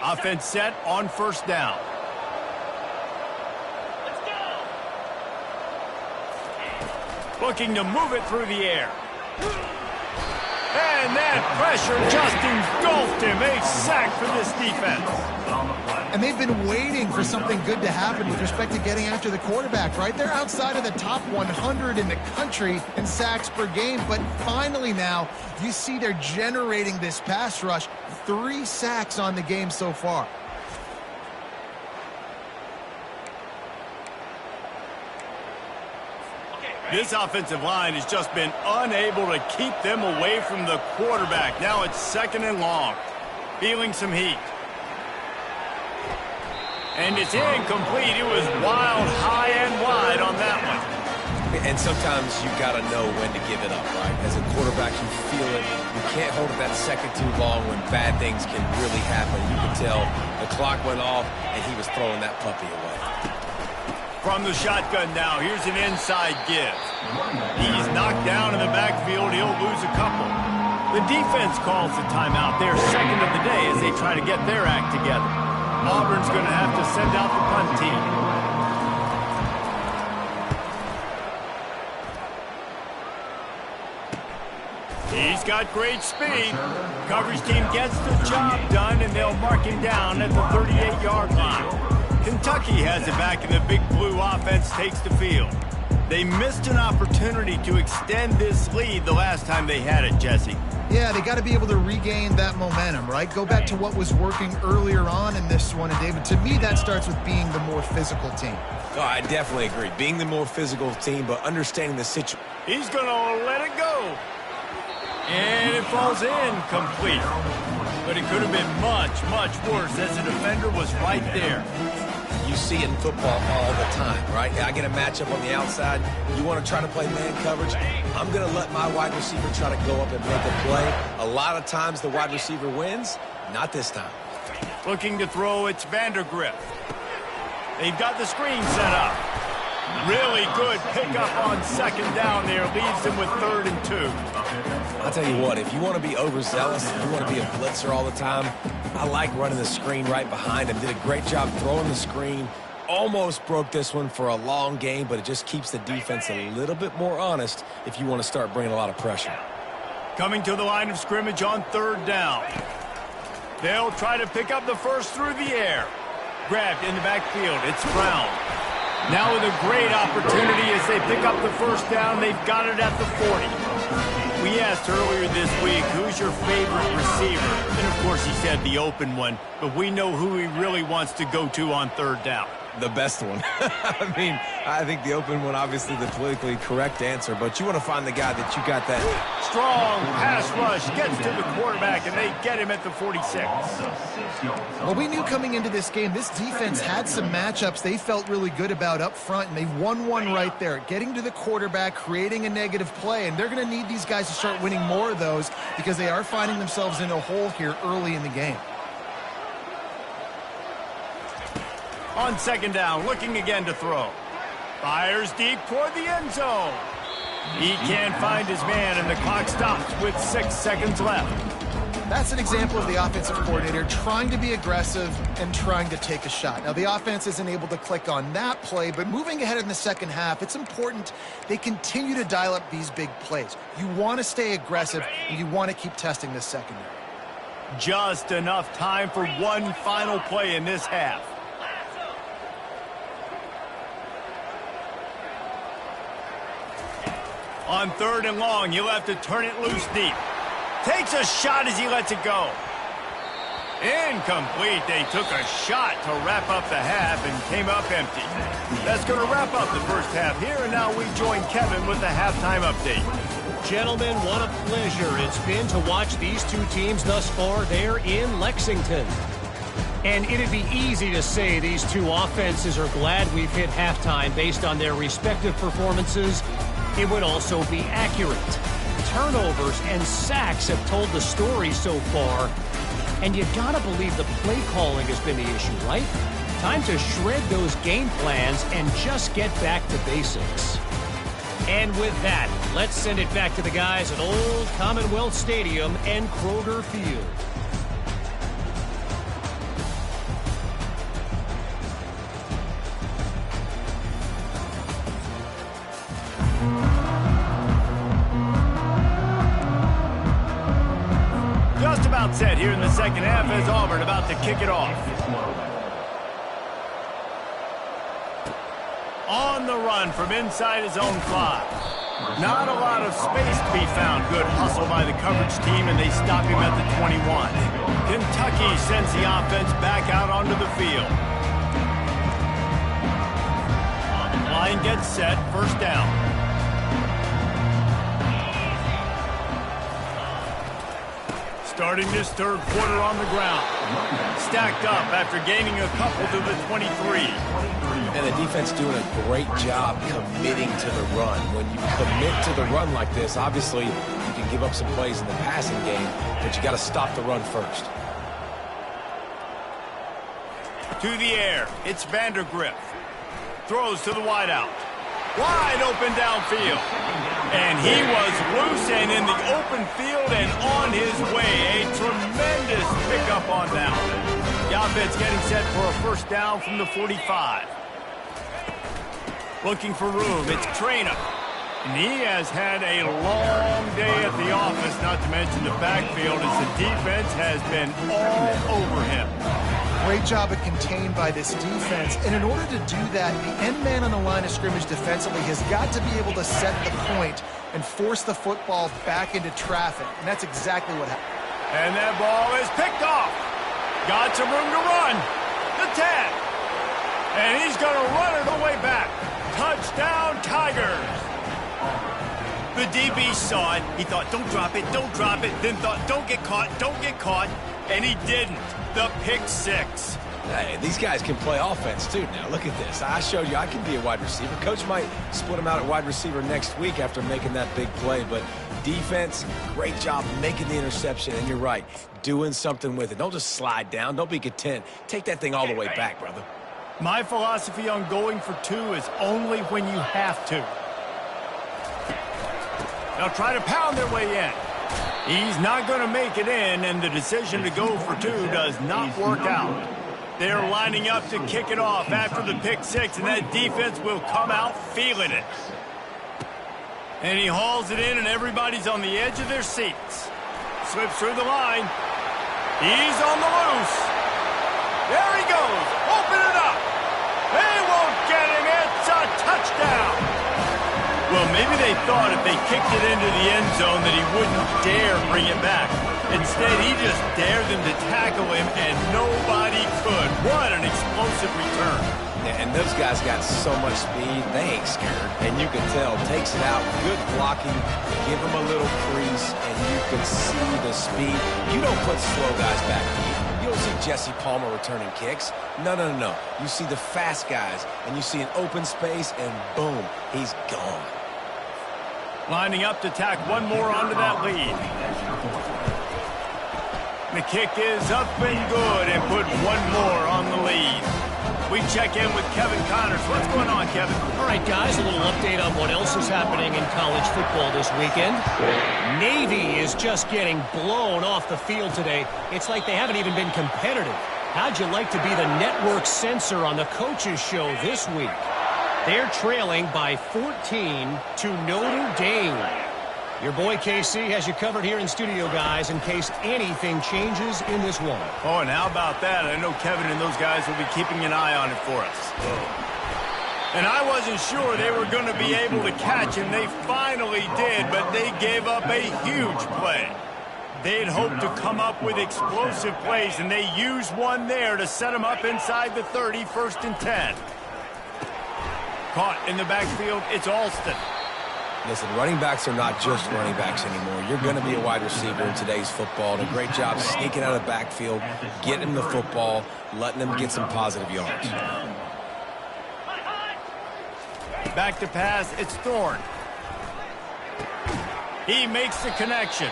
Offense set on 1st down. Let's go. Looking to move it through the air. And that pressure just engulfed him. A sack for this defense. And they've been waiting for something good to happen with respect to getting after the quarterback, right? They're outside of the top 100 in the country in sacks per game, but finally now you see they're generating this pass rush. 3 sacks on the game so far. This offensive line has just been unable to keep them away from the quarterback. Now it's 2nd and long. Feeling some heat. And it's incomplete. It was wild, high and wide on that one. And sometimes you got to know when to give it up, right? As a quarterback, you feel it. You can't hold it that second too long when bad things can really happen. You can tell the clock went off, and he was throwing that puppy away. From the shotgun now, here's an inside give. He's knocked down in the backfield. He'll lose a couple. The defense calls the timeout. Their second of the day as they try to get their act together. Auburn's going to have to send out the punt team. He's got great speed. Coverage team gets the job done, and they'll mark him down at the 38-yard line. Kentucky has it back, and the Big Blue offense takes the field. They missed an opportunity to extend this lead the last time they had it, Jesse. Yeah, they got to be able to regain that momentum, right? Go back to what was working earlier on in this one. And, David, to me, that starts with being the more physical team. Oh, I definitely agree. Being the more physical team, but understanding the situation. He's going to let it go. And it falls incomplete. But it could have been much, much worse as the defender was right there. You see it in football all the time, right? I get a matchup on the outside. You want to try to play man coverage. I'm going to let my wide receiver try to go up and make a play. A lot of times the wide receiver wins. Not this time. Looking to throw, it's Vandergrift. They've got the screen set up. Really good pickup on 2nd down there. Leaves them with 3rd and 2. I'll tell you what, if you want to be overzealous, if you want to be a blitzer all the time, I like running the screen right behind him. Did a great job throwing the screen. Almost broke this one for a long game, but it just keeps the defense a little bit more honest if you want to start bringing a lot of pressure. Coming to the line of scrimmage on 3rd down. They'll try to pick up the first through the air. Grabbed in the backfield. It's Brown. Now with a great opportunity as they pick up the first down. They've got it at the 40. We asked earlier this week, who's your favorite receiver? And, of course, he said the open one. But we know who he really wants to go to on 3rd down. The best one. I mean, I think the open one, obviously the politically correct answer, but you want to find the guy that you got that. Strong pass rush gets to the quarterback, and they get him at the 46. Well, we knew coming into this game, this defense had some matchups they felt really good about up front, and they won one right there, getting to the quarterback, creating a negative play, and they're going to need these guys to start winning more of those because they are finding themselves in a hole here early in the game. On 2nd down, looking again to throw. Fires deep toward the end zone. He can't find his man, and the clock stops with 6 seconds left. That's an example of the offensive coordinator trying to be aggressive and trying to take a shot. Now, the offense isn't able to click on that play, but moving ahead in the second half, it's important they continue to dial up these big plays. You want to stay aggressive, and you want to keep testing this secondary. Just enough time for one final play in this half. On 3rd and long, he'll have to turn it loose deep. Takes a shot as he lets it go. Incomplete. They took a shot to wrap up the half and came up empty. That's going to wrap up the first half here, and now we join Kevin with the halftime update. Gentlemen, what a pleasure it's been to watch these two teams thus far there in Lexington. And it'd be easy to say these two offenses are glad we've hit halftime based on their respective performances. It would also be accurate. Turnovers and sacks have told the story so far. And you gotta believe the play calling has been the issue, right? Time to shred those game plans and just get back to basics. And with that, let's send it back to the guys at Old Commonwealth Stadium and Kroger Field. Just about set here in the second half as Auburn about to kick it off. On the run from inside his own 5. Not a lot of space to be found. Good hustle by the coverage team, and they stop him at the 21. Kentucky sends the offense back out onto the field. Line gets set, first down. Starting this third quarter on the ground. Stacked up after gaining a couple to the 23. And the defense doing a great job committing to the run. When you commit to the run like this, obviously you can give up some plays in the passing game, but you got to stop the run first. To the air, it's Vandergrift. Throws to the wideout. Wide open downfield. And he was loose and in the open field and on his way. A tremendous pickup on that one. The offense getting set for a first down from the 45. Looking for room, it's Traynor. And he has had a long day at the office, not to mention the backfield, as the defense has been all over him. Great job of contained by this defense. And in order to do that, the end man on the line of scrimmage defensively has got to be able to set the point and force the football back into traffic. And that's exactly what happened. And that ball is picked off. Got some room to run. The 10. And he's going to run it all the way back. Touchdown, Tigers. The DB saw it. He thought, don't drop it, don't drop it. Then thought, don't get caught, don't get caught. And he didn't. The pick 6. Hey, these guys can play offense, too. Now, look at this. I showed you I can be a wide receiver. Coach might split him out at wide receiver next week after making that big play. But defense, great job making the interception. And you're right, doing something with it. Don't just slide down. Don't be content. Take that thing all the way back, brother. My philosophy on going for 2 is only when you have to. They'll try to pound their way in. He's not going to make it in, and the decision to go for 2 does not work out. They're lining up to kick it off after the pick 6, and that defense will come out feeling it. And he hauls it in, and everybody's on the edge of their seats. Slips through the line. He's on the loose. There he goes. Open it up. They won't get him. It's a touchdown. Well, maybe they thought if they kicked it into the end zone that he wouldn't dare bring it back. Instead, he just dared them to tackle him, and nobody could. What an explosive return. And those guys got so much speed, they ain't scared. And you can tell, takes it out, good blocking, give him a little crease, and you can see the speed. You don't put slow guys back deep. You don't see Jesse Palmer returning kicks. No. You see the fast guys, and you see an open space, and boom, he's gone. Lining up to tack one more onto that lead. The kick is up and good and put one more on the lead. We check in with Kevin Connors. What's going on, Kevin? All right, guys, a little update on what else is happening in college football this weekend. Navy is just getting blown off the field today. It's like they haven't even been competitive. How'd you like to be the network censor on the coaches show this week? They're trailing by 14 to Notre Dame. Your boy KC has you covered here in studio, guys, in case anything changes in this one. Oh, and how about that? I know Kevin and those guys will be keeping an eye on it for us. And I wasn't sure they were going to be able to catch him. They finally did, but they gave up a huge play. They'd hoped to come up with explosive plays, and they used one there to set them up inside the 30, 1st and 10. Caught in the backfield, it's Alston. Listen, running backs are not just running backs anymore. You're going to be a wide receiver in today's football. And a great job sneaking out of the backfield, getting the football, letting them get some positive yards. Back to pass, it's Thorne. He makes the connection.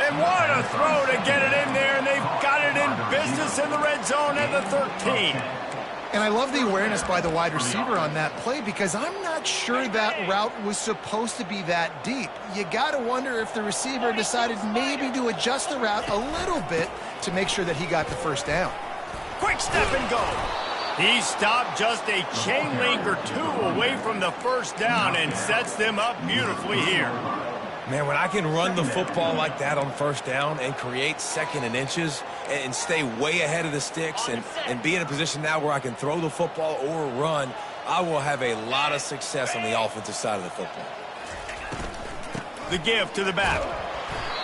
And what a throw to get it in there, and they've got it in business in the red zone at the 13. And I love the awareness by the wide receiver on that play because I'm not sure that route was supposed to be that deep. You got to wonder if the receiver decided maybe to adjust the route a little bit to make sure that he got the first down. Quick step and go. He stopped just a chain link or two away from the first down and sets them up beautifully here. Man, when I can run the football like that on first down and create 2nd and inches and stay way ahead of the sticks and be in a position now where I can throw the football or run, I will have a lot of success on the offensive side of the football. The give to the back.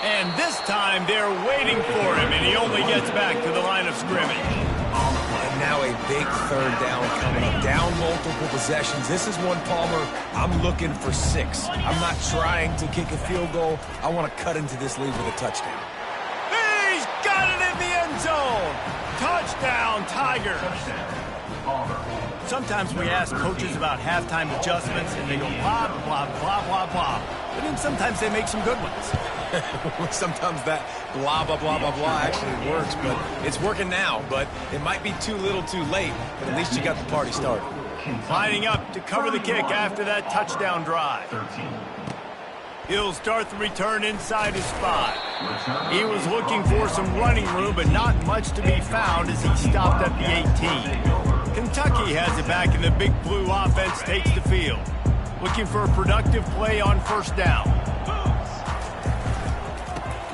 And this time they're waiting for him, and he only gets back to the line of scrimmage. And now a big 3rd down coming up. Down multiple possessions. This is one, Palmer, I'm looking for 6. I'm not trying to kick a field goal. I want to cut into this lead with a touchdown. He's got it in the end zone. Touchdown, Tigers. Sometimes we ask coaches about halftime adjustments, and they go blah, blah, blah, blah, blah. But then sometimes they make some good ones. Sometimes that blah, blah, blah, blah, blah actually works, but it's working now. But it might be too little too late, but at least you got the party started. Lining up to cover the kick after that touchdown drive. He'll start the return inside his 5. He was looking for some running room, but not much to be found as he stopped at the 18. Kentucky has it back, and the Big Blue offense takes the field. Looking for a productive play on first down.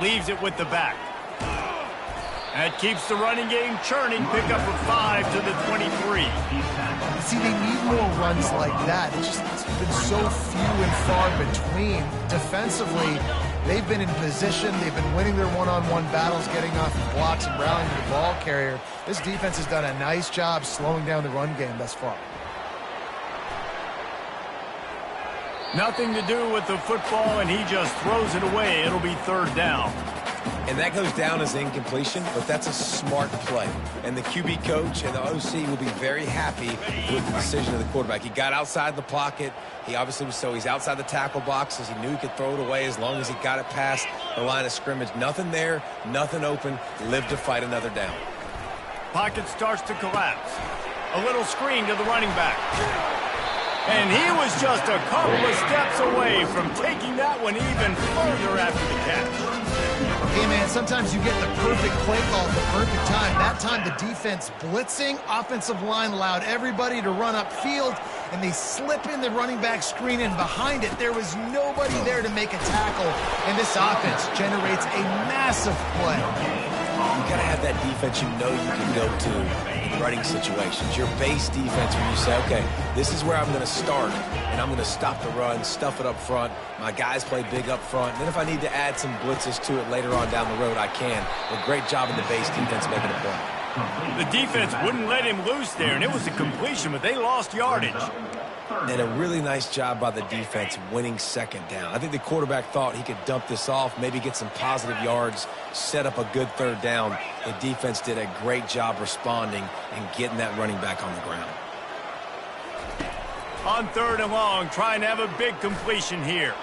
Leaves it with the back. That keeps the running game churning. Pick up a 5 to the 23. See, they need more runs like that. It's been so few and far between. Defensively, they've been in position. They've been winning their one-on-one battles, getting off the blocks and rallying to the ball carrier. This defense has done a nice job slowing down the run game thus far. Nothing to do with the football, and he just throws it away. It'll be 3rd down. And that goes down as incompletion, but that's a smart play. And the QB coach and the OC will be very happy with the decision of the quarterback. He got outside the pocket. He obviously he's outside the tackle boxes. He knew he could throw it away as long as he got it past the line of scrimmage. Nothing there, nothing open. Lived to fight another down. Pocket starts to collapse. A little screen to the running back. And he was just a couple of steps away from taking that one even further after the catch. Hey, man, sometimes you get the perfect play call at the perfect time. That time the defense blitzing, offensive line allowed everybody to run upfield, and they slip in the running back screen, and behind it there was nobody there to make a tackle, and this offense generates a massive play. You got to have that defense you know you can go to in running situations. Your base defense when you say, okay, this is where I'm going to start, and I'm going to stop the run, stuff it up front. My guys play big up front. And then if I need to add some blitzes to it later on down the road, I can. But great job in the base defense making a play. The defense wouldn't let him loose there, and it was a completion, but they lost yardage. And a really nice job by the defense winning 2nd down. I think the quarterback thought he could dump this off, maybe get some positive yards, set up a good 3rd down. The defense did a great job responding and getting that running back on the ground. On 3rd and long, trying to have a big completion here.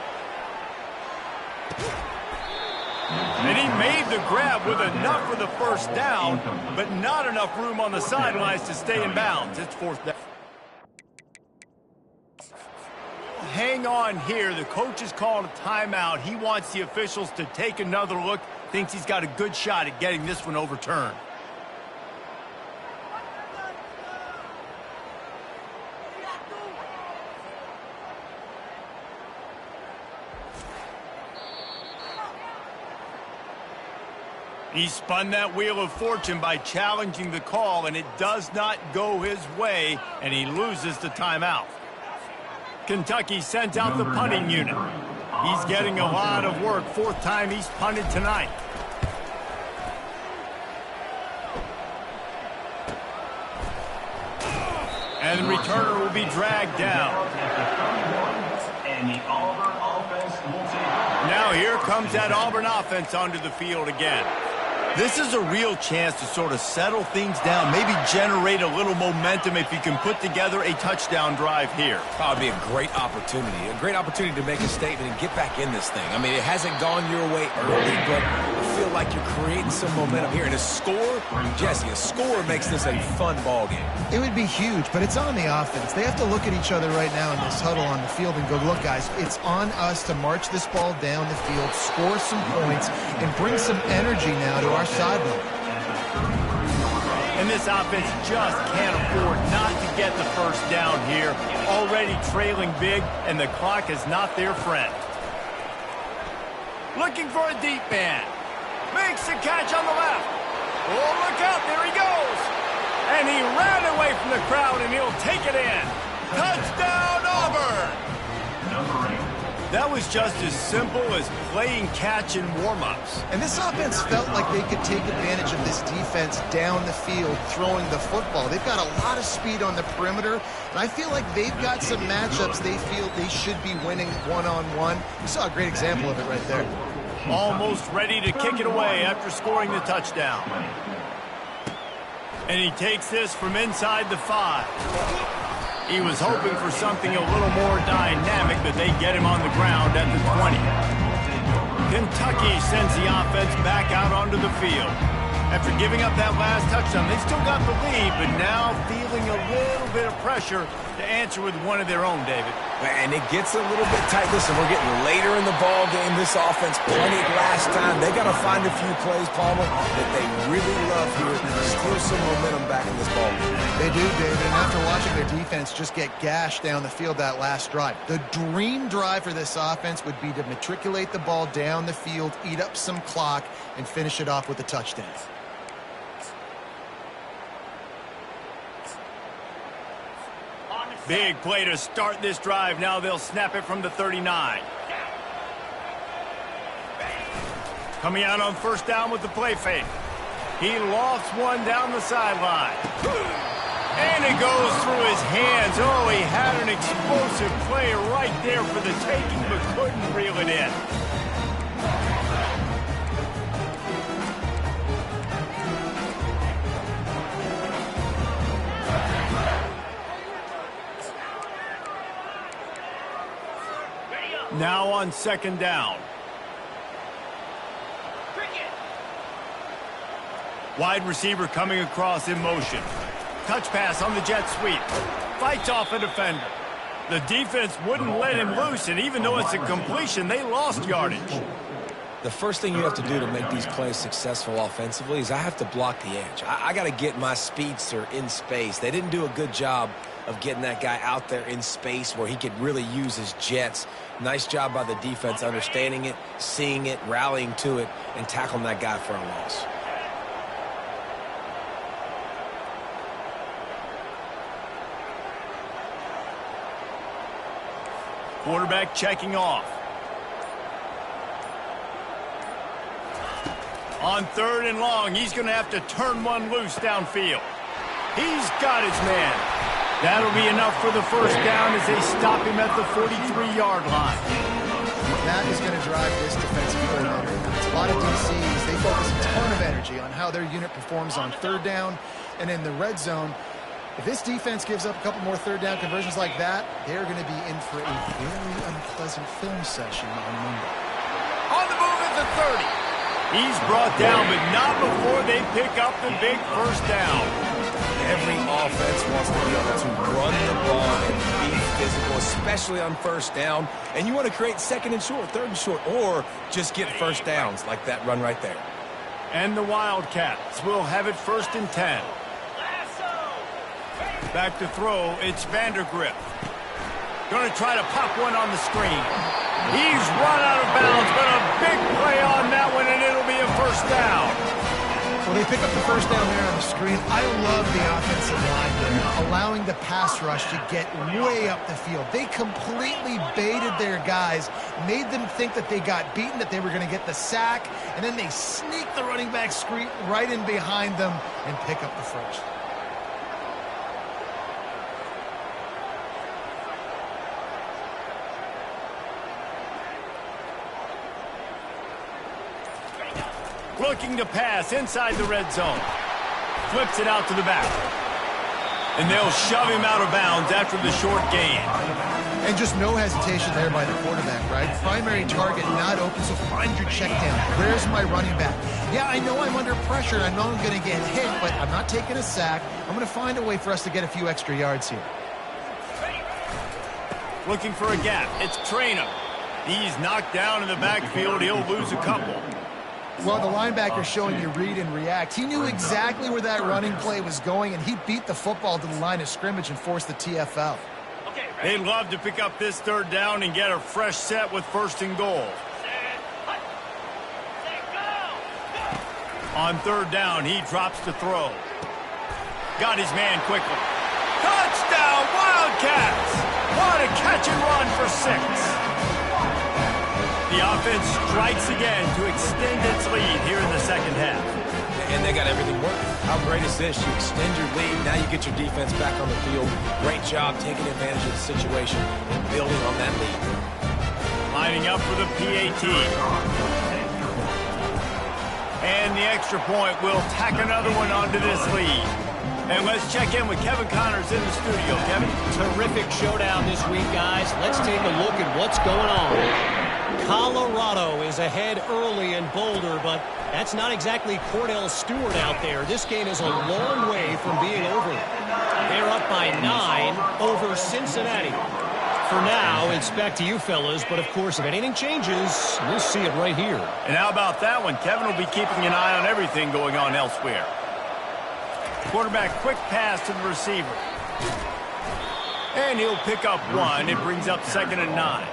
And he made the grab with enough for the first down, but not enough room on the sidelines to stay in bounds. It's 4th down. Hang on here. The coach is calling a timeout. He wants the officials to take another look. Thinks he's got a good shot at getting this one overturned. He spun that wheel of fortune by challenging the call, and it does not go his way, and he loses the timeout. Kentucky sent out the punting unit. He's getting a lot of work. Fourth time he's punted tonight. And the returner will be dragged down. Now here comes that Auburn offense onto the field again. This is a real chance to sort of settle things down, maybe generate a little momentum if you can put together a touchdown drive here. Probably a great opportunity to make a statement and get back in this thing. I mean, it hasn't gone your way early, but I feel like you're creating some momentum here. And a score, Jesse, a score makes this a fun ball game. It would be huge, but it's on the offense. They have to look at each other right now in this huddle on the field and go, look, guys, it's on us to march this ball down the field, score some points, and bring some energy now to our sideline. And this offense just can't afford not to get the first down here. Already trailing big, and the clock is not their friend. Looking for a deep man. Makes the catch on the left. Oh, look out, there he goes. And he ran away from the crowd, and he'll take it in. Touchdown, Auburn! That was just as simple as playing catch in warm-ups. And this offense felt like they could take advantage of this defense down the field, throwing the football. They've got a lot of speed on the perimeter, and I feel like they've got some matchups they feel they should be winning one-on-one. You saw a great example of it right there. Almost ready to kick it away after scoring the touchdown. And he takes this from inside the 5. He was hoping for something a little more dynamic, but they get him on the ground at the 20. Kentucky sends the offense back out onto the field. After giving up that last touchdown, they still got the lead, but now feeling a little bit of pressure to answer with one of their own, David. And it gets a little bit tight. Listen, we're getting later in the ball game. This offense plenty last time. They got to find a few plays, Palmer, that they really love here to steal some momentum back in this ball game. They do, David, and after watching their defense just get gashed down the field that last drive, the dream drive for this offense would be to matriculate the ball down the field, eat up some clock, and finish it off with a touchdown. Big play to start this drive. Now they'll snap it from the 39. Coming out on first down with the play fake. He lofts one down the sideline. And it goes through his hands. Oh, he had an explosive play right there for the taking, but couldn't reel it in. Now on second down. Wide receiver coming across in motion. Touch pass on the jet sweep. Fights off a defender. The defense wouldn't let him loose, and even though it's a completion, they lost yardage. The first thing you have to do to make these plays successful offensively is I have to block the edge. I got to get my speedster in space. They didn't do a good job of getting that guy out there in space where he could really use his jets. Nice job by the defense understanding it, seeing it, rallying to it, and tackling that guy for a loss. Quarterback checking off. On third and long, he's going to have to turn one loose downfield. He's got his man. That'll be enough for the first down as they stop him at the 43-yard line. That is going to drive this defensive coordinator. It's a lot of DCs. They focus a ton of energy on how their unit performs on third down and in the red zone. If this defense gives up a couple more third down conversions like that, they're going to be in for a very unpleasant film session on Monday. On the move at the 30. He's brought down, but not before they pick up the big first down. Every offense wants to be able to run the ball and be physical, especially on first down. And you want to create second and short, third and short, or just get first downs like that run right there. And the Wildcats will have it first and 10. Back to throw, it's Vandergrift. Going to try to pop one on the screen. He's run out of bounds, but a big play on that one, and it'll be a first down. Well, they pick up the first down there on the screen. I love the offensive line there, allowing the pass rush to get way up the field. They completely baited their guys, made them think that they got beaten, that they were going to get the sack, and then they sneak the running back screen right in behind them and pick up the first. Looking to pass inside the red zone. Flips it out to the back. And they'll shove him out of bounds after the short gain. And just no hesitation there by the quarterback, right? Primary target not open, so find your check down. Where's my running back? Yeah, I know I'm under pressure. I know I'm going to get hit, but I'm not taking a sack. I'm going to find a way for us to get a few extra yards here. Looking for a gap. It's Traynor. He's knocked down in the backfield. He'll lose a couple. Well, the linebacker's showing you read and react. He knew exactly where that running play was going, and he beat the football to the line of scrimmage and forced the TFL. They'd love to pick up this third down and get a fresh set with first and goal. On third down, he drops to throw. Got his man quickly. Touchdown, Wildcats! What a catch and run for 6. The offense strikes again to extend its lead here in the second half. And they got everything working. How great is this? You extend your lead, now you get your defense back on the field. Great job taking advantage of the situation and building on that lead. Lining up for the PAT. And the extra point will tack another one onto this lead. And let's check in with Kevin Connors in the studio. Kevin? Terrific showdown this week, guys. Let's take a look at what's going on. Colorado is ahead early in Boulder, but that's not exactly Cordell Stewart out there. This game is a long way from being over. They're up by 9 over Cincinnati. For now, it's back to you fellas, but of course, if anything changes, we'll see it right here. And how about that one? Kevin will be keeping an eye on everything going on elsewhere. Quarterback quick pass to the receiver. And he'll pick up one. It brings up 2nd and 9.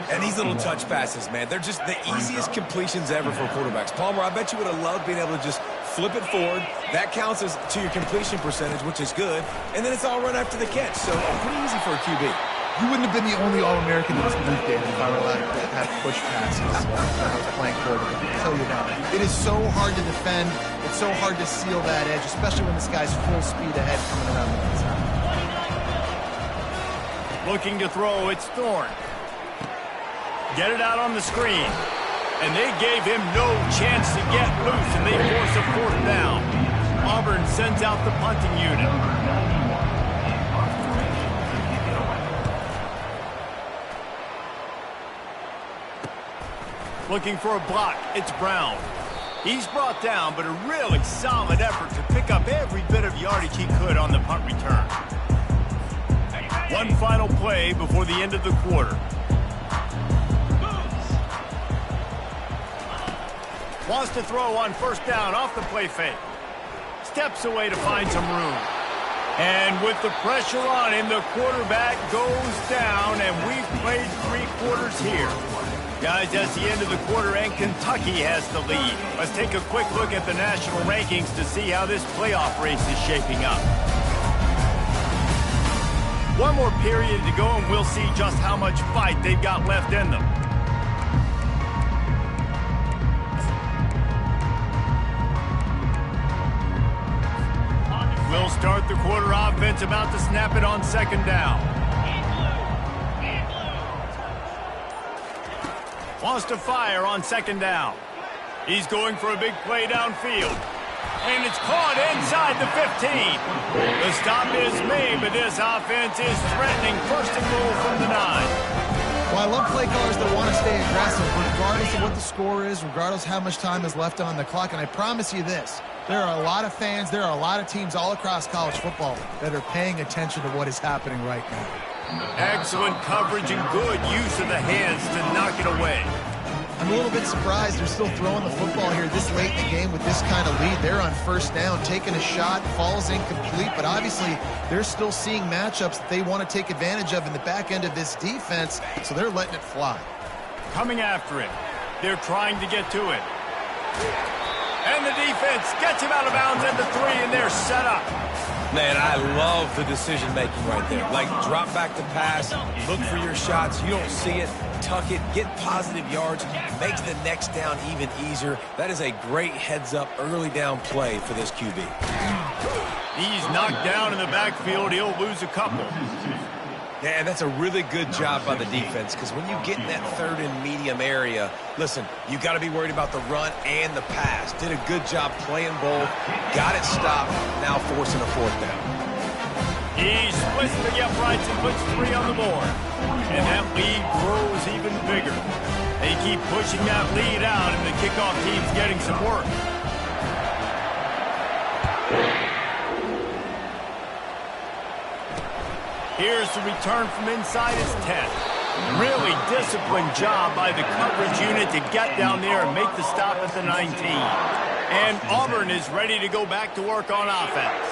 And these little touch passes, man, they're just the easiest completions ever for quarterbacks. Palmer, I bet you would have loved being able to just flip it forward. That counts as to your completion percentage, which is good. And then it's all run after the catch. So pretty easy for a QB. You wouldn't have been the only All-American in this league, David, if I were allowed to have push passes when I was playing quarterback. I'll tell you that. It is so hard to defend. It's so hard to seal that edge, especially when this guy's full speed ahead coming around the outside. Looking to throw, it's Thorne. Get it out on the screen. And they gave him no chance to get loose, and they force a 4th down. Auburn sends out the punting unit. Looking for a block, it's Brown. He's brought down, but a really solid effort to pick up every bit of yardage he could on the punt return. One final play before the end of the quarter. Wants to throw on 1st down off the play fake. Steps away to find some room. And with the pressure on him, the quarterback goes down, and we've played 3 quarters here. Guys, that's the end of the quarter, and Kentucky has the lead. Let's take a quick look at the national rankings to see how this playoff race is shaping up. One more period to go, and we'll see just how much fight they've got left in them. We'll start the quarter. Offense about to snap it on 2nd down. Wants to fire on 2nd down. He's going for a big play downfield. And it's caught inside the 15. The stop is made, but this offense is threatening 1st and goal from the 9. Well, I love play callers that want to stay aggressive regardless of what the score is, regardless of how much time is left on the clock. And I promise you this, there are a lot of fans, there are a lot of teams all across college football that are paying attention to what is happening right now. Excellent coverage and good use of the hands to knock it away. I'm a little bit surprised they're still throwing the football here this late in the game with this kind of lead. They're on 1st down, taking a shot, falls incomplete, but obviously they're still seeing matchups that they want to take advantage of in the back end of this defense, so they're letting it fly. Coming after it. They're trying to get to it. And the defense gets him out of bounds at the 3, and they're set up. Man, I love the decision-making right there. Like, drop back to pass, look for your shots. You don't see it, tuck it, get positive yards, makes the next down even easier. That is a great heads-up early down play for this QB. He's knocked down in the backfield. He'll lose a couple. Yeah, and that's a really good job by the defense, because when you get in that third and medium area, listen, you got to be worried about the run and the pass. Did a good job playing both, got it stopped, now forcing a 4th down. He splits the uprights and puts 3 on the board. And that lead grows even bigger. They keep pushing that lead out, and the kickoff team's getting some work. Here's the return from inside his 10. Really disciplined job by the coverage unit to get down there and make the stop at the 19. And Auburn is ready to go back to work on offense.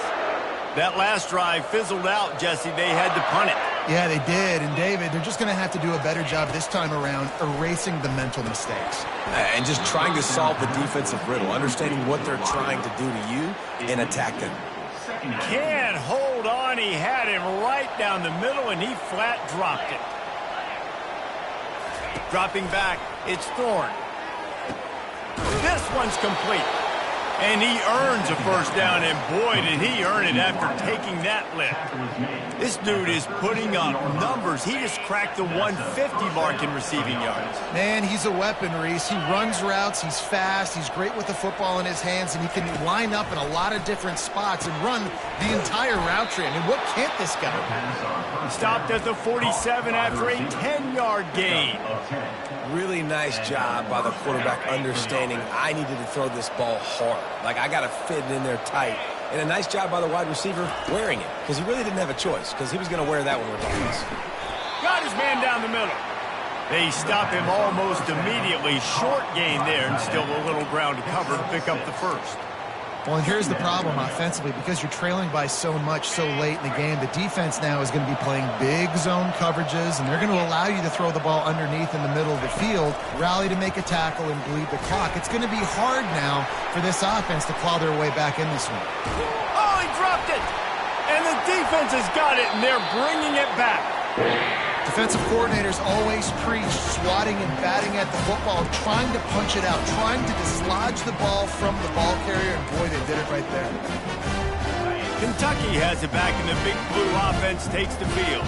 That last drive fizzled out, Jesse. They had to punt it. Yeah, they did. And, David, they're just going to have to do a better job this time around erasing the mental mistakes. And just trying to solve the defensive riddle, understanding what they're trying to do to you and attack them. Can't hold on. He had him right down the middle, and he flat dropped it. Dropping back, it's Thorne. This one's complete. And he earns a 1st down, and boy, did he earn it after taking that lift. This dude is putting up numbers. He just cracked the 150 mark in receiving yards. Man, he's a weapon, Reese. He runs routes, he's fast, he's great with the football in his hands, and he can line up in a lot of different spots and run the entire route tree. I mean, what can't this guy? Stopped at the 47 after a 10-yard gain. Really nice job by the quarterback understanding I needed to throw this ball hard. Like, I got to fit it in there tight. And a nice job by the wide receiver wearing it, because he really didn't have a choice, because he was going to wear that one regardless. Got his man down the middle. They stop him almost immediately. Short gain there, and still a little ground to cover to pick up the 1st. Well, and here's the problem offensively. Because you're trailing by so much so late in the game, the defense now is going to be playing big zone coverages, and they're going to allow you to throw the ball underneath in the middle of the field, rally to make a tackle, and bleed the clock. It's going to be hard now for this offense to claw their way back in this one. Oh, he dropped it! And the defense has got it, and they're bringing it back. Defensive coordinators always preach swatting and batting at the football, trying to punch it out, trying to dislodge the ball from the ball carrier, and boy, they did it right there. Kentucky has it back, and the Big Blue offense takes the field.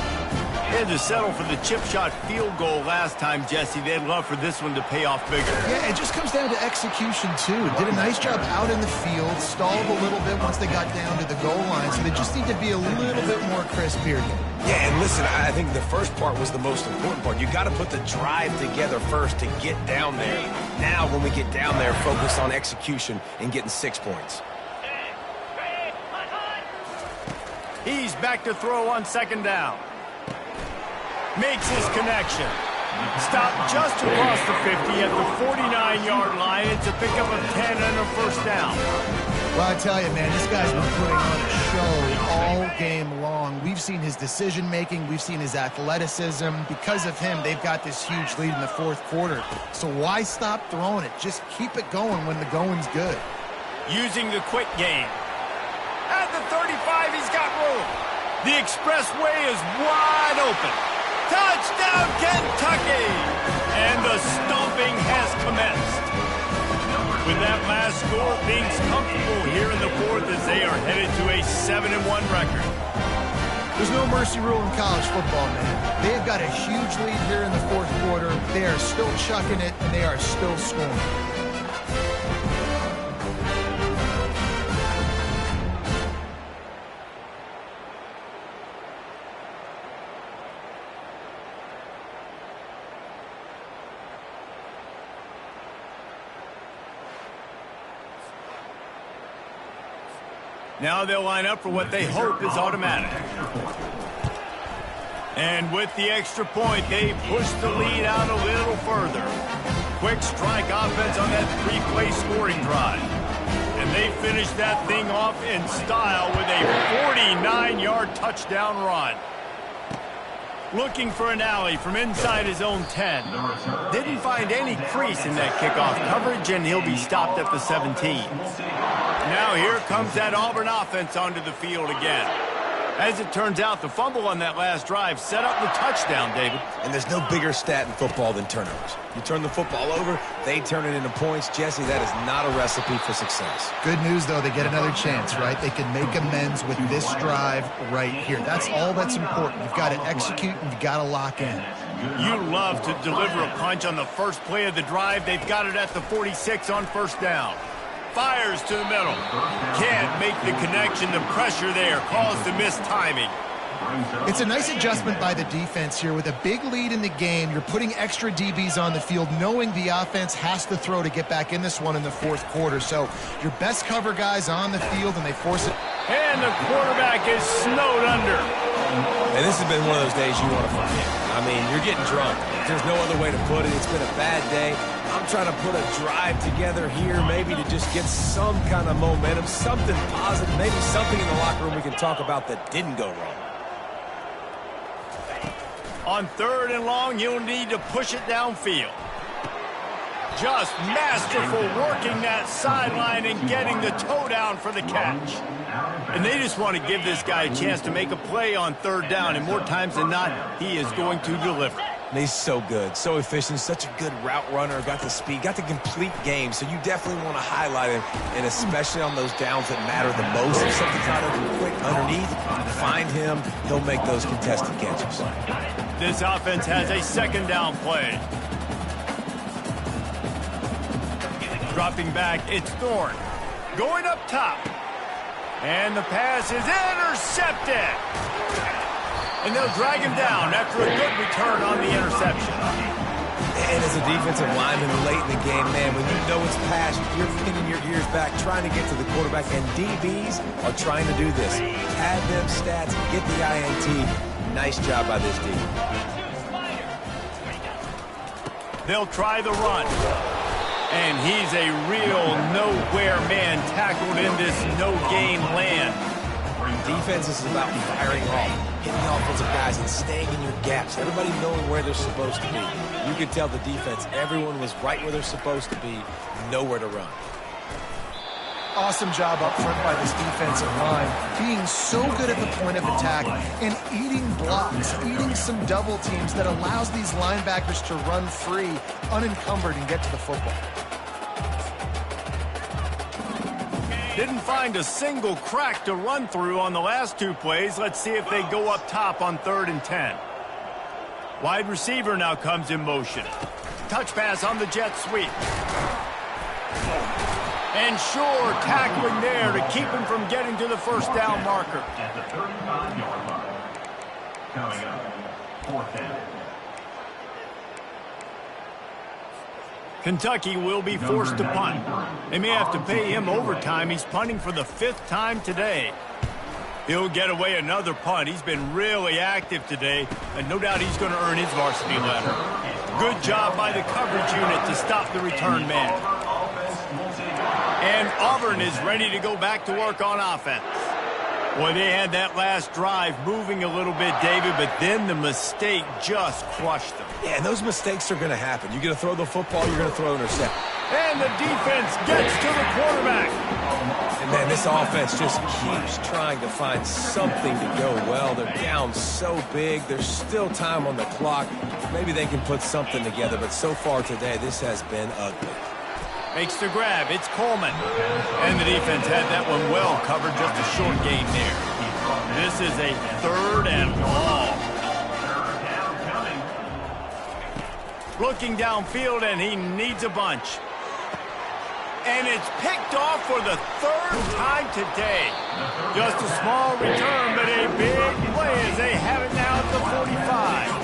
They had to settle for the chip shot field goal last time, Jesse. They'd love for this one to pay off bigger. Yeah, it just comes down to execution, too. Did a nice job out in the field, stalled a little bit once they got down to the goal line, so they just need to be a little bit more crisp here. Yeah, and listen, I think the first part was the most important part. You got to put the drive together first to get down there. Now, when we get down there, focus on execution and getting 6 points. He's back to throw on 2nd down. Makes his connection. Stopped just across the 50 at the 49-yard line. It's a pickup of 10 and a 1st down. Well, I tell you, man, this guy's been putting on a show all game long. We've seen his decision-making. We've seen his athleticism. Because of him, they've got this huge lead in the 4th quarter. So why stop throwing it? Just keep it going when the going's good. Using the quick game. At the 35, he's got room. The expressway is wide open. Touchdown, Kentucky! And the stomping has commenced. With that last score, things comfortable here in the 4th as they are headed to a 7-1 record. There's no mercy rule in college football, man. They've got a huge lead here in the 4th quarter. They are still chucking it, and they are still scoring. Now they'll line up for what they hope is automatic. And with the extra point, they push the lead out a little further. Quick strike offense on that 3-play scoring drive. And they finish that thing off in style with a 49-yard touchdown run. Looking for an alley from inside his own 10. Didn't find any crease in that kickoff coverage, and he'll be stopped at the 17. Now here comes that Auburn offense onto the field again. As it turns out, the fumble on that last drive set up the touchdown, David. And there's no bigger stat in football than turnovers. You turn the football over, they turn it into points. Jesse, that is not a recipe for success. Good news, though, they get another chance, right? They can make amends with this drive right here. That's all that's important. You've got to execute and you've got to lock in. You love to deliver a punch on the first play of the drive. They've got it at the 46 on first down. Fires to the middle. Can't make the connection. The pressure there caused the missed timing. It's a nice adjustment by the defense here. With a big lead in the game, you're putting extra DBs on the field, knowing the offense has to throw to get back in this one in the fourth quarter. So your best cover guys on the field, and they force it. And the quarterback is snowed under. And this has been one of those days you want to forget. I mean, you're getting drunk. There's no other way to put it. It's been a bad day. I'm trying to put a drive together here, maybe to just get some kind of momentum, something positive, maybe something in the locker room we can talk about that didn't go wrong. On 3rd and long, you'll need to push it downfield. Just masterful working that sideline and getting the toe down for the catch. And they just want to give this guy a chance to make a play on 3rd down, and more times than not, he is going to deliver. And he's so good, so efficient, such a good route runner, got the speed, got the complete game, so you definitely want to highlight him, and especially on those downs that matter the most. If something's not open quick underneath, find him, he'll make those contested catches. This offense has a 2nd down play. Dropping back, it's Thorne. Going up top. And the pass is intercepted. And they'll drag him down after a good return on the interception. And as a defensive lineman late in the game, man, when you know it's past, you're pinning your ears back, trying to get to the quarterback, and DBs are trying to do this. Pad them stats, get the INT. Nice job by this D. They'll try the run. And he's a real nowhere man tackled in this no-gain land. Defense is about firing off, hitting the offensive guys and staying in your gaps. Everybody knowing where they're supposed to be. You could tell the defense, everyone was right where they're supposed to be, nowhere to run. Awesome job up front by this defensive line, being so good at the point of attack and eating blocks, eating some double teams that allows these linebackers to run free, unencumbered, and get to the football. Didn't find a single crack to run through on the last 2 plays. Let's see if they go up top on 3rd and 10. Wide receiver now comes in motion. Touch pass on the jet sweep. And sure, tackling there to keep him from getting to the 1st down marker. At the 35-yard line. Coming up, 4th down. Kentucky will be forced to punt. They may have to pay him overtime. He's punting for the 5th time today. He'll get away another punt. He's been really active today, and no doubt he's going to earn his varsity letter. Good job by the coverage unit to stop the return man. And Auburn is ready to go back to work on offense. Boy, they had that last drive moving a little bit, David, but then the mistake just crushed them. Yeah, and those mistakes are going to happen. You're going to throw the football, you're going to throw an intercept. And the defense gets to the quarterback. And, man, this offense just keeps trying to find something to go well. They're down so big. There's still time on the clock. Maybe they can put something together, but so far today, this has been ugly. Makes the grab. It's Coleman. And the defense had that one well covered. Just a short gain there. This is a 3rd and long. Looking downfield, and he needs a bunch. And it's picked off for the 3rd time today. Just a small return, but a big play as they have it now at the 45.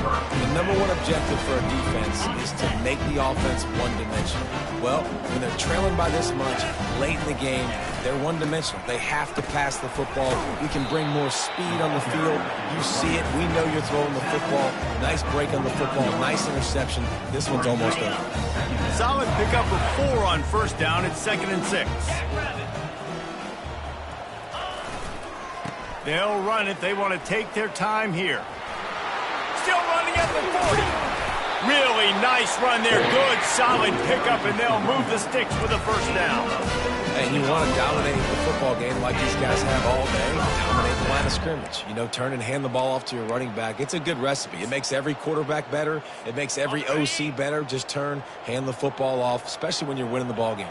The number one objective for a defense is to make the offense one-dimensional. Well, when they're trailing by this much, late in the game, they're one-dimensional. They have to pass the football. We can bring more speed on the field. You see it. We know you're throwing the football. Nice break on the football. Nice interception. This one's almost over. Solid pickup of 4 on 1st down. It's 2nd and 6. They'll run it. They want to take their time here. the 40. Really nice run there. Good, solid pickup, and they'll move the sticks for the first down. And you want to dominate the football game like these guys have all day. Dominate the line of scrimmage. You know, turn and hand the ball off to your running back. It's a good recipe. It makes every quarterback better. It makes every OC better. Just turn, hand the football off, especially when you're winning the ball game.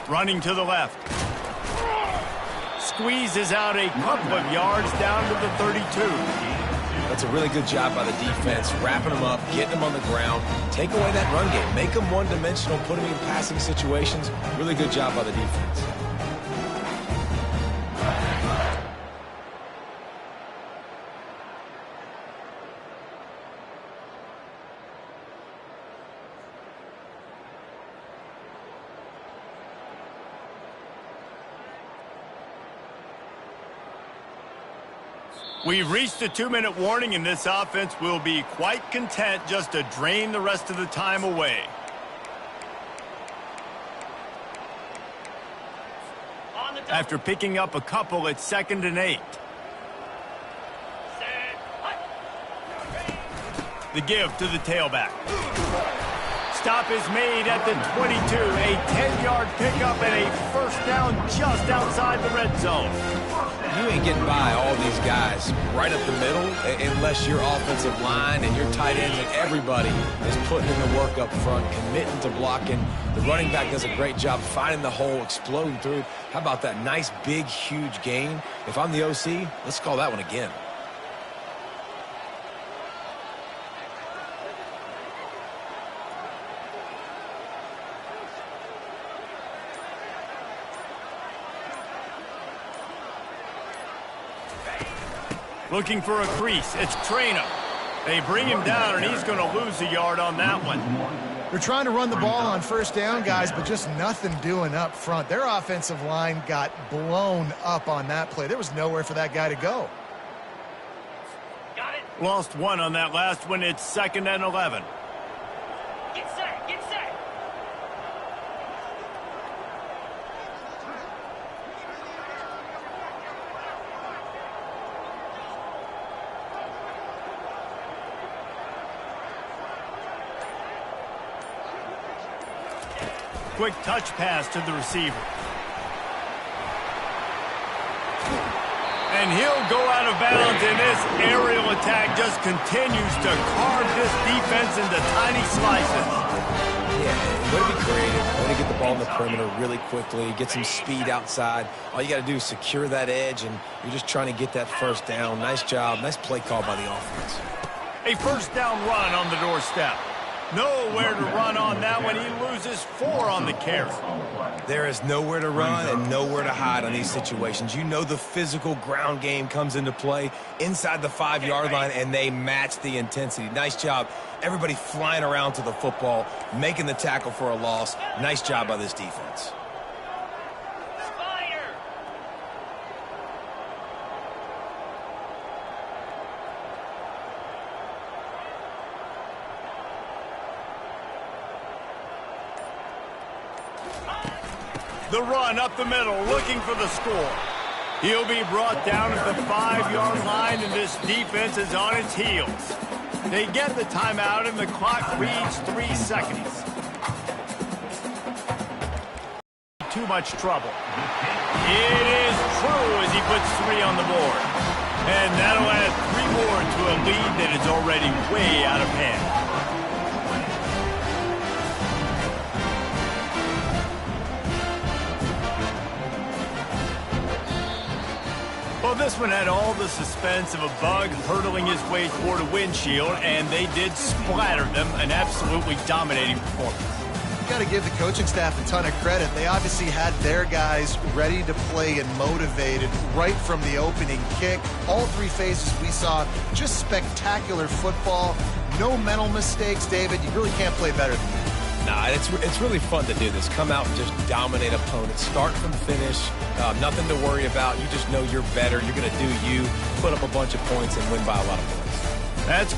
Running to the left. Squeezes out a couple of yards down to the 32. That's a really good job by the defense, wrapping them up, getting them on the ground. Take away that run game. Make them one-dimensional, put them in passing situations. Really good job by the defense. We've reached the 2-minute warning, and this offense will be quite content just to drain the rest of the time away. After picking up a couple, it's 2nd and 8. The give to the tailback. Stop is made at the 22. A 10-yard pickup and a first down just outside the red zone. You ain't getting by all these guys right up the middle unless your offensive line and your tight ends and everybody is putting in the work up front, committing to blocking. The running back does a great job finding the hole, exploding through. How about that nice, big, huge gain? If I'm the OC, let's call that one again. Looking for a crease. It's Traynor. They bring him down, and he's going to lose a yard on that one. They're trying to run the ball on first down, guys, but just nothing doing up front. Their offensive line got blown up on that play. There was nowhere for that guy to go. Got it. Lost one on that last one. It's 2nd and 11. Get set. Get set. Quick touch pass to the receiver. And he'll go out of bounds, and this aerial attack just continues to carve this defense into tiny slices. Yeah, way to be creative, way to get the ball in the perimeter really quickly, get some speed outside. All you got to do is secure that edge, and you're just trying to get that first down. Nice job, nice play call by the offense. A first down run on the doorstep. Nowhere to run on that one. He loses 4 on the carry. There is nowhere to run and nowhere to hide on these situations. You know the physical ground game comes into play inside the 5-yard line, and they match the intensity. Nice job. Everybody flying around to the football, making the tackle for a loss. Nice job by this defense. The run up the middle, looking for the score. He'll be brought down at the 5-yard line, and this defense is on its heels. They get the timeout, and the clock reads 3 seconds. Too much trouble. It is true as he puts 3 on the board. And that'll add 3 more to a lead that is already way out of hand. Well, this one had all the suspense of a bug hurtling his way toward a windshield, and they did splatter them. An absolutely dominating performance. You got to give the coaching staff a ton of credit. They obviously had their guys ready to play and motivated right from the opening kick. All 3 phases we saw, just spectacular football. No mental mistakes, David. You really can't play better than that. Nah, it's really fun to do this. Come out and just dominate opponents. Start from finish. Nothing to worry about. You just know you're better. You're going to do you, put up a bunch of points, and win by a lot of points.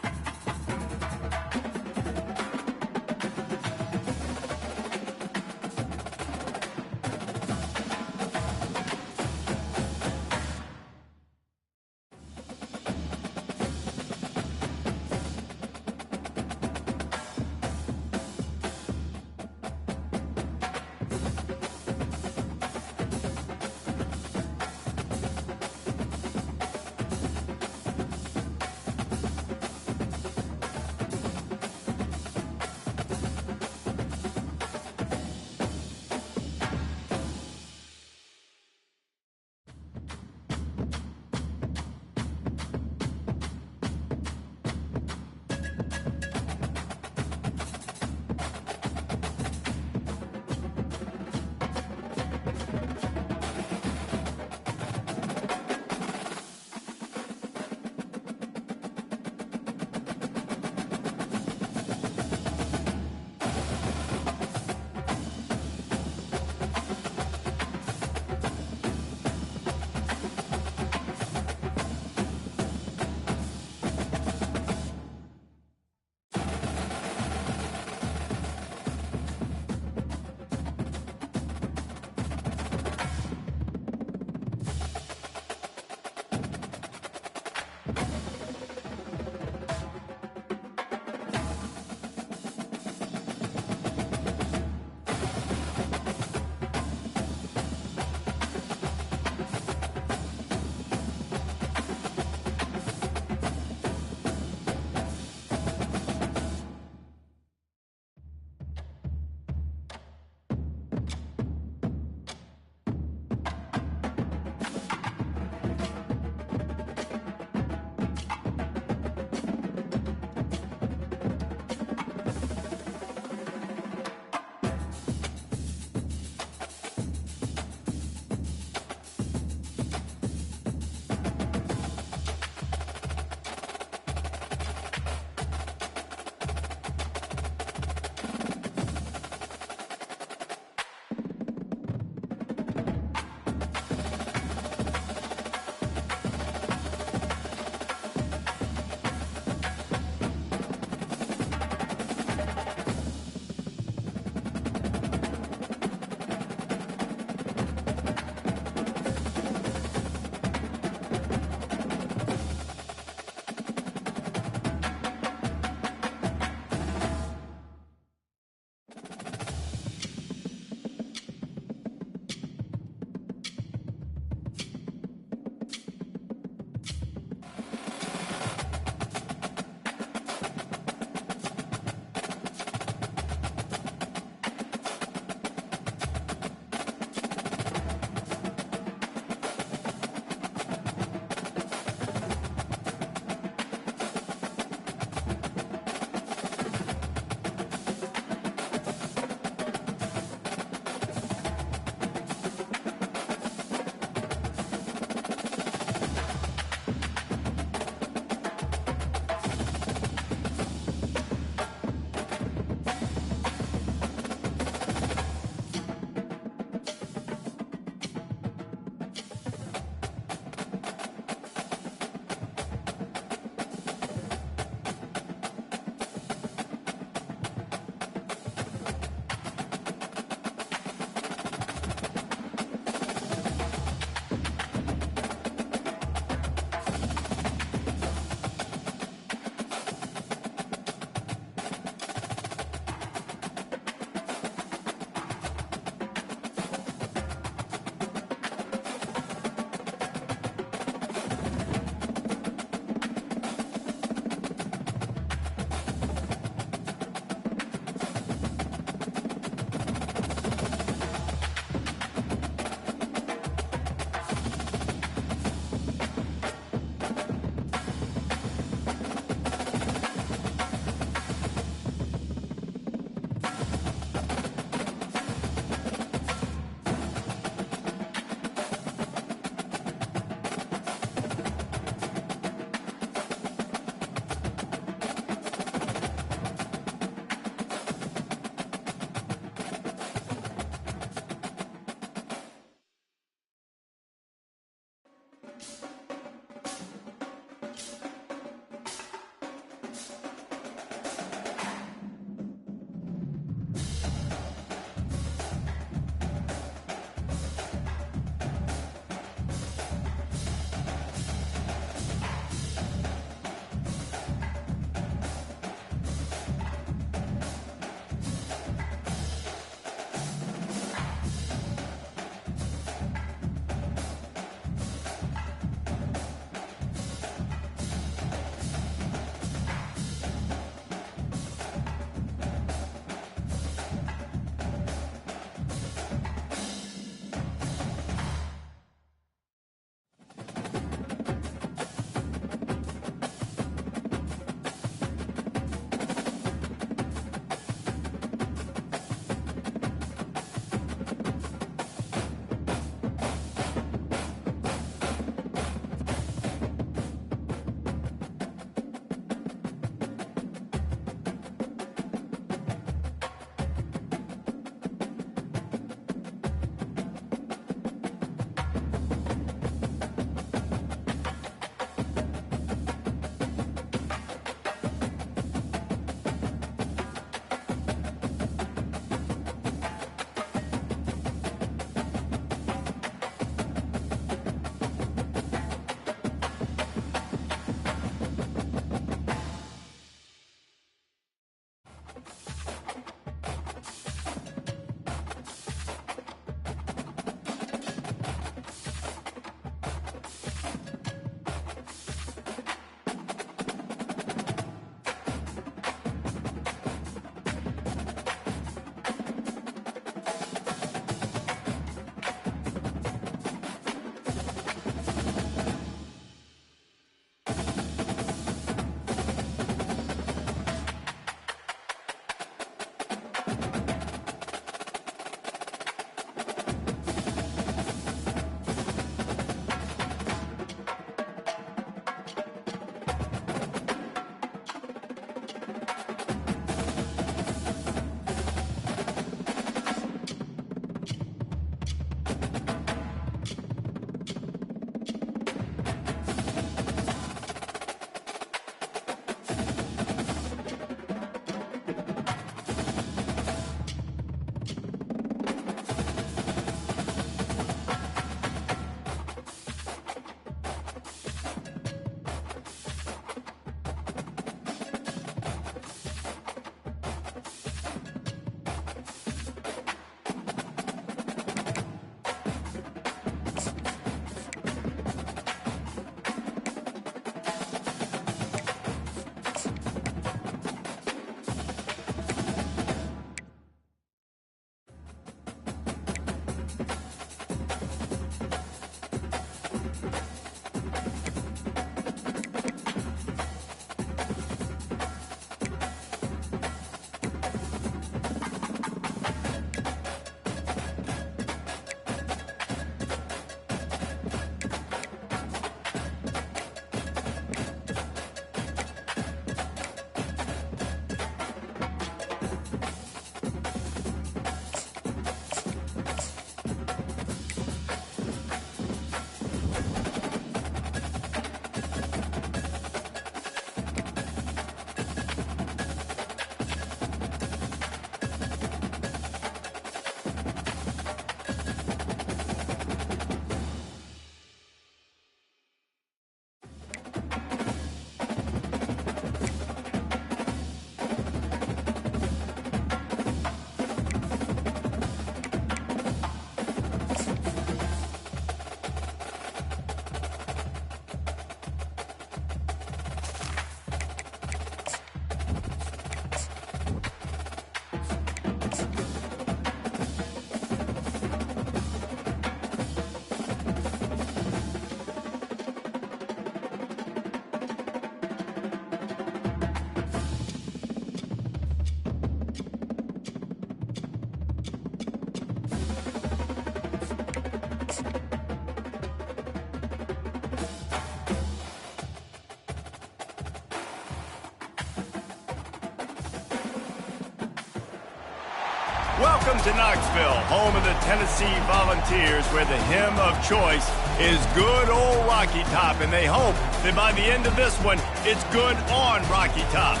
Welcome to Knoxville, home of the Tennessee Volunteers, where the hymn of choice is good old Rocky Top, and they hope that by the end of this one, it's good on Rocky Top.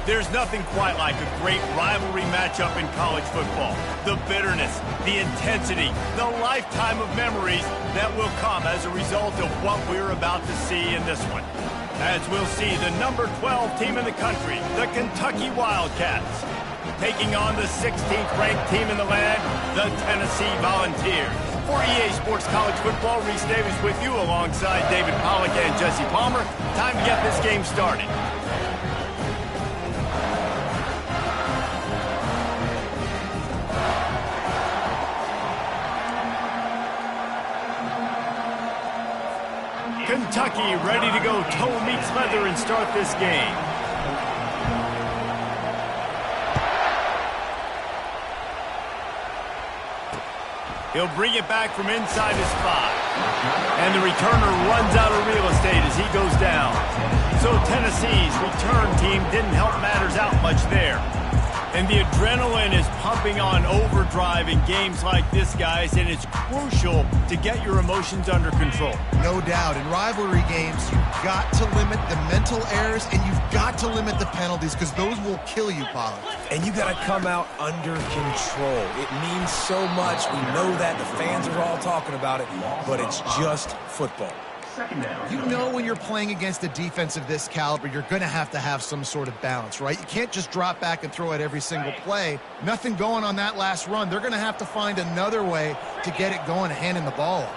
There's nothing quite like a great rivalry matchup in college football. The bitterness, the intensity, the lifetime of memories that will come as a result of what we're about to see in this one. As we'll see the number 12 team in the country, the Kentucky Wildcats, taking on the 16th ranked team in the land, the Tennessee Volunteers. For EA Sports College Football, Reese Davis with you alongside David Pollack and Jesse Palmer. Time to get this game started. Kentucky ready to go toe meets leather and start this game. He'll bring it back from inside his 5. And the returner runs out of real estate as he goes down. So Tennessee's return team didn't help matters out much there. And the adrenaline is pumping on overdrive in games like this, guys, and it's crucial to get your emotions under control. No doubt. In rivalry games, you've got to limit the mental errors, and you've got to limit the penalties, because those will kill you, Pollard. And you got to come out under control. It means so much. We know that. The fans are all talking about it, but it's just football. You know when you're playing against a defense of this caliber, you're going to have some sort of balance, right? You can't just drop back and throw it every single play. Nothing going on that last run. They're going to have to find another way to get it going, handing the ball off.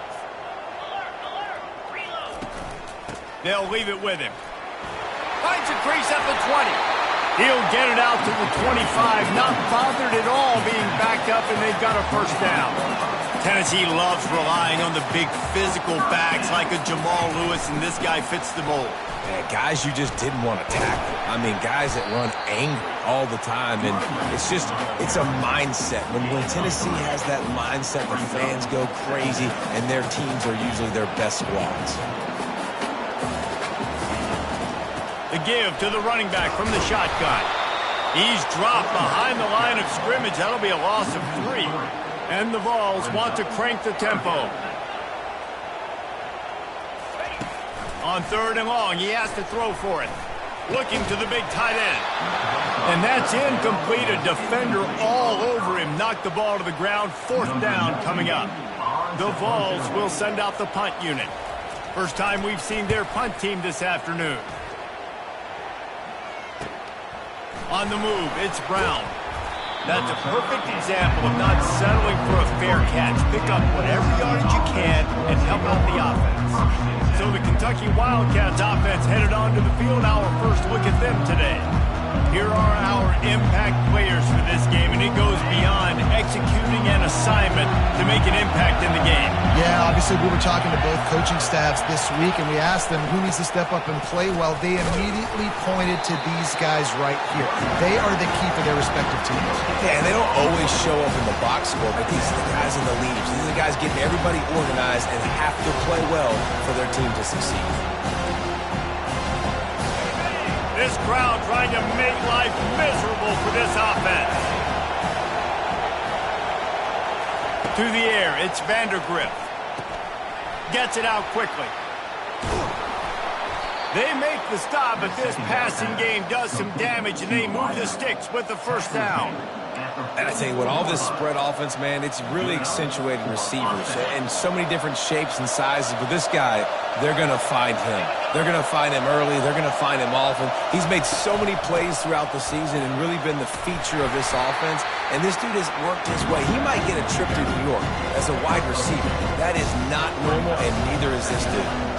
They'll leave it with him. Finds a crease at the 20. He'll get it out to the 25, not bothered at all being backed up, and they've got a first down. Tennessee loves relying on the big physical backs like a Jamal Lewis, and this guy fits the mold. Yeah, guys you just didn't want to tackle. I mean, guys that run angry all the time, and it's a mindset. When Tennessee has that mindset, the fans go crazy, and their teams are usually their best squads. The give to the running back from the shotgun. He's dropped behind the line of scrimmage. That'll be a loss of 3. And the Vols want to crank the tempo. On 3rd and long, he has to throw for it. Looking to the big tight end. And that's incomplete. A defender all over him. Knocked the ball to the ground. 4th down coming up. The Vols will send out the punt unit. First time we've seen their punt team this afternoon. On the move, it's Brown. That's a perfect example of not settling for a fair catch. Pick up whatever yardage you can and help out the offense. So the Kentucky Wildcats offense headed onto the field. Our first look at them today. Here are our impact players for this game, and it goes beyond executing an assignment to make an impact in the game. Yeah, obviously we were talking to both coaching staffs this week, and we asked them who needs to step up and play well. They immediately pointed to these guys right here. They are the key for their respective teams. Yeah, and they don't always show up in the box score, but these are the guys in the leaders. These are the guys getting everybody organized and have to play well for their team to succeed. This crowd trying to make life miserable for this offense. To the air, it's Vandergrift. Gets it out quickly. They make the stop, but this passing game does some damage, and they move the sticks with the first down. And I tell you what, all this spread offense, man, it's really accentuated receivers in so many different shapes and sizes. But this guy, they're going to find him. They're going to find him early. They're going to find him often. He's made so many plays throughout the season and really been the feature of this offense. And this dude has worked his way. He might get a trip to New York as a wide receiver. That is not normal, and neither is this dude.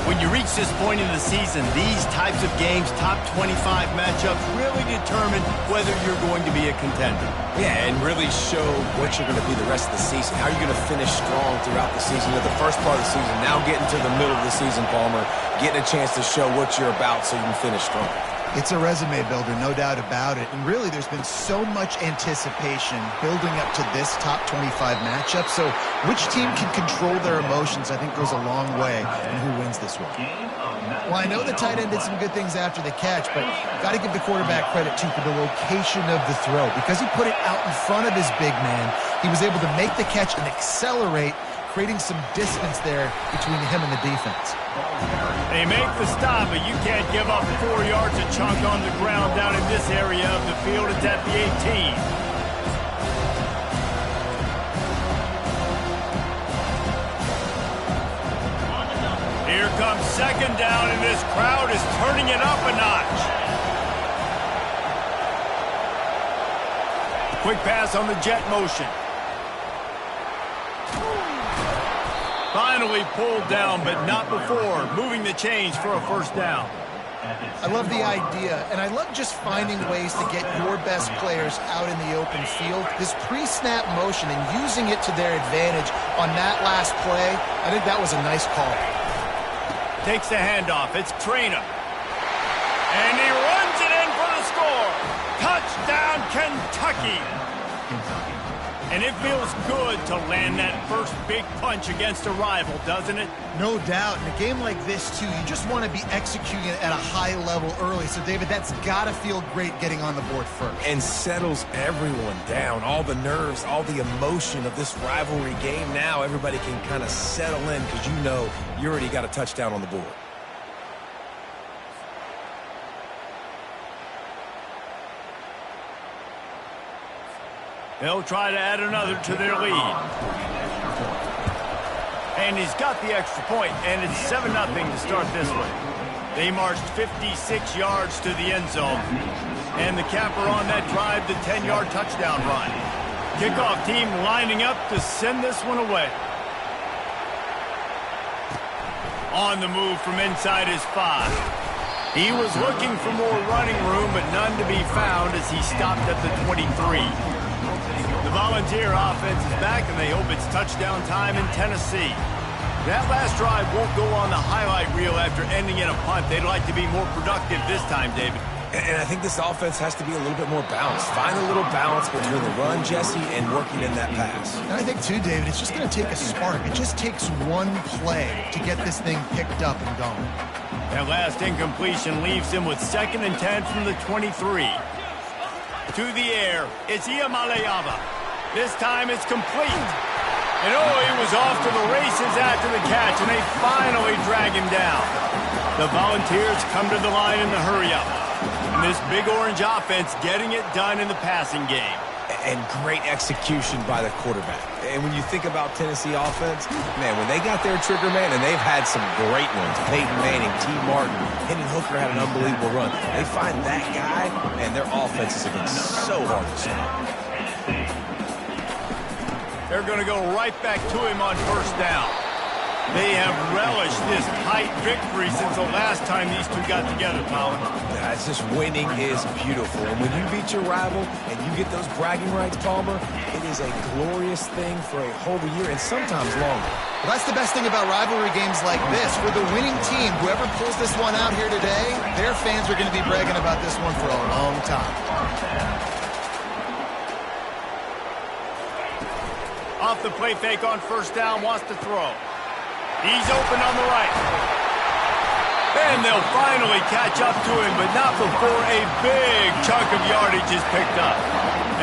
When you reach this point in the season, these types of games, top 25 matchups, really determine whether you're going to be a contender. Yeah, and really show what you're going to be the rest of the season. How are you going to finish strong throughout the season? The first part of the season, now getting to the middle of the season, Palmer, getting a chance to show what you're about so you can finish strong. It's a resume builder, no doubt about it. And really, there's been so much anticipation building up to this top 25 matchup. So which team can control their emotions, I think, goes a long way in who wins this one. Well, I know the tight end did some good things after the catch, but got to give the quarterback credit, too, for the location of the throw. Because he put it out in front of his big man, he was able to make the catch and accelerate, creating some distance there between him and the defense. They make the stop, but you can't give up 4 yards a chunk on the ground down in this area of the field. It's at the 18. Here comes second down, and this crowd is turning it up a notch. Quick pass on the jet motion. Finally pulled down, but not before. Moving the chains for a first down. I love the idea, and I love just finding ways to get your best players out in the open field. This pre-snap motion and using it to their advantage on that last play, I think that was a nice call. Takes the handoff. It's Traynor. And he runs it in for the score. Touchdown, Kentucky. And it feels good to land that first big punch against a rival, doesn't it? No doubt. In a game like this, too, you just want to be executing it at a high level early. So, David, that's got to feel great getting on the board first. And settles everyone down. All the nerves, all the emotion of this rivalry game. Now everybody can kind of settle in because you know you already got a touchdown on the board. They'll try to add another to their lead. And he's got the extra point, and it's 7-0 to start this one. They marched 56 yards to the end zone. And the capper on that drive, the 10-yard touchdown run. Kickoff team lining up to send this one away. On the move from inside his 5. He was looking for more running room, but none to be found as he stopped at the 23. The Volunteer offense is back, and they hope it's touchdown time in Tennessee. That last drive won't go on the highlight reel after ending in a punt. They'd like to be more productive this time, David. And I think this offense has to be a little bit more balanced. Find a little balance between the run, Jesse, and working in that pass. And I think, too, David, it's just going to take a spark. It just takes one play to get this thing picked up and going. That last incompletion leaves him with 2nd and 10 from the 23. To the air, it's Iamaleava. This time it's complete. And he was off to the races after the catch, and they finally drag him down. The Volunteers come to the line in the hurry-up. And this Big Orange offense getting it done in the passing game. And great execution by the quarterback. And when you think about Tennessee offense, man, when they got their trigger man, and they've had some great ones, Peyton Manning, T. Martin, Hendon Hooker had an unbelievable run. They find that guy, and their offense is again so hard to stop. They're going to go right back to him on first down. They have relished this tight victory since the last time these two got together, Colin. That's just winning is beautiful. And when you beat your rival and you get those bragging rights, Palmer, it is a glorious thing for a whole year and sometimes longer. Well, that's the best thing about rivalry games like this. For the winning team, whoever pulls this one out here today, their fans are going to be bragging about this one for a long time. Off the play fake on first down, wants to throw. He's open on the right. And they'll finally catch up to him, but not before a big chunk of yardage is picked up.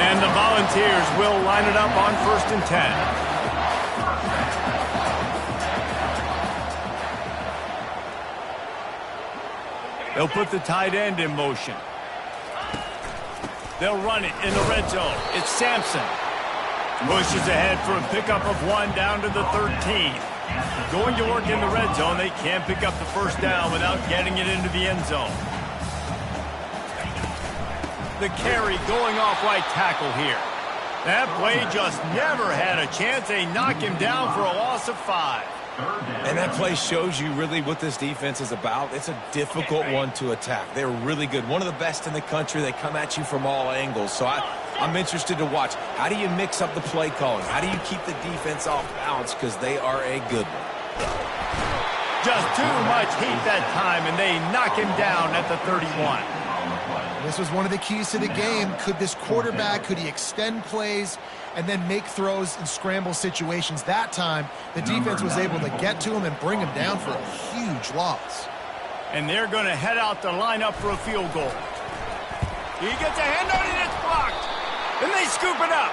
And the Volunteers will line it up on 1st and 10. They'll put the tight end in motion. They'll run it in the red zone. It's Sampson. Pushes ahead for a pickup of 1 down to the 13. Going to work in the red zone. They can't pick up the first down without getting it into the end zone. The carry going off right tackle here. That play just never had a chance. They knock him down for a loss of 5. And that play shows you really what this defense is about. It's a difficult one to attack. They're really good. One of the best in the country. They come at you from all angles. So I'm interested to watch. How do you mix up the play calling? How do you keep the defense off balance? Because they are a good one. Just too much heat that time, and they knock him down at the 31. This was one of the keys to the game. Could this quarterback, could he extend plays and then make throws in scramble situations? That time, the defense was able to get to him and bring him down for a huge loss. And they're going to head out to line up for a field goal. He gets a hand on it, it's blocked. And they scoop it up.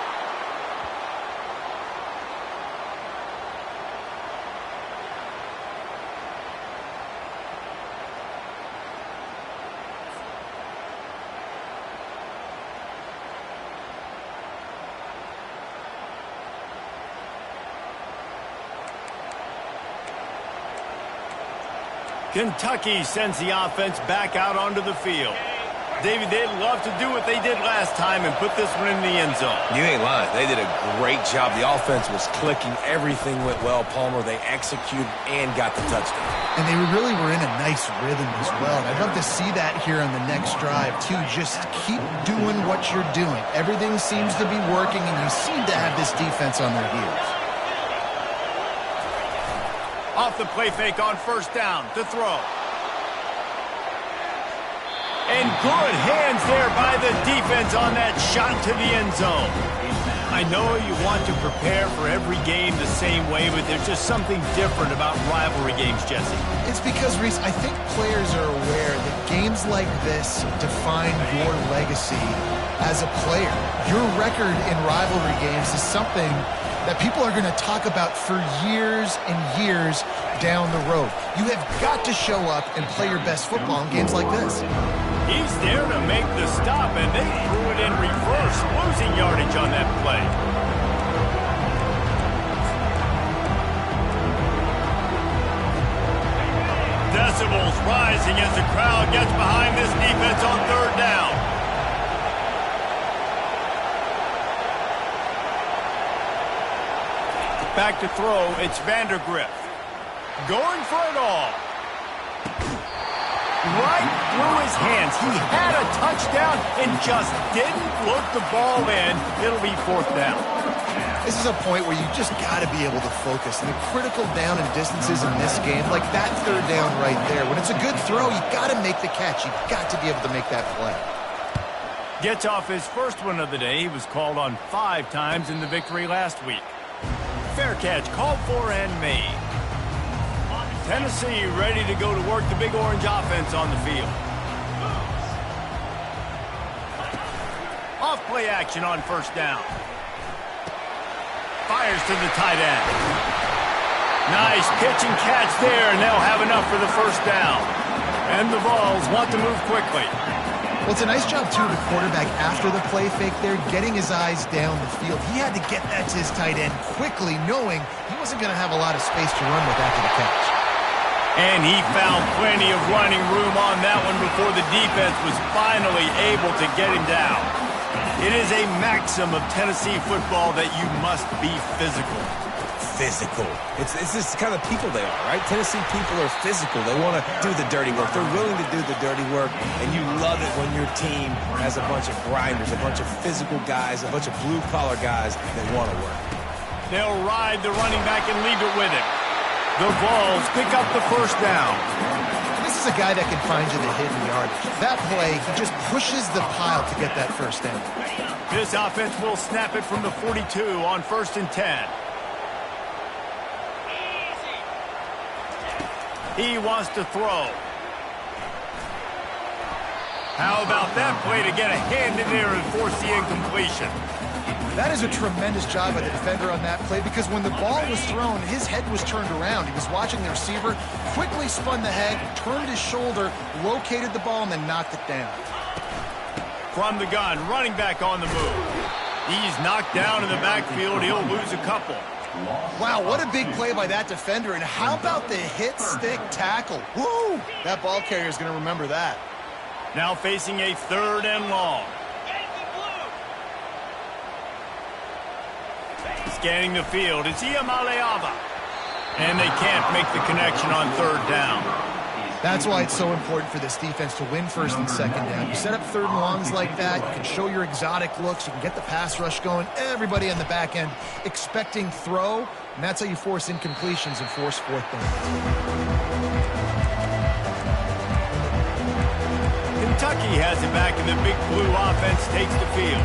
Kentucky sends the offense back out onto the field. David, they'd love to do what they did last time and put this one in the end zone. You ain't lying. They did a great job. The offense was clicking. Everything went well, Palmer. They executed and got the touchdown. And they really were in a nice rhythm as well. And I'd love to see that here on the next drive, too. Just keep doing what you're doing. Everything seems to be working, and you seem to have this defense on their heels. Off the play fake on first down to throw. And good hands there by the defense on that shot to the end zone. I know you want to prepare for every game the same way, but there's just something different about rivalry games, Jesse. It's because, Reese, I think players are aware that games like this define your legacy as a player. Your record in rivalry games is something that people are going to talk about for years and years down the road. You have got to show up and play your best football in games like this. He's there to make the stop, and they threw it in reverse, losing yardage on that play. Decibels rising as the crowd gets behind this defense on third down. Back to throw, it's Vandergrift. Going for it all. Right through his hands. He had a touchdown and just didn't look the ball in. It'll be fourth down. This is a point where you just got to be able to focus. And the critical down and distances in this game, like that third down right there, when it's a good throw, you got to make the catch. You got to be able to make that play. Gets off his first one of the day. He was called on 5 times in the victory last week. Fair catch called for and made. Tennessee ready to go to work the Big Orange offense on the field. Off play action on first down. Fires to the tight end. Nice pitch and catch there, and they'll have enough for the first down. And the Vols want to move quickly. Well, it's a nice job, too, of the quarterback after the play fake there, getting his eyes down the field. He had to get that to his tight end quickly, knowing he wasn't going to have a lot of space to run with after the catch. And he found plenty of running room on that one before the defense was finally able to get him down. It is a maxim of Tennessee football that you must be physical. Physical. It's this kind of people they are, right? Tennessee people are physical. They want to do the dirty work. They're willing to do the dirty work, and you love it when your team has a bunch of grinders, a bunch of physical guys, a bunch of blue-collar guys that want to work. They'll ride the running back and leave it with him. The Vols pick up the first down. This is a guy that can find you the hidden yardage. That play, he just pushes the pile to get that first down. This offense will snap it from the 42 on 1st and 10. He wants to throw. How about that play to get a hand in there and force the incompletion? That is a tremendous job by the defender on that play, because when the ball was thrown, his head was turned around. He was watching the receiver, quickly spun the head, turned his shoulder, located the ball, and then knocked it down. From the gun, running back on the move. He's knocked down in the backfield. He'll lose a couple. Wow, what a big play by that defender. And how about the hit stick tackle? Woo! That ball carrier is going to remember that. Now facing a 3rd and long. Scanning the field, it's Iamaleava. And they can't make the connection on 3rd down. That's why it's so important for this defense to win 1st and 2nd down. You set up 3rd and longs like that, you can show your exotic looks, you can get the pass rush going, everybody on the back end expecting throw, and that's how you force incompletions and force 4th down. Kentucky has it back, and the Big Blue offense takes the field.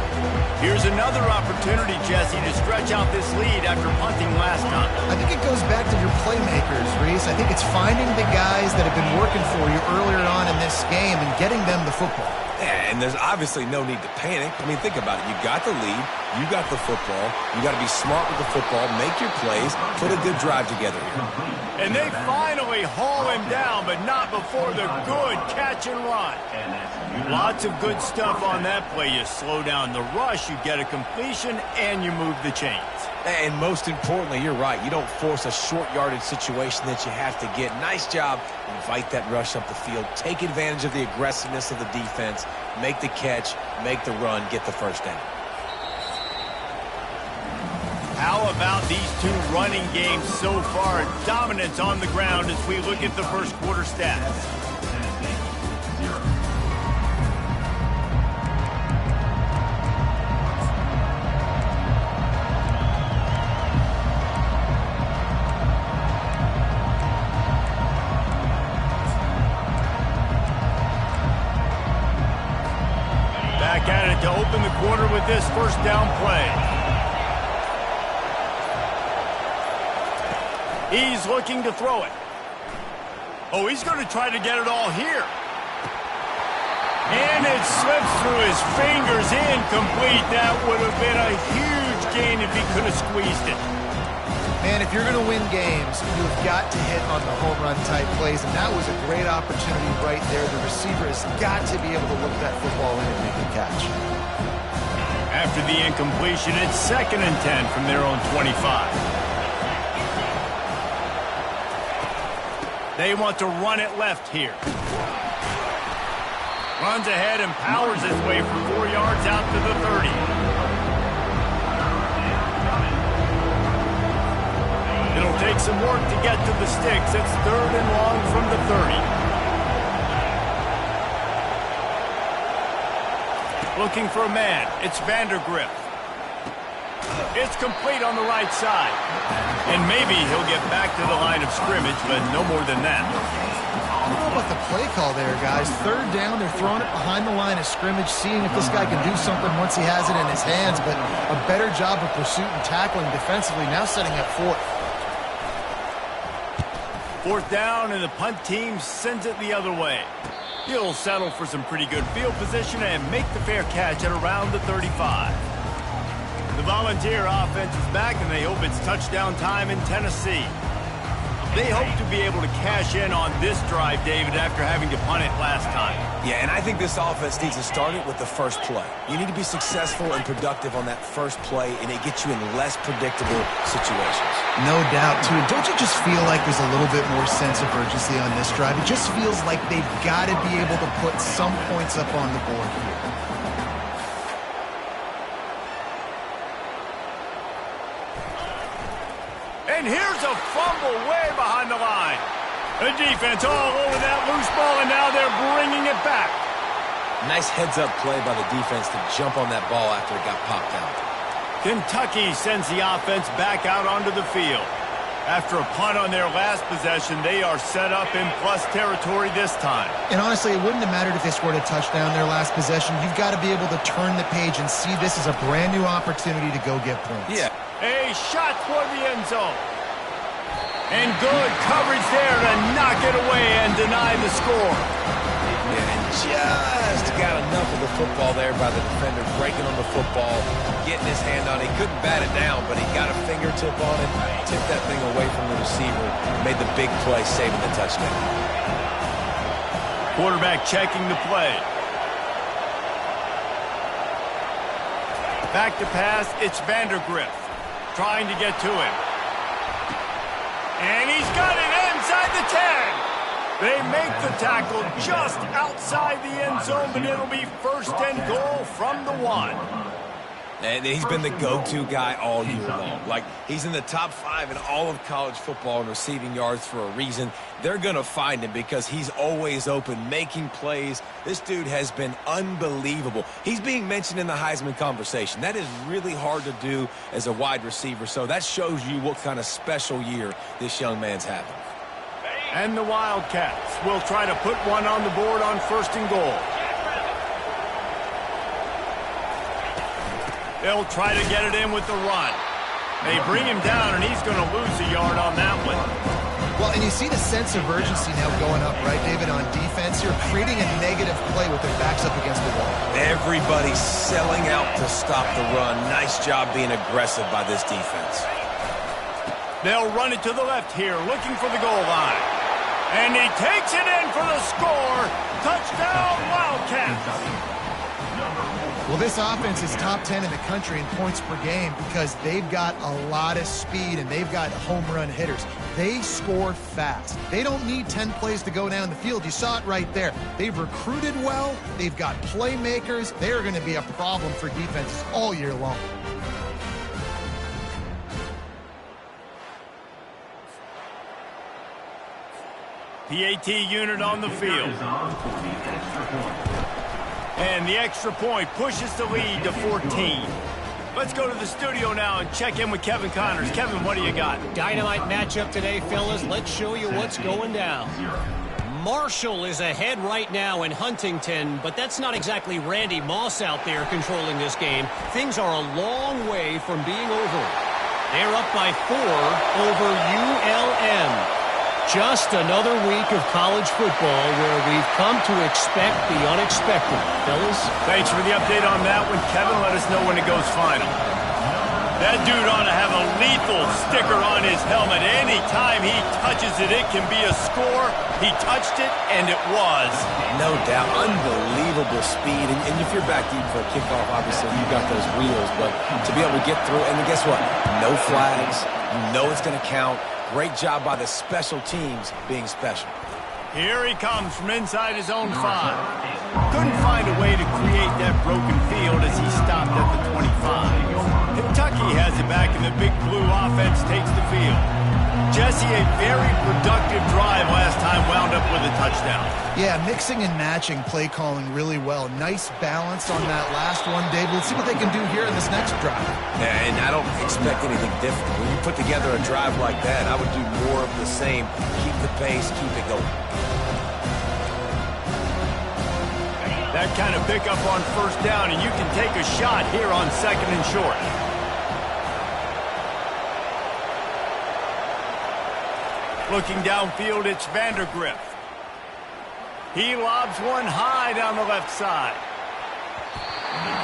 Here's another opportunity, Jesse, to stretch out this lead after punting last time. I think it goes back to your playmakers, Reese. I think it's finding the guys that have been working for you earlier on in this game and getting them the football. Yeah, and there's obviously no need to panic. I mean, think about it. You got the lead. You got the football. You got to be smart with the football, make your plays, put a good drive together here. And they finally haul him down, but not before the good catch and run. Lots of good stuff on that play. You slow down the rush, you get a completion, and you move the chains. And most importantly, you're right. You don't force a short yardage situation that you have to get. Nice job. Invite that rush up the field. Take advantage of the aggressiveness of the defense. Make the catch, make the run, get the first down. How about these two running games so far? Dominance on the ground as we look at the first quarter stats. Back at it to open the quarter with this first down play. He's looking to throw it. Oh, he's going to try to get it all here. And it slips through his fingers, incomplete. That would have been a huge gain if he could have squeezed it. Man, if you're going to win games, you've got to hit on the home run type plays, and that was a great opportunity right there. The receiver has got to be able to look that football in and make a catch. After the incompletion, it's 2nd and 10 from their own 25. They want to run it left here. Runs ahead and powers his way for 4 yards out to the 30. It'll take some work to get to the sticks. It's 3rd and long from the 30. Looking for a man. It's Vandergrift. It's complete on the right side. And maybe he'll get back to the line of scrimmage, but no more than that. I don't know about the play call there, guys. 3rd down, they're throwing it behind the line of scrimmage, seeing if this guy can do something once he has it in his hands, but a better job of pursuit and tackling defensively, now setting up 4th. 4th down, and the punt team sends it the other way. He'll settle for some pretty good field position and make the fair catch at around the 35. The Volunteer offense is back, and they hope it's touchdown time in Tennessee. They hope to be able to cash in on this drive, David, after having to punt it last time. Yeah, and I think this offense needs to start it with the first play. You need to be successful and productive on that first play, and it gets you in less predictable situations. No doubt, too. Don't you just feel like there's a little bit more sense of urgency on this drive? It just feels like they've got to be able to put some points up on the board here. And here's a fumble way behind the line. The defense all over that loose ball, and now they're bringing it back. Nice heads-up play by the defense to jump on that ball after it got popped out. Kentucky sends the offense back out onto the field. After a punt on their last possession, they are set up in plus territory this time. And honestly, it wouldn't have mattered if they scored a touchdown their last possession. You've got to be able to turn the page and see this as a brand new opportunity to go get points. Yeah. A shot toward the end zone. And good coverage there to knock it away and deny the score. And just got enough of the football there by the defender, breaking on the football, getting his hand on it. He couldn't bat it down, but he got a fingertip on it, tipped that thing away from the receiver, made the big play, saving the touchdown. Quarterback checking the play. Back to pass, it's Vandergrift trying to get to him. And he's got it inside the 10. They make the tackle just outside the end zone, but it'll be 1st and goal from the 1. And he's been the go-to guy all year long. Like, he's in the top 5 in all of college football in receiving yards for a reason. They're going to find him because he's always open, making plays. This dude has been unbelievable. He's being mentioned in the Heisman conversation. That is really hard to do as a wide receiver, so that shows you what kind of special year this young man's having. And the Wildcats will try to put one on the board on 1st and goal. They'll try to get it in with the run. They bring him down, and he's going to lose a yard on that one. Well, and you see the sense of urgency now going up, right, David, on defense. You're creating a negative play with their backs up against the wall. Everybody's selling out to stop the run. Nice job being aggressive by this defense. They'll run it to the left here, looking for the goal line. And he takes it in for the score. Touchdown, Wildcats. Well, this offense is top 10 in the country in points per game because they've got a lot of speed and they've got home run hitters. They score fast. They don't need 10 plays to go down the field. You saw it right there. They've recruited well. They've got playmakers. They are going to be a problem for defenses all year long. PAT unit on the field. And the extra point pushes the lead to 14. Let's go to the studio now and check in with Kevin Connors. Kevin, what do you got? Dynamite matchup today, fellas. Let's show you what's going down. Marshall is ahead right now in Huntington, but that's not exactly Randy Moss out there controlling this game. Things are a long way from being over. They're up by 4 over ULM. Just another week of college football where we've come to expect the unexpected. Fellas? Thanks for the update on that one, Kevin. Let us know when it goes final. That dude ought to have a lethal sticker on his helmet. Anytime he touches it, it can be a score. He touched it, and it was. No doubt. Unbelievable speed. And if you're back deep for a kickoff, obviously, you got those wheels. But to be able to get through, and guess what? No flags. You know it's going to count. Great job by the special teams being special. Here he comes from inside his own 5. Couldn't find a way to create that broken field as he stopped at the 25. Kentucky has it back, and the Big Blue offense takes the field. Jesse, a very productive drive last time, wound up with a touchdown. Yeah, mixing and matching play calling really well. Nice balance on that last one, Dave. Let's see what they can do here in this next drive. Yeah, and I don't expect anything different. When you put together a drive like that, I would do more of the same. Keep the pace, keep it going. That kind of pickup on first down, and you can take a shot here on 2nd and short. Looking downfield, it's Vandergriff. He lobs one high down the left side.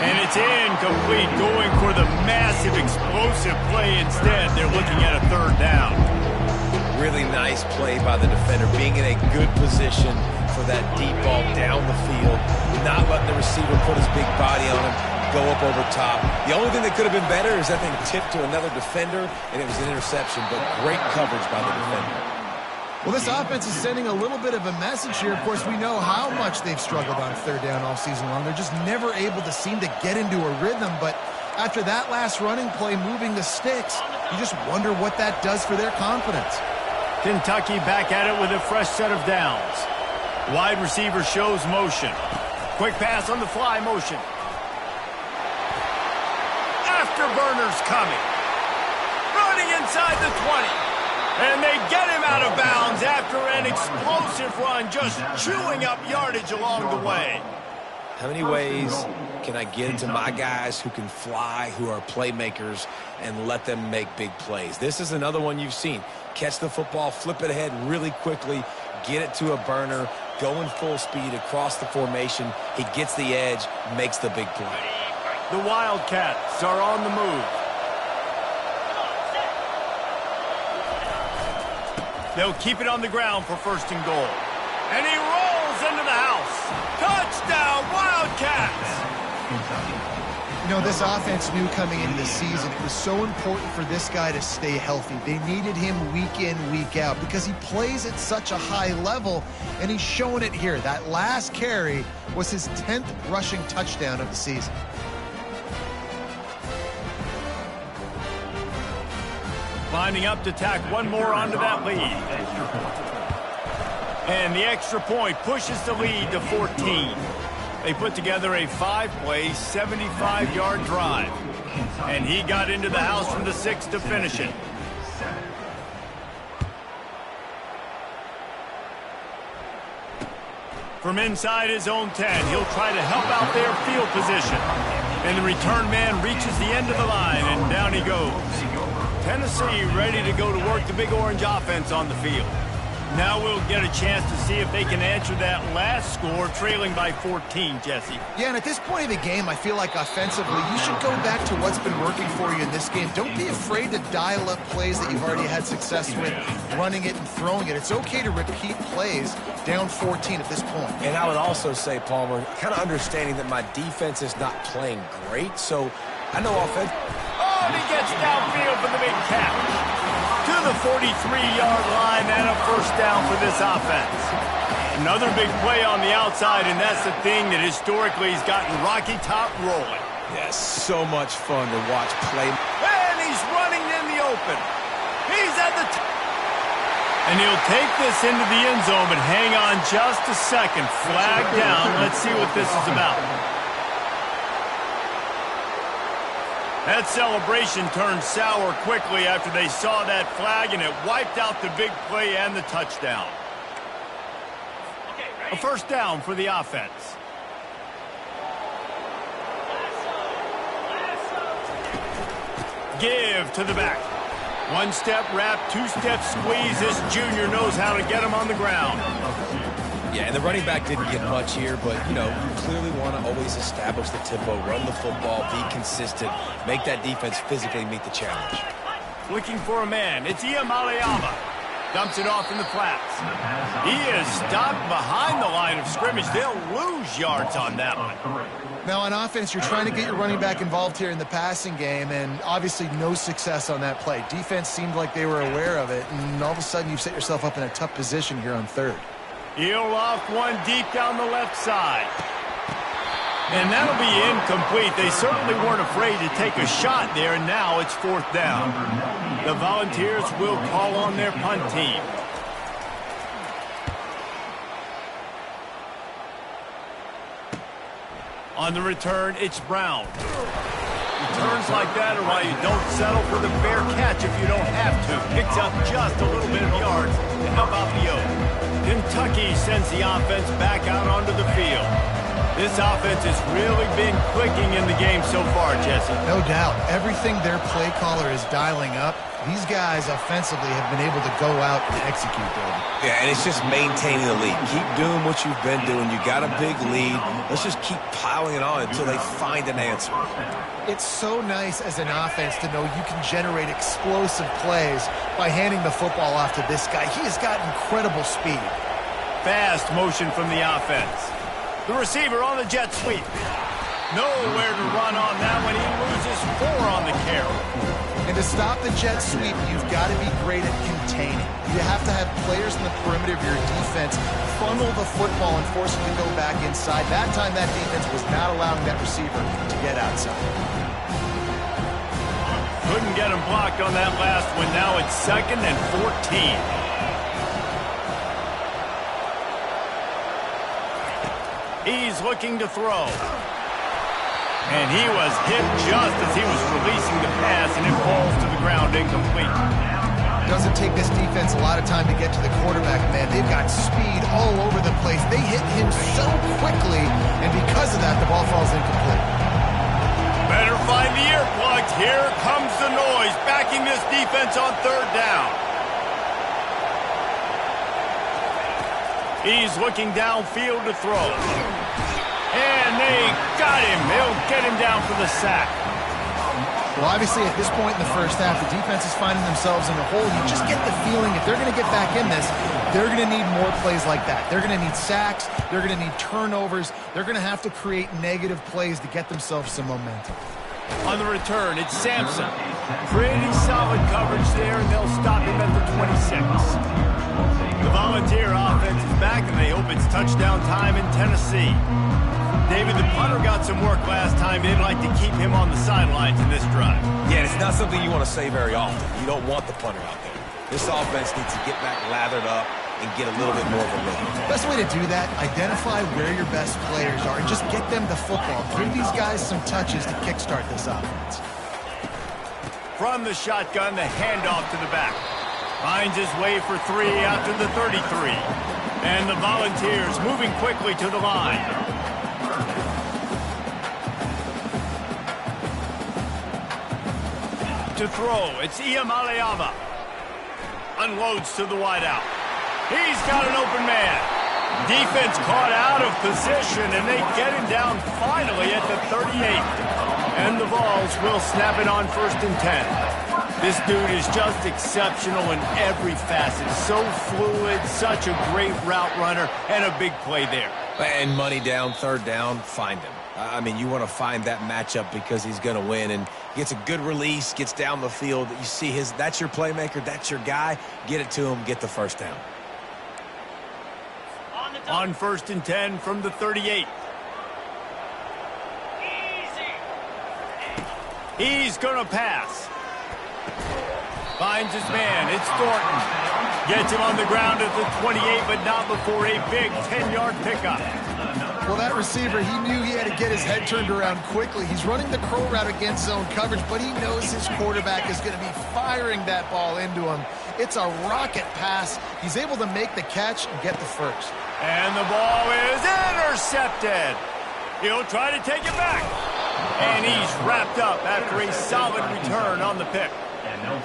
And it's incomplete, going for the massive explosive play instead. They're looking at a 3rd down. Really nice play by the defender, being in a good position for that deep ball down the field, not letting the receiver put his big body on him, go up over top. The only thing that could have been better is that thing tipped to another defender, and it was an interception, but great coverage by the defender. Well, this offense is sending a little bit of a message here. Of course, we know how much they've struggled on 3rd down all season long. They're just never able to seem to get into a rhythm, but after that last running play moving the sticks, you just wonder what that does for their confidence. Kentucky back at it with a fresh set of downs. Wide receiver shows motion. Quick pass on the fly motion. Afterburners coming. Running inside the 20. And they get him out of bounds after an explosive run, just chewing up yardage along the way. How many ways can I get into my guys who can fly, who are playmakers, and let them make big plays? This is another one you've seen. Catch the football, flip it ahead really quickly, get it to a burner, going full speed across the formation. He gets the edge, makes the big play. The Wildcats are on the move. They'll keep it on the ground for 1st and goal. And he rolls into the house. Touchdown, Wildcats! You know, this offense knew coming into the season it was so important for this guy to stay healthy. They needed him week in, week out because he plays at such a high level, and he's showing it here. That last carry was his 10th rushing touchdown of the season. Lining up to tack one more onto that lead. And the extra point pushes the lead to 14. They put together a 5-play, 75-yard drive. And he got into the house from the 6 to finish it. From inside his own 10, he'll try to help out their field position. And the return man reaches the end of the line, and down he goes. Tennessee ready to go to work the Big Orange offense on the field. Now we'll get a chance to see if they can answer that last score, trailing by 14, Jesse. Yeah, and at this point of the game, I feel like offensively, you should go back to what's been working for you in this game. Don't be afraid to dial up plays that you've already had success with, running it and throwing it. It's okay to repeat plays down 14 at this point. And I would also say, Palmer, kind of understanding that my defense is not playing great, so I know offense. Oh, and he gets downfield for the big catch. To the 43-yard line and a first down for this offense. Another big play on the outside, and that's the thing that historically has gotten Rocky Top rolling. Yeah, so much fun to watch play. And he's running in the open. He's at the and he'll take this into the end zone, but hang on just a second. Flag down. Let's see what this is about. That celebration turned sour quickly after they saw that flag, and it wiped out the big play and the touchdown. A first down for the offense. Give to the back. One-step wrap, two-step squeeze. This junior knows how to get him on the ground. Yeah, and the running back didn't get much here, but, you know, you clearly want to always establish the tempo, run the football, be consistent, make that defense physically meet the challenge. Looking for a man. It's Iamaleava. Dumps it off in the flats. He is stopped behind the line of scrimmage. They'll lose yards on that one. Now, on offense, you're trying to get your running back involved here in the passing game, and obviously no success on that play. Defense seemed like they were aware of it, and all of a sudden you've set yourself up in a tough position here on third. He'll off one deep down the left side. And that'll be incomplete. They certainly weren't afraid to take a shot there, and now it's fourth down. The Volunteers will call on their punt team. On the return, it's Brown. Returns like that are why you don't settle for the fair catch if you don't have to. Picks up just a little bit of yards to help out the Oak. Kentucky sends the offense back out onto the field. This offense has really been clicking in the game so far, Jesse. No doubt. Everything their play caller is dialing up, these guys offensively have been able to go out and execute, David. Yeah, and it's just maintaining the lead. Keep doing what you've been doing. You got a big lead. Let's just keep piling it on until they find an answer. It's so nice as an offense to know you can generate explosive plays by handing the football off to this guy. He has got incredible speed. Fast motion from the offense. The receiver on the jet sweep. Nowhere to run on that one. He loses 4 on the carry. And to stop the jet sweep, you've got to be great at containing. You have to have players in the perimeter of your defense funnel the football and force it to go back inside. That time, that defense was not allowing that receiver to get outside. Couldn't get him blocked on that last one. Now it's 2nd and 14. He's looking to throw. And he was hit just as he was releasing the pass, and it falls to the ground incomplete. Doesn't take this defense a lot of time to get to the quarterback, man. They've got speed all over the place. They hit him so quickly, and because of that, the ball falls incomplete. Better find the earplugs. Here comes the noise, backing this defense on 3rd down. He's looking downfield to throw. And they got him. They'll get him down for the sack. Well, obviously, at this point in the first half, the defense is finding themselves in a hole. You just get the feeling if they're going to get back in this, they're going to need more plays like that. They're going to need sacks. They're going to need turnovers. They're going to have to create negative plays to get themselves some momentum. On the return, it's Sampson. Pretty solid coverage there, and they'll stop him at the 26. The Volunteer offense is back, and they hope it's touchdown time in Tennessee. David, the punter got some work last time. They'd like to keep him on the sidelines in this drive. Yeah, it's not something you want to say very often. You don't want the punter out there. This offense needs to get back lathered up and get a little bit more of a rhythm. Best way to do that, identify where your best players are and just get them the football. Give these guys some touches to kickstart this offense. From the shotgun, the handoff to the back. Finds his way for 3 after the 33. And the Volunteers moving quickly to the line. to throw. It's Iamaleava. Unloads to the wideout. He's got an open man. Defense caught out of position, and they get him down finally at the 38. And the Vols will snap it on 1st and 10. This dude is just exceptional in every facet. So fluid, such a great route runner, and a big play there. And money down, 3rd down, find him. I mean, you want to find that matchup because he's going to win, and gets a good release, gets down the field. You see that's your playmaker, that's your guy. Get it to him, get the 1st down. On 1st and 10 from the 38. He's going to pass. Finds his man. It's Thornton. Gets him on the ground at the 28, but not before a big 10-yard pickup. Well, that receiver, he knew he had to get his head turned around quickly. He's running the crow route against zone coverage, but he knows his quarterback is going to be firing that ball into him. It's a rocket pass. He's able to make the catch and get the 1st. And the ball is intercepted. He'll try to take it back. And he's wrapped up after a solid return on the pick.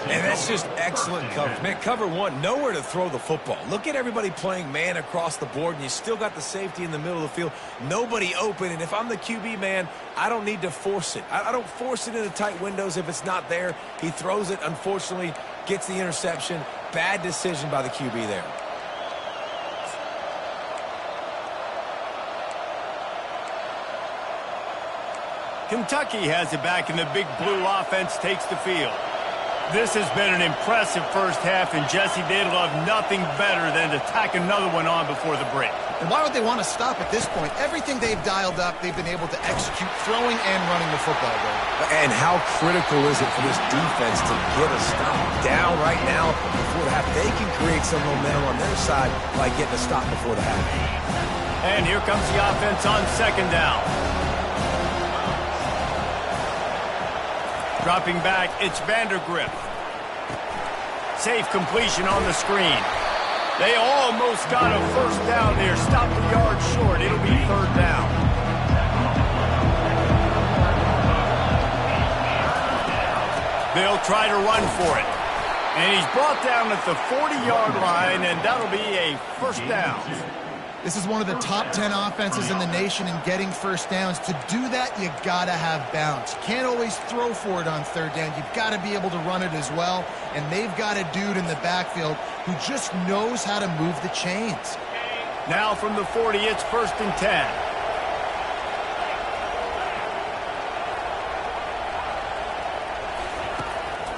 And that's just excellent coverage. Man, cover 1, nowhere to throw the football. Look at everybody playing man across the board, and you still got the safety in the middle of the field. Nobody open, and if I'm the QB, man, I don't need to force it. I don't force it into tight windows if it's not there. He throws it, unfortunately, gets the interception. Bad decision by the QB there. Kentucky has it back, and the big blue offense takes the field. This has been an impressive first half, and Jesse, they'd love nothing better than to tack another one on before the break. And why would they want to stop at this point? Everything they've dialed up, they've been able to execute throwing and running the football game. And how critical is it for this defense to get a stop down right now before the half? They can create some momentum on their side by getting a stop before the half. And here comes the offense on 2nd down. Dropping back, it's Vandergrift. Safe completion on the screen. They almost got a 1st down there. Stopped a yard short. It'll be 3rd down. They'll try to run for it. And he's brought down at the 40-yard line, and that'll be a 1st down. This is one of the top 10 offenses in the nation in getting 1st downs. To do that, you got to have bounce. You can't always throw for it on 3rd down. You've got to be able to run it as well. And they've got a dude in the backfield who just knows how to move the chains. Now from the 40, it's 1st and 10.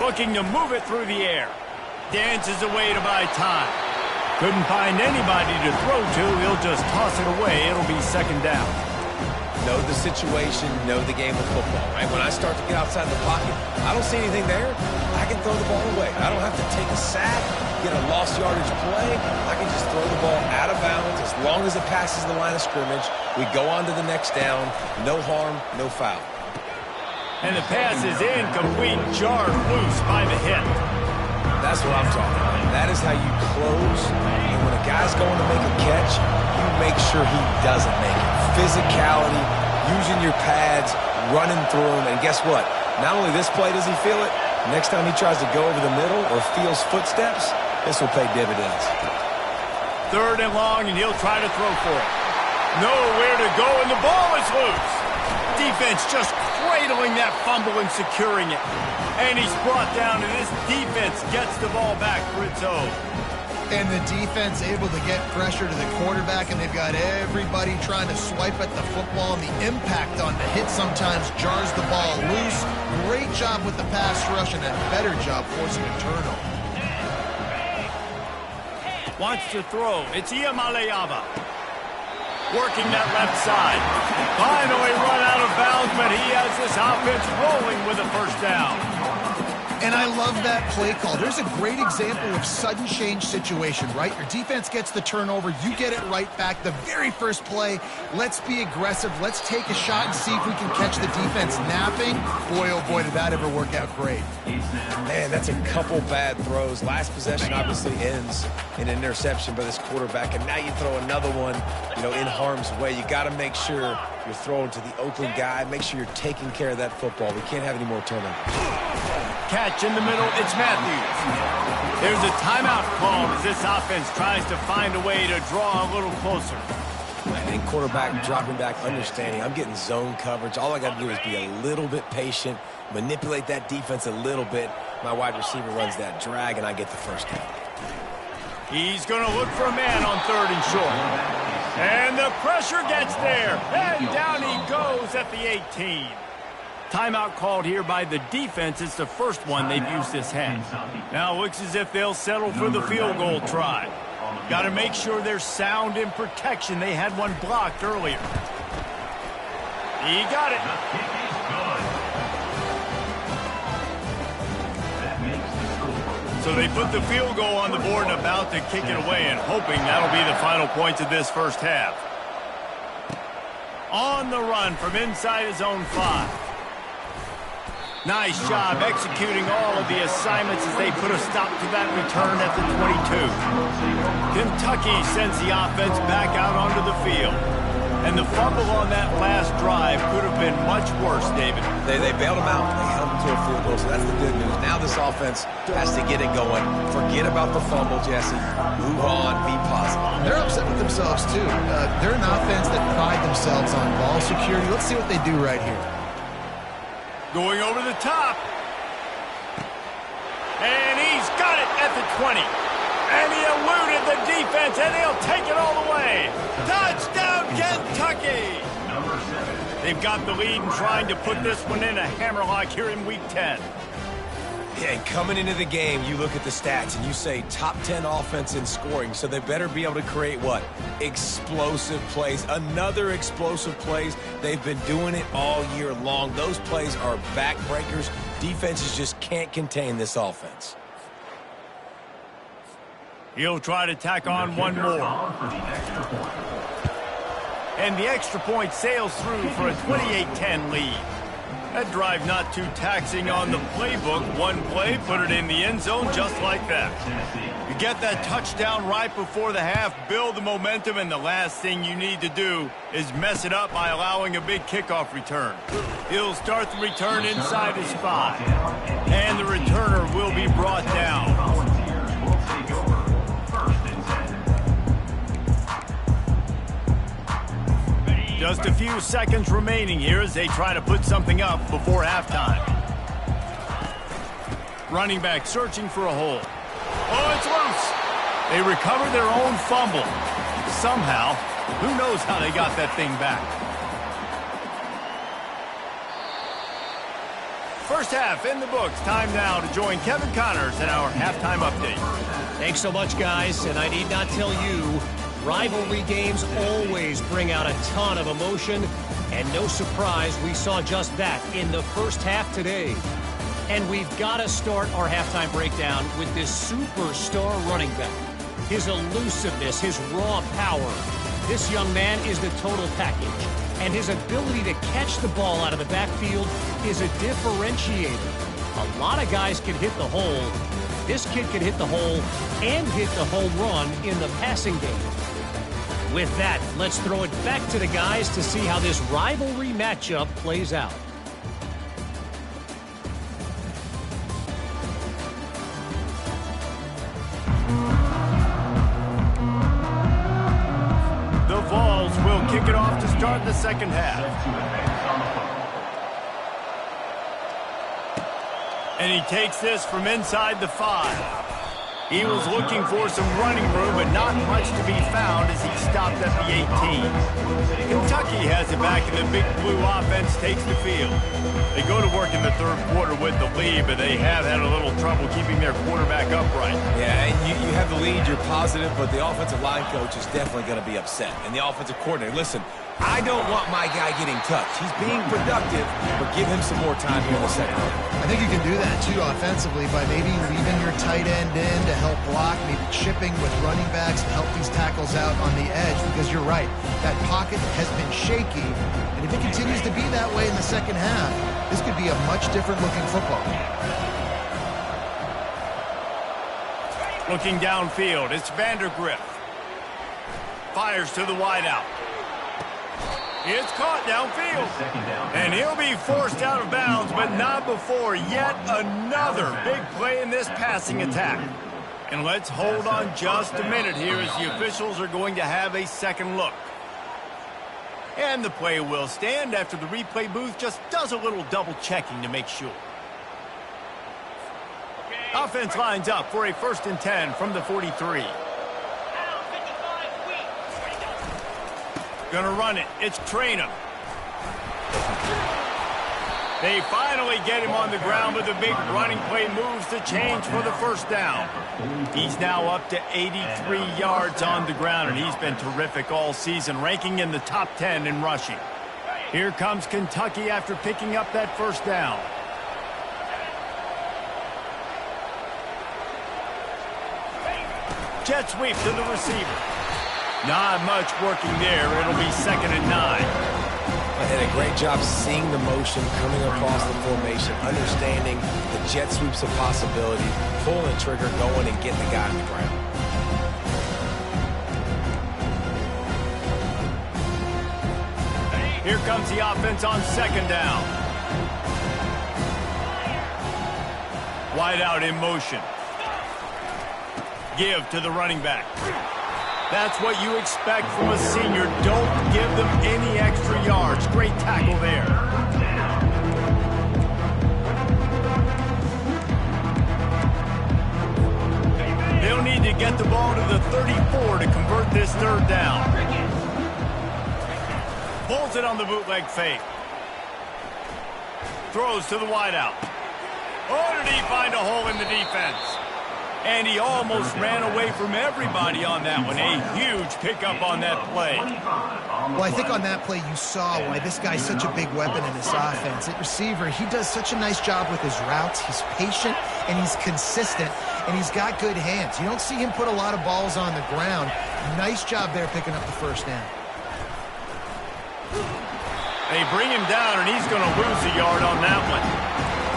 Looking to move it through the air. Dances away to buy time. Couldn't find anybody to throw to. He'll just toss it away. It'll be 2nd down. Know the situation, know the game of football, right? When I start to get outside the pocket, I don't see anything there. I can throw the ball away. I don't have to take a sack, get a lost yardage play. I can just throw the ball out of bounds as long as it passes the line of scrimmage. We go on to the next down. No harm, no foul. And the pass is incomplete, jarred loose by the hit. That's what I'm talking about. That is how you close. And when a guy's going to make a catch, you make sure he doesn't make it. Physicality, using your pads, running through them. And guess what? Not only this play does he feel it, next time he tries to go over the middle or feels footsteps, this will pay dividends. 3rd and long, and he'll try to throw for it. Nowhere to go, and the ball is loose. Defense just cradling that fumble and securing it. And he's brought down, and this defense gets the ball back for its own. And the defense able to get pressure to the quarterback, and they've got everybody trying to swipe at the football, and the impact on the hit sometimes jars the ball loose. Great job with the pass rush, and a better job forcing a turnover. Wants to throw. It's Iamaleava. Working that left side. Finally run out of bounds, but he has this offense rolling with a 1st down. And I love that play call. There's a great example of sudden change situation, right? Your defense gets the turnover. You get it right back. The very first play, let's be aggressive. Let's take a shot and see if we can catch the defense napping. Boy, oh boy, did that ever work out great. Man, that's a couple bad throws. Last possession obviously ends in an interception by this quarterback, and now you throw another one, in harm's way. You got to make sure you're throwing to the open guy. Make sure you're taking care of that football. We can't have any more turnovers. catch in the middle. It's Matthews. There's a timeout called as this offense tries to find a way to draw a little closer. And quarterback dropping back, understanding I'm getting zone coverage. All I got to do is be a little bit patient, manipulate that defense a little bit. My wide receiver runs that drag, and I get the first down. He's going to look for a man on 3rd and short. And the pressure gets there. And down he goes at the 18. Timeout called here by the defense. It's the first one they've used this half. Now it looks as if they'll settle for the field goal try. Got to make sure they're sound in protection. They had one blocked earlier. He got it. So they put the field goal on the board and about to kick it away and hoping that'll be the final points of this first half. On the run from inside his own 5. Nice job executing all of the assignments as they put a stop to that return at the 22. Kentucky sends the offense back out onto the field. And the fumble on that last drive could have been much worse, David. They bailed him out. They held him to a field goal, so that's the good news. Now this offense has to get it going. Forget about the fumble, Jesse. Move on. Be positive. They're upset with themselves, too. They're an offense that pride themselves on ball security. Let's see what they do right here. Going over the top. And he's got it at the 20. And he eluded the defense, and he'll take it all the way. Touchdown, Kentucky! They've got the lead and trying to put this one in a hammerlock here in Week 10. Yeah, and coming into the game, you look at the stats and you say top 10 offense in scoring, so they better be able to create what? Explosive plays. Another explosive plays. They've been doing it all year long. Those plays are backbreakers. Defenses just can't contain this offense. He'll try to tack on one more. And the extra point sails through for a 28-10 lead. That drive not too taxing on the playbook. One play, put it in the end zone just like that. You get that touchdown right before the half, build the momentum, and the last thing you need to do is mess it up by allowing a big kickoff return. He'll start the return inside his 5. And the returner will be brought down. Just a few seconds remaining here as they try to put something up before halftime. Running back searching for a hole. Oh, it's loose. They recovered their own fumble. Somehow, who knows how they got that thing back. First half in the books. Time now to join Kevin Connors in our halftime update. Thanks so much, guys, and I need not tell you, rivalry games always bring out a ton of emotion, and no surprise we saw just that in the first half today. And we've got to start our halftime breakdown with this superstar running back. His elusiveness, his raw power. This young man is the total package, and his ability to catch the ball out of the backfield is a differentiator. A lot of guys can hit the hole. This kid can hit the hole and hit the home run in the passing game. With that, let's throw it back to the guys to see how this rivalry matchup plays out. The Vols will kick it off to start the second half. And he takes this from inside the 5. He was looking for some running room, but not much to be found as he stopped at the 18. Kentucky has it back, and the Big Blue offense takes the field. They go to work in the third quarter with the lead, but they have had a little trouble keeping their quarterback upright. Yeah, and you have the lead, you're positive, but the offensive line coach is definitely going to be upset. And the offensive coordinator, listen, I don't want my guy getting touched. He's being productive, but give him some more time here in the second half. I think you can do that, too, offensively, by maybe leaving your tight end in to help block, maybe chipping with running backs to help these tackles out on the edge, because you're right, that pocket has been shaky, and if it continues to be that way in the second half, this could be a much different-looking football. Looking downfield, it's Vandergrift. Fires to the wideout. It's caught downfield. And he'll be forced out of bounds, but not before yet another big play in this passing attack. And let's hold on just a minute here as the officials are going to have a second look. And the play will stand after the replay booth just does a little double checking to make sure. Offense lines up for a 1st and 10 from the 43. Gonna run it. It's Traynham. They finally get him on the ground, but the big running play moves the change for the 1st down. He's now up to 83 yards on the ground, and he's been terrific all season, ranking in the top 10 in rushing. Here comes Kentucky after picking up that 1st down. Jet sweep to the receiver. Not much working there. It'll be 2nd and 9. And a great job seeing the motion coming across the formation, understanding the jet sweep's a possibility, pulling the trigger, going and getting the guy on the ground. Here comes the offense on 2nd down. Wide out in motion. Give to the running back. That's what you expect from a senior. Don't give them any extra yards. Great tackle there. They'll need to get the ball to the 34 to convert this 3rd down. Pulls it on the bootleg fake. Throws to the wideout. Oh, did he find a hole in the defense? And he almost ran away from everybody on that one. A huge pickup on that play. Well, I think on that play you saw why this guy's such a big weapon in this offense. At receiver, he does such a nice job with his routes. He's patient, and he's consistent, and he's got good hands. You don't see him put a lot of balls on the ground. Nice job there picking up the 1st down. They bring him down, and he's going to lose a yard on that one.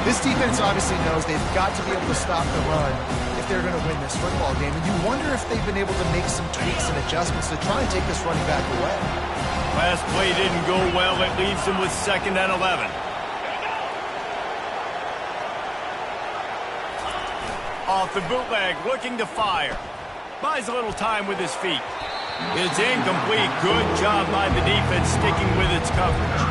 This defense obviously knows they've got to be able to stop the run if they're going to win this football game. And you wonder if they've been able to make some tweaks and adjustments to try and take this running back away. Last play didn't go well. It leaves him with 2nd and 11. Off the bootleg, looking to fire. Buys a little time with his feet. It's incomplete. Good job by the defense sticking with its coverage.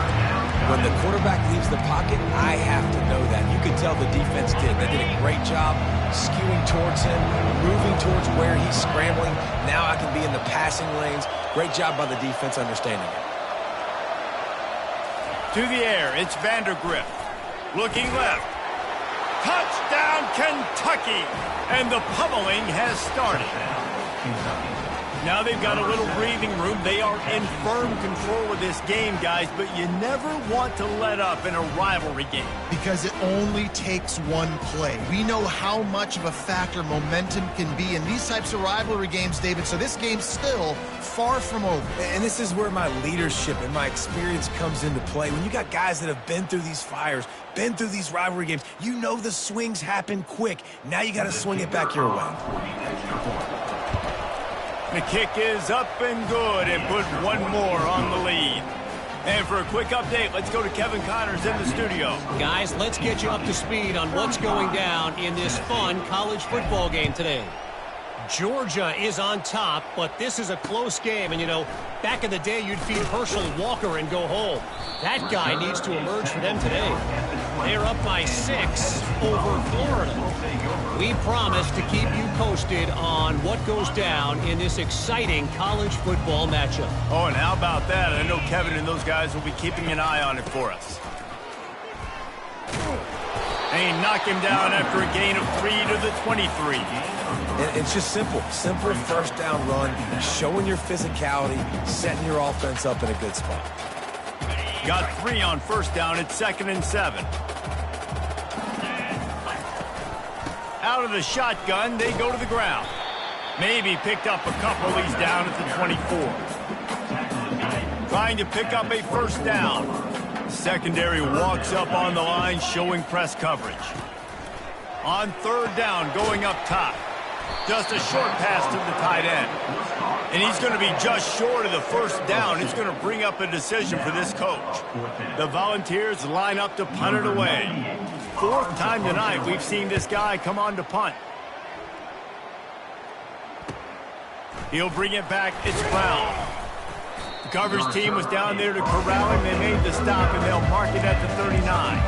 When the quarterback leaves the pocket, I have to know that. You could tell the defense did. They did a great job skewing towards him, moving towards where he's scrambling. Now I can be in the passing lanes. Great job by the defense understanding it. To the air, it's Vandergrift. Looking left. Touchdown, Kentucky! And the pummeling has started. Now they've got a little breathing room. They are in firm control of this game, guys, but you never want to let up in a rivalry game. Because it only takes one play. We know how much of a factor momentum can be in these types of rivalry games, David, so this game's still far from over. And this is where my leadership and my experience comes into play. When you got guys that have been through these fires, been through these rivalry games, you know the swings happen quick. Now you got to swing it back your way. The kick is up and good and put one more on the lead. And for a quick update, let's go to Kevin Connors in the studio. Guys, let's get you up to speed on what's going down in this fun college football game today. Georgia is on top, but this is a close game. And, you know, back in the day, you'd feed Herschel Walker and go home. That guy needs to emerge for them today. They're up by 6 over Florida. We promise to keep you posted on what goes down in this exciting college football matchup. Oh, and how about that? I know Kevin and those guys will be keeping an eye on it for us. And he knocked him down after a gain of 3 to the 23. It's just simple. Simple 1st down run, showing your physicality, setting your offense up in a good spot. Got 3 on 1st down. It's 2nd and 7. Out of the shotgun, they go to the ground. Maybe picked up a couple. He's down at the 24. Trying to pick up a 1st down. Secondary walks up on the line, showing press coverage. On 3rd down, going up top. Just a short pass to the tight end. And he's going to be just short of the first down. It's going to bring up a decision for this coach. The Volunteers line up to punt it away. Fourth time tonight we've seen this guy come on to punt. He'll bring it back. It's Brown. The coverage team was down there to corral him. They made the stop, and they'll mark it at the 39.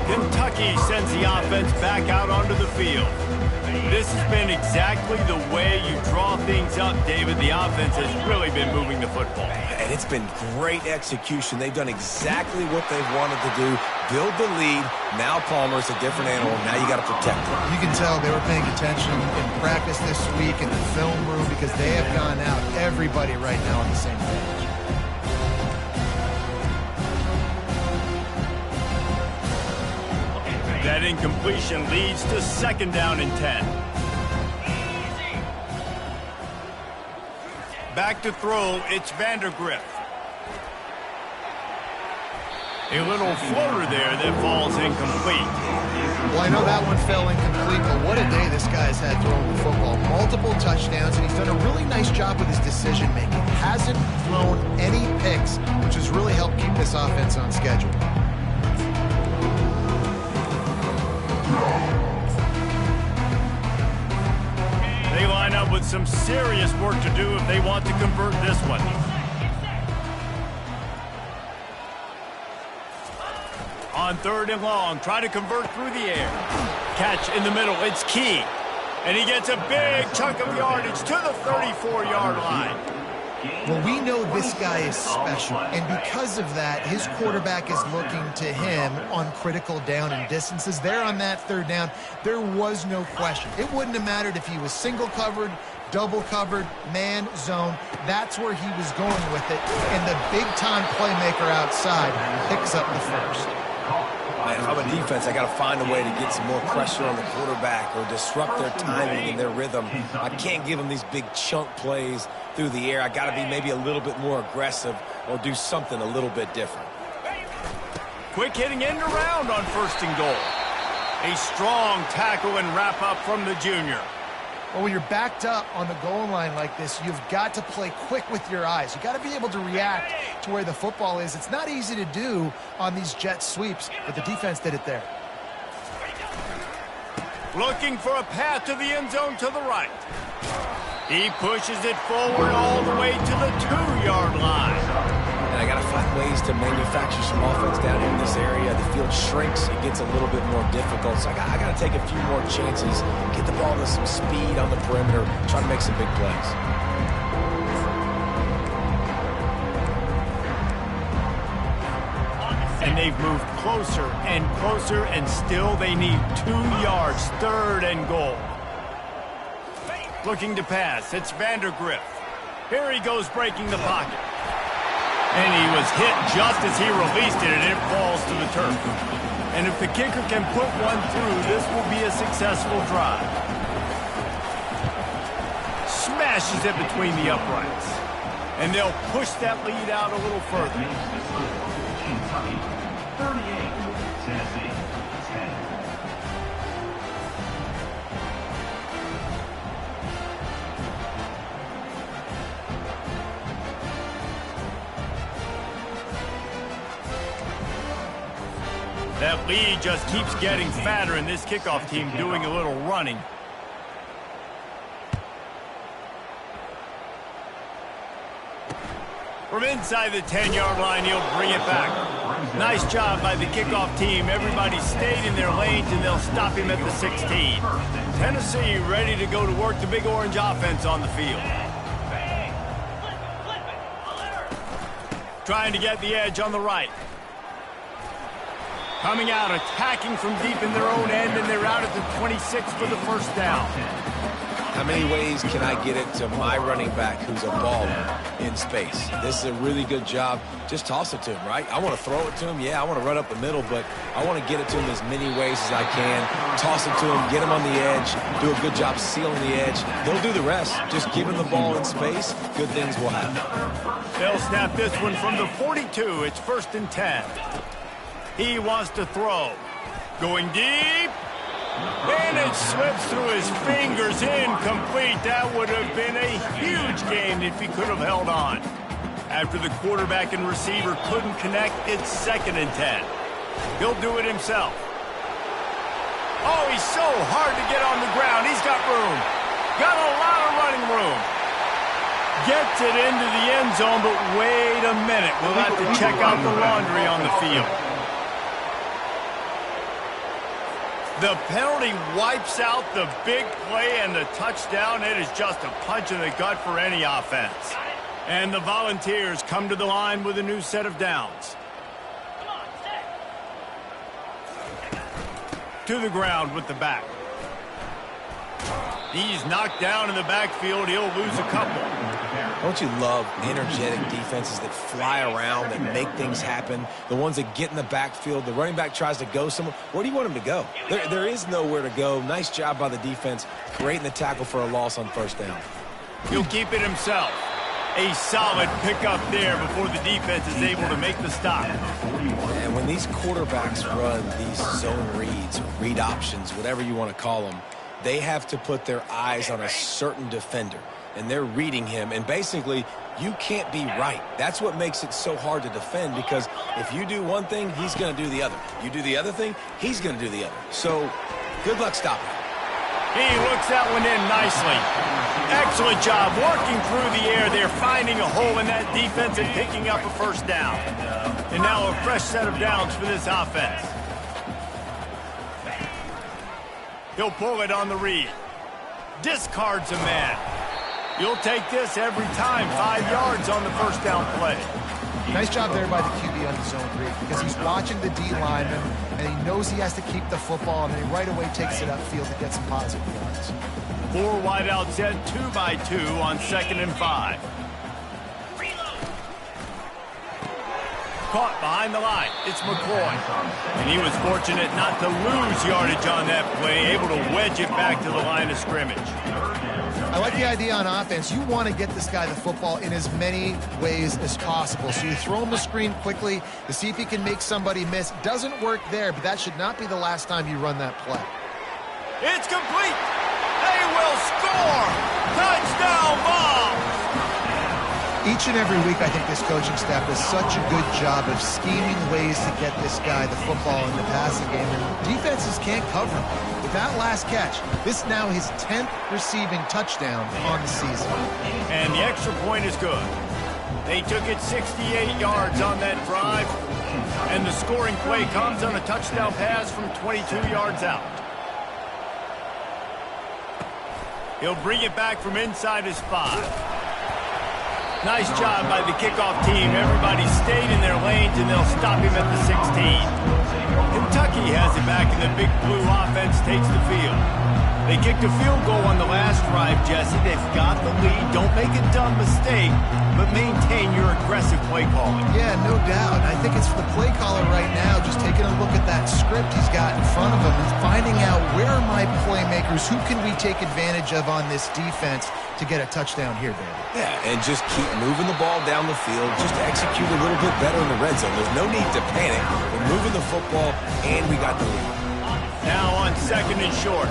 Kentucky sends the offense back out onto the field. This has been exactly the way you draw things up, David. The offense has really been moving the football. And it's been great execution. They've done exactly what they've wanted to do. Build the lead. Now Palmer's a different animal. Now you got to protect him. You can tell they were paying attention in practice this week in the film room because they have gone out, everybody right now on the same page. That incompletion leads to second down and 10. Back to throw, it's Vandergrift. A little floater there that falls incomplete. Well, I know that one fell incomplete, but what a day this guy's had throwing the football. Multiple touchdowns, and he's done a really nice job with his decision-making. Hasn't thrown any picks, which has really helped keep this offense on schedule. They line up with some serious work to do if they want to convert this one. On third and long, try to convert through the air. Catch in the middle, it's key. And he gets a big chunk of yardage to the 34-yard line. Well, we know this guy is special, and because of that, his quarterback is looking to him on critical down and distances. There on that third down, there was no question. It wouldn't have mattered if he was single covered, double covered, man, zone. That's where he was going with it, and the big-time playmaker outside picks up the first. Man, if I'm a defense, I got to find a way to get some more pressure on the quarterback or disrupt their timing and their rhythm. I can't give them these big chunk plays through the air. I got to be maybe a little bit more aggressive or do something a little bit different. Quick hitting end around on first and goal. A strong tackle and wrap up from the junior. Well, when you're backed up on the goal line like this, you've got to play quick with your eyes. You've got to be able to react to where the football is. It's not easy to do on these jet sweeps, but the defense did it there. Looking for a path to the end zone to the right. He pushes it forward all the way to the 2-yard line. And I got to find ways to manufacture some offense down here in this area. The field shrinks. It gets a little bit more difficult. So I got to take a few more chances, get the ball to some speed on the perimeter, try to make some big plays. And they've moved closer and closer, and still they need 2 yards, third and goal. Looking to pass, it's Vandergrift. Here he goes breaking the pocket. And he was hit just as he released it, and it falls to the turf. And if the kicker can put one through, this will be a successful drive. Smashes it between the uprights. And they'll push that lead out a little further. 38, Tennessee, 10. That lead just keeps getting fatter, and this kickoff team doing a little running. From inside the 10-yard line, he'll bring it back. Nice job by the kickoff team. Everybody stayed in their lanes, and they'll stop him at the 16. Tennessee ready to go to work the Big Orange offense on the field. Trying to get the edge on the right. Coming out, attacking from deep in their own end, and they're out at the 26 for the first down. How many ways can I get it to my running back who's a baller in space? This is a really good job. Just toss it to him, right? I want to throw it to him. Yeah, I want to run up the middle, but I want to get it to him as many ways as I can. Toss it to him, get him on the edge, do a good job sealing the edge. They'll do the rest. Just give him the ball in space. Good things will happen. They'll snap this one from the 42. It's first and 10. He wants to throw. Going deep. And it slips through his fingers, incomplete. That would have been a huge gain if he could have held on. After the quarterback and receiver couldn't connect, it's 2nd and 10. He'll do it himself. Oh, he's so hard to get on the ground. He's got room. Got a lot of running room. Gets it into the end zone, but wait a minute. We'll have to check out the laundry on the field. The penalty wipes out the big play and the touchdown. It is just a punch in the gut for any offense. And the Volunteers come to the line with a new set of downs. To the ground with the back. He's knocked down in the backfield. He'll lose a couple. Don't you love energetic defenses that fly around, that make things happen? The ones that get in the backfield. The running back tries to go somewhere. Where do you want him to go? There is nowhere to go. Nice job by the defense, creating the tackle for a loss on 1st down. He'll keep it himself. A solid pickup there before the defense is able to make the stop. And when these quarterbacks run these zone reads, or read options, whatever you want to call them, they have to put their eyes on a certain defender. And they're reading him, and basically, you can't be right. That's what makes it so hard to defend, because if you do one thing, he's going to do the other. You do the other thing, he's going to do the other. So, good luck stopping. He looks that one in nicely. Excellent job working through the air there, finding a hole in that defense and picking up a 1st down. And now a fresh set of downs for this offense. He'll pull it on the read. Discards a man. You'll take this every time. 5 yards on the 1st down play. Nice job there by the QB on the zone read, because he's watching the D lineman, and he knows he has to keep the football, and then he right away takes it upfield to get some positive yards. 4 wideouts set 2 by 2 on 2nd and 5. Caught behind the line. It's McCoy. And he was fortunate not to lose yardage on that play, able to wedge it back to the line of scrimmage. I like the idea on offense. You want to get this guy the football in as many ways as possible. So you throw him the screen quickly to see if he can make somebody miss. Doesn't work there, but that should not be the last time you run that play. It's complete. They will score. Touchdown, Vols. Each and every week, I think this coaching staff does such a good job of scheming ways to get this guy the football in the passing game, and defenses can't cover him. With that last catch, this is now his 10th receiving touchdown on the season. And the extra point is good. They took it 68 yards on that drive, and the scoring play comes on a touchdown pass from 22 yards out. He'll bring it back from inside his 5. Nice job by the kickoff team. Everybody stayed in their lanes, and they'll stop him at the 16. Kentucky has it back, and the Big Blue offense takes the field. They kicked a field goal on the last drive, Jesse. They've got the lead. Don't make a dumb mistake, but maintain your aggressive play calling. Yeah, no doubt. I think it's the play caller right now just taking a look at that script he's got in front of him and finding out, where are my playmakers? Who can we take advantage of on this defense to get a touchdown here, baby? Yeah, and just keep moving the ball down the field. Just execute a little bit better in the red zone. There's no need to panic. We're moving the football, and we got the lead. Now on 2nd and short.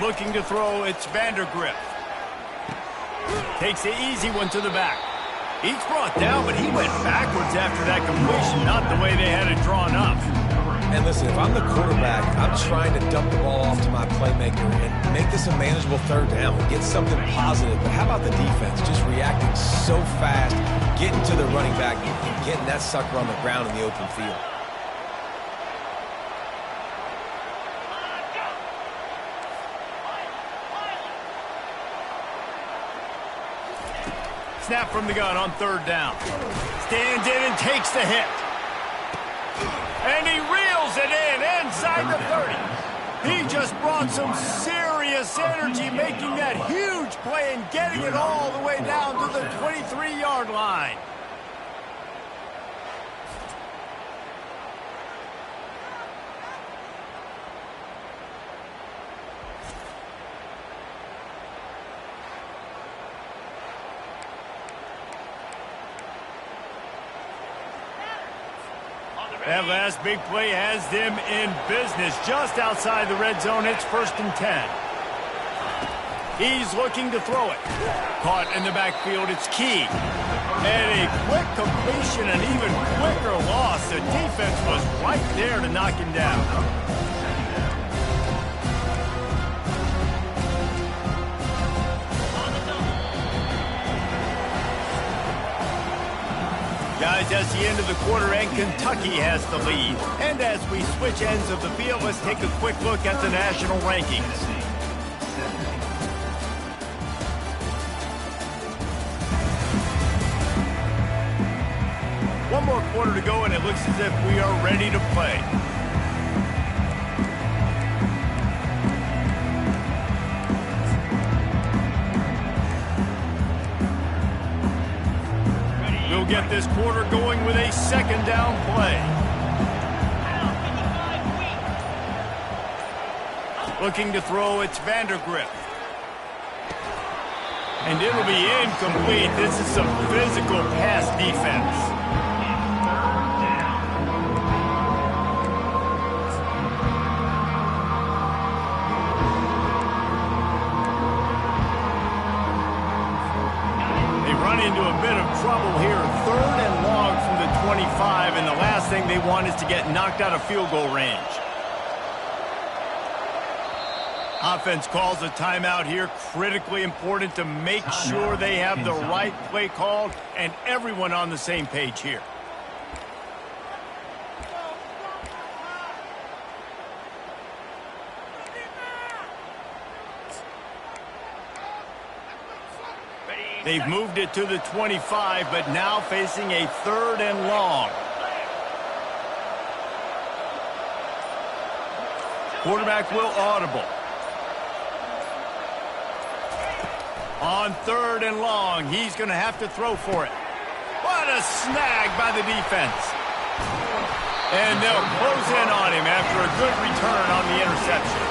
Looking to throw, it's Vandergrift. Takes the easy one to the back. He's brought down, but he went backwards after that completion, not the way they had it drawn up. And listen, if I'm the quarterback, I'm trying to dump the ball off to my playmaker and make this a manageable 3rd down, get something positive. But how about the defense? Just reacting so fast, getting to the running back, and getting that sucker on the ground in the open field. Snap from the gun on 3rd down. Stands in and takes the hit. And he reels it in inside the 30. He just brought some serious energy, making that huge play and getting it all the way down to the 23-yard line. That last big play has them in business. Just outside the red zone, it's 1st and 10. He's looking to throw it. Caught in the backfield, it's Key. And a quick completion, an even quicker loss. The defense was right there to knock him down. Guys, that's the end of the quarter, and Kentucky has the lead. And as we switch ends of the field, let's take a quick look at the national rankings. One more quarter to go, and it looks as if we are ready to play. We'll get this quarter going with a 2nd down play. Looking to throw, it's Vandergrift. And it'll be incomplete. This is some physical pass defense. Into a bit of trouble here. 3rd and long from the 25, and the last thing they want is to get knocked out of field goal range. Offense calls a timeout here. Critically important to make sure they have the right play called and everyone on the same page here. They've moved it to the 25, but now facing a 3rd and long. Quarterback will audible. On 3rd and long, he's going to have to throw for it. What a snag by the defense. And they'll close in on him after a good return on the interception.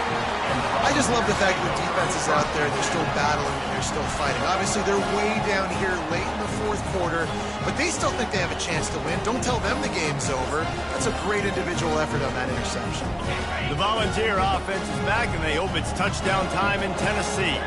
I just love the fact that the defense is out there. They're still battling. They're still fighting. Obviously, they're way down here late in the 4th quarter, but they still think they have a chance to win. Don't tell them the game's over. That's a great individual effort on that interception. The Volunteer offense is back, and they hope it's touchdown time in Tennessee.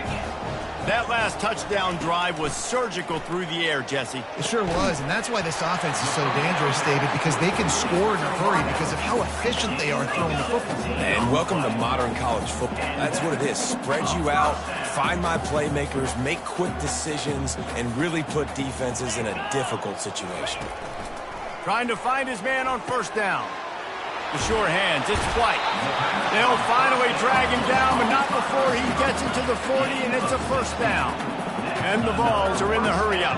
That last touchdown drive was surgical through the air, Jesse. It sure was, and that's why this offense is so dangerous, David, because they can score in a hurry because of how efficient they are throwing the football. And welcome to modern college football. That's what it is. Spread you out, find my playmakers, make quick decisions, and really put defenses in a difficult situation. Trying to find his man on 1st down. The sure hands, it's White. They'll finally drag him down, but not before he gets into the 40, and it's a 1st down. And the Vols are in the hurry-up.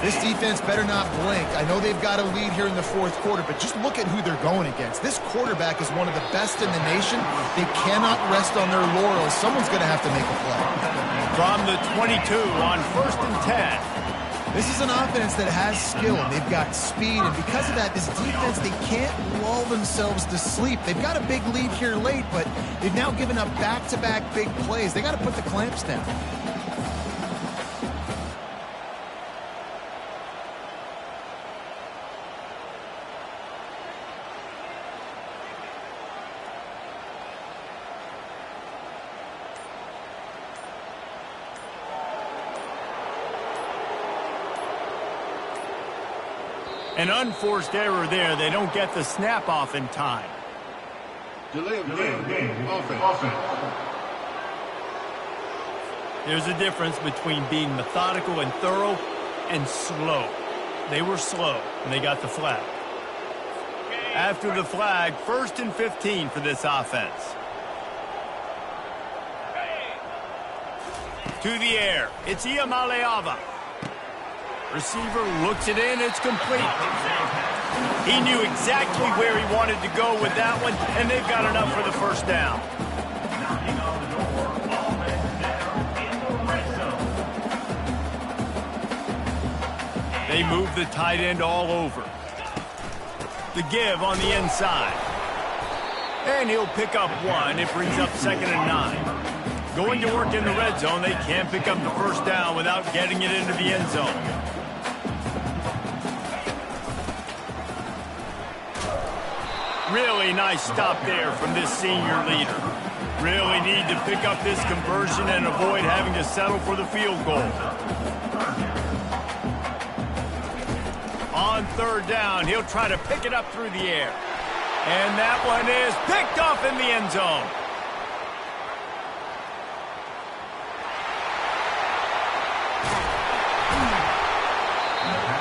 This defense better not blink. I know they've got a lead here in the 4th quarter, but just look at who they're going against. This quarterback is one of the best in the nation. They cannot rest on their laurels. Someone's going to have to make a play. From the 22 on 1st and 10. This is an offense that has skill, and they've got speed, and because of that, this defense, they can't lull themselves to sleep. They've got a big lead here late, but they've now given up back-to-back big plays. They got to put the clamps down. An unforced error there. They don't get the snap off in time. Delay of game. Offense. There's a difference between being methodical and thorough and slow. They were slow, and they got the flag. After the flag, 1st and 15 for this offense. To the air. It's Iamaleava. Receiver looks it in. It's complete. He knew exactly where he wanted to go with that one, and they've got enough for the 1st down. They move the tight end all over. The give on the inside. And he'll pick up 1. It brings up 2nd and 9. Going to work in the red zone, they can't pick up the 1st down without getting it into the end zone. Really nice stop there from this senior leader. Really need to pick up this conversion and avoid having to settle for the field goal. On third down, he'll try to pick it up through the air. And that one is picked off in the end zone.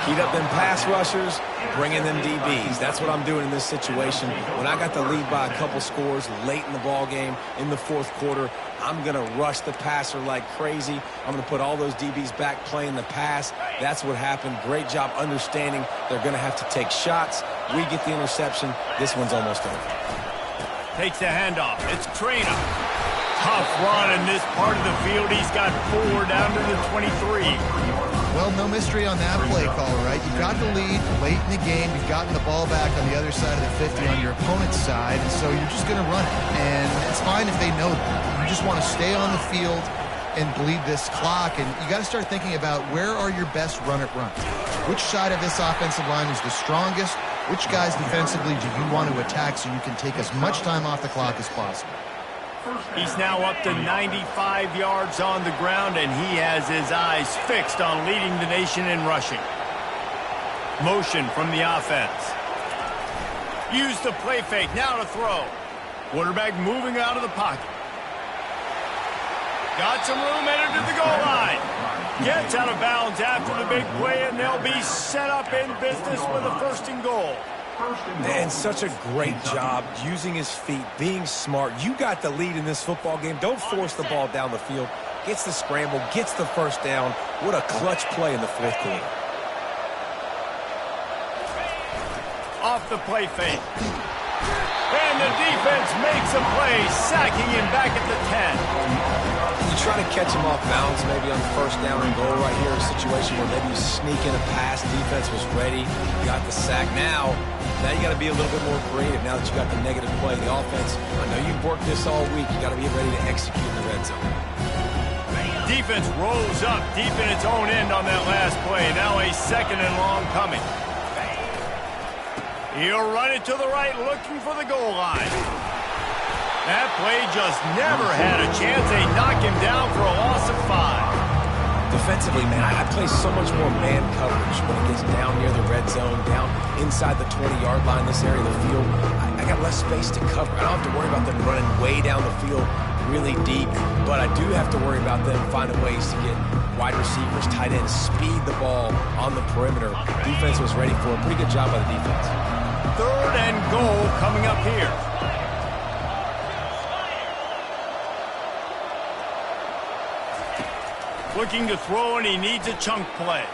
Heat up them pass rushers, bring in them DBs. That's what I'm doing in this situation. When I got the lead by a couple scores late in the ball game, in the fourth quarter, I'm going to rush the passer like crazy. I'm going to put all those DBs back playing the pass. That's what happened. Great job understanding they're going to have to take shots. We get the interception. This one's almost over. Takes the handoff. It's Traina. Tough run in this part of the field. He's got 4 down to the 23. Well, no mystery on that play call, right? You got the lead late in the game. You've gotten the ball back on the other side of the 50 on your opponent's side, and so you're just going to run it. And it's fine if they know that. You just want to stay on the field and bleed this clock, and you got to start thinking about where are your best run-it-runs. Which side of this offensive line is the strongest? Which guys defensively do you want to attack so you can take as much time off the clock as possible? He's now up to 95 yards on the ground, and he has his eyes fixed on leading the nation in rushing. Motion from the offense. Use the play fake, now to throw. Quarterback moving out of the pocket. Got some room, entered to the goal line. Gets out of bounds after the big play, and they'll be set up in business with a 1st and goal. Man, such a great job using his feet, being smart. You got the lead in this football game. Don't force the ball down the field. Gets the scramble, gets the 1st down. What a clutch play in the fourth quarter. Off the play fake. And the defense makes a play, sacking him back at the 10. You try to catch him off bounds maybe on 1st down and goal right here, a situation where maybe you sneak in a pass, defense was ready, got the sack. Now you got to be a little bit more creative now that you got the negative play. The offense, I know you've worked this all week, you got to be ready to execute in the red zone. Defense rolls up deep in its own end on that last play. Now a 2nd and long coming. He'll run it to the right, looking for the goal line. That play just never had a chance. They knock him down for a loss of 5. Defensively, man, I play so much more man coverage when it gets down near the red zone, down inside the 20-yard line, this area of the field. I got less space to cover. I don't have to worry about them running way down the field really deep, but I do have to worry about them finding ways to get wide receivers, tight ends, speed the ball on the perimeter. Defense was ready for a pretty good job by the defense. 3rd and goal coming up here. Looking to throw, and he needs a chunk play.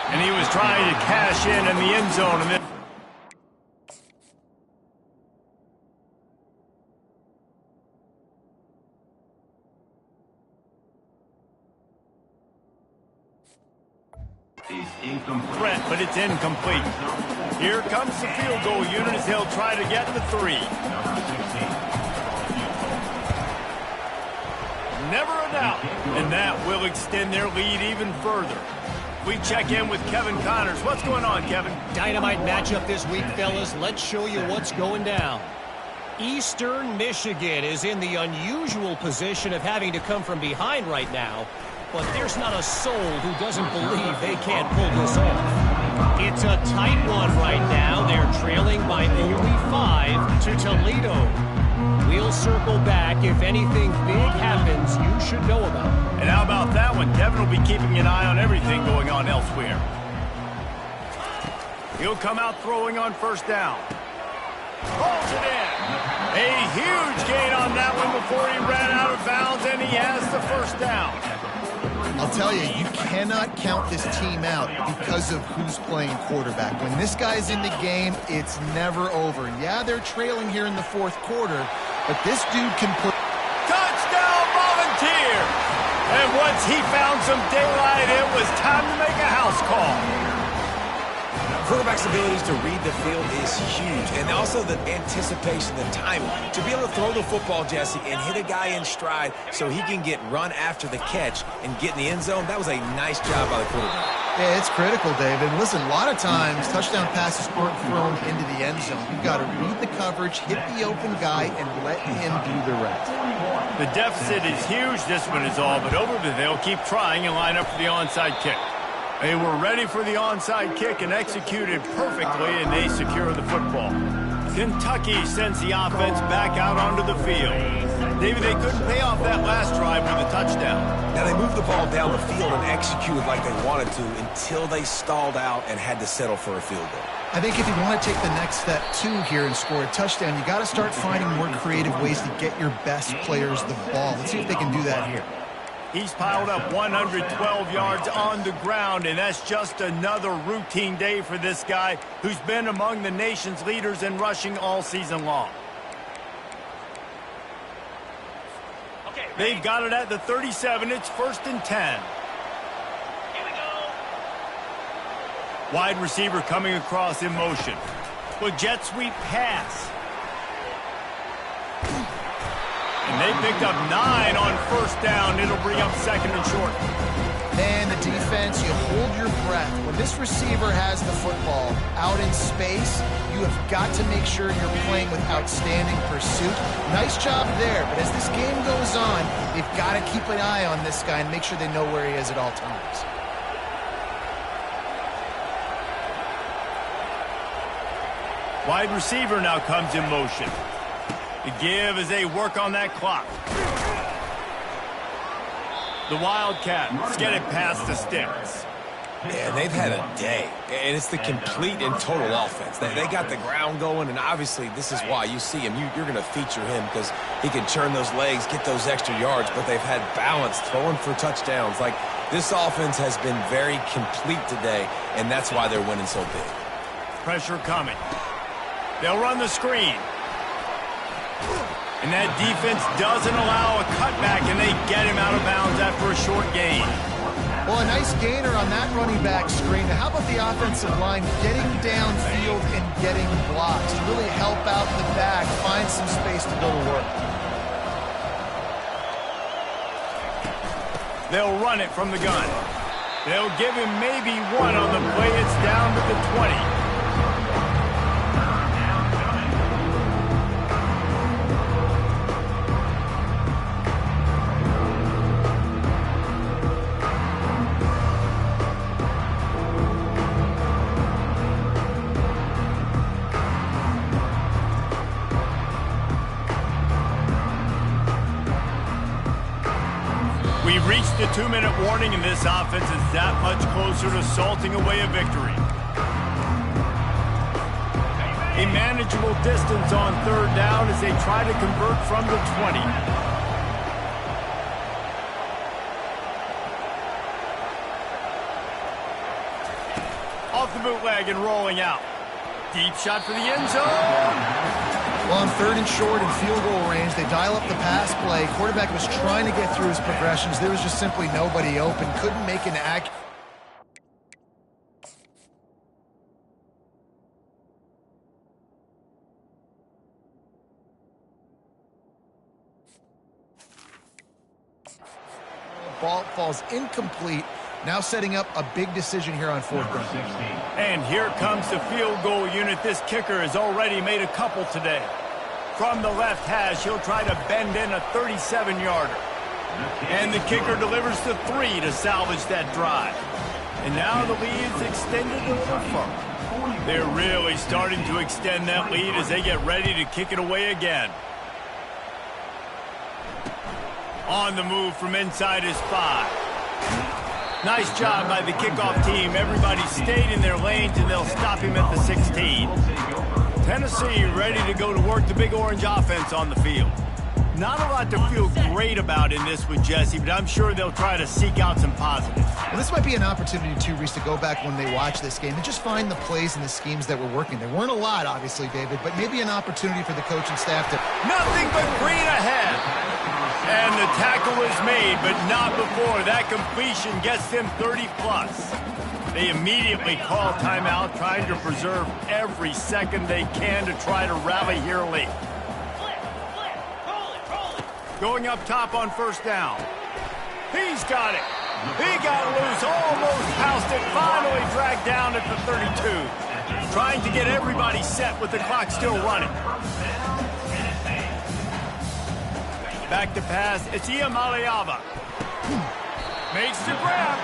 And he was trying to cash in the end zone. And then threat, but it's incomplete. Here comes the field goal unit as they'll try to get the 3. Never a doubt, and that will extend their lead even further. We check in with Kevin Connors. What's going on, Kevin? Dynamite matchup this week, fellas. Let's show you what's going down. Eastern Michigan is in the unusual position of having to come from behind right now, but there's not a soul who doesn't believe they can't pull this off. It's a tight one right now. They're trailing by only 5 to Toledo. We'll circle back if anything big happens you should know about. And how about that one? Kevin will be keeping an eye on everything going on elsewhere. He'll come out throwing on 1st down. Holds it in. A huge gain on that one before he ran out of bounds, and he has the 1st down. I'll tell you, you cannot count this team out because of who's playing quarterback. When this guy's in the game, it's never over. Yeah, they're trailing here in the 4th quarter, but this dude can put... Touchdown, Volunteer! And once he found some daylight, it was time to make a house call. Quarterback's abilities to read the field is huge, and also the anticipation, the timing. To be able to throw the football, Jesse, and hit a guy in stride so he can get run after the catch and get in the end zone, that was a nice job by the quarterback. Yeah, it's critical, David. Listen, a lot of times touchdown passes aren't thrown into the end zone. You've got to read the coverage, hit the open guy, and let him do the rest. The deficit is huge. This one is all but over, but they'll keep trying and line up for the onside kick. They were ready for the onside kick and executed perfectly, and they secure the football. Kentucky sends the offense back out onto the field. David, they couldn't pay off that last drive with a touchdown. Now, they moved the ball down the field and executed like they wanted to until they stalled out and had to settle for a field goal. I think if you want to take the next step, too, here and score a touchdown, you got to start finding more creative ways to get your best players the ball. Let's see if they can do that here. He's piled up 112 yards on the ground, and that's just another routine day for this guy who's been among the nation's leaders in rushing all season long. They've got it at the 37. It's 1st and 10. Here we go. Wide receiver coming across in motion. Well, jet sweep pass. And they picked up 9 on 1st down. It'll bring up 2nd and short. Man, the defense, you hold your breath. When this receiver has the football out in space, you have got to make sure you're playing with outstanding pursuit. Nice job there, but as this game goes on, they've got to keep an eye on this guy and make sure they know where he is at all times. Wide receiver now comes in motion. The give as they work on that clock. The Wildcats get it past the sticks. Man, they've had a day, and it's the complete and total offense. They got the ground going, and obviously this is why you see him. You're going to feature him because he can churn those legs, get those extra yards, but they've had balance, throwing for touchdowns. Like, this offense has been very complete today, and that's why they're winning so big. Pressure coming. They'll run the screen. And that defense doesn't allow a cutback, and they get him out of bounds after a short gain. Well, a nice gainer on that running back screen. Now, how about the offensive line getting downfield and getting blocks to really help out the back, find some space to go to work? They'll run it from the gun. They'll give him maybe 1 on the play. It's down to the 20. We've reached the 2-minute warning, and this offense is that much closer to salting away a victory. A manageable distance on 3rd down as they try to convert from the 20. Off the bootleg and rolling out. Deep shot for the end zone. Well, on 3rd and short and field goal range, they dial up the pass play. Quarterback was trying to get through his progressions. There was just simply nobody open. Couldn't make an accurate. Ball falls incomplete. Now setting up a big decision here on 4th down. And here comes the field goal unit. This kicker has already made a couple today. From the left hash, he'll try to bend in a 37-yarder. And the kicker delivers the 3 to salvage that drive. And now the lead's extended a little further. They're really starting to extend that lead as they get ready to kick it away again. On the move from inside his 5. Nice job by the kickoff team. Everybody stayed in their lanes, and they'll stop him at the 16. Tennessee ready to go to work the Big Orange offense on the field. Not a lot to feel great about in this with Jesse, but I'm sure they'll try to seek out some positives. Well, this might be an opportunity, too, Reese, to go back when they watch this game and just find the plays and the schemes that were working. There weren't a lot, obviously, David, but maybe an opportunity for the coaching staff to... Nothing but green ahead. And the tackle is made, but not before. That completion gets them 30-plus. They immediately call timeout, trying to preserve every second they can to try to rally here late. Going up top on 1st down. He's got it. He got loose, almost housed it, finally dragged down at the 32. Trying to get everybody set with the clock still running. Back to pass, it's Iamaleava. Makes the grab.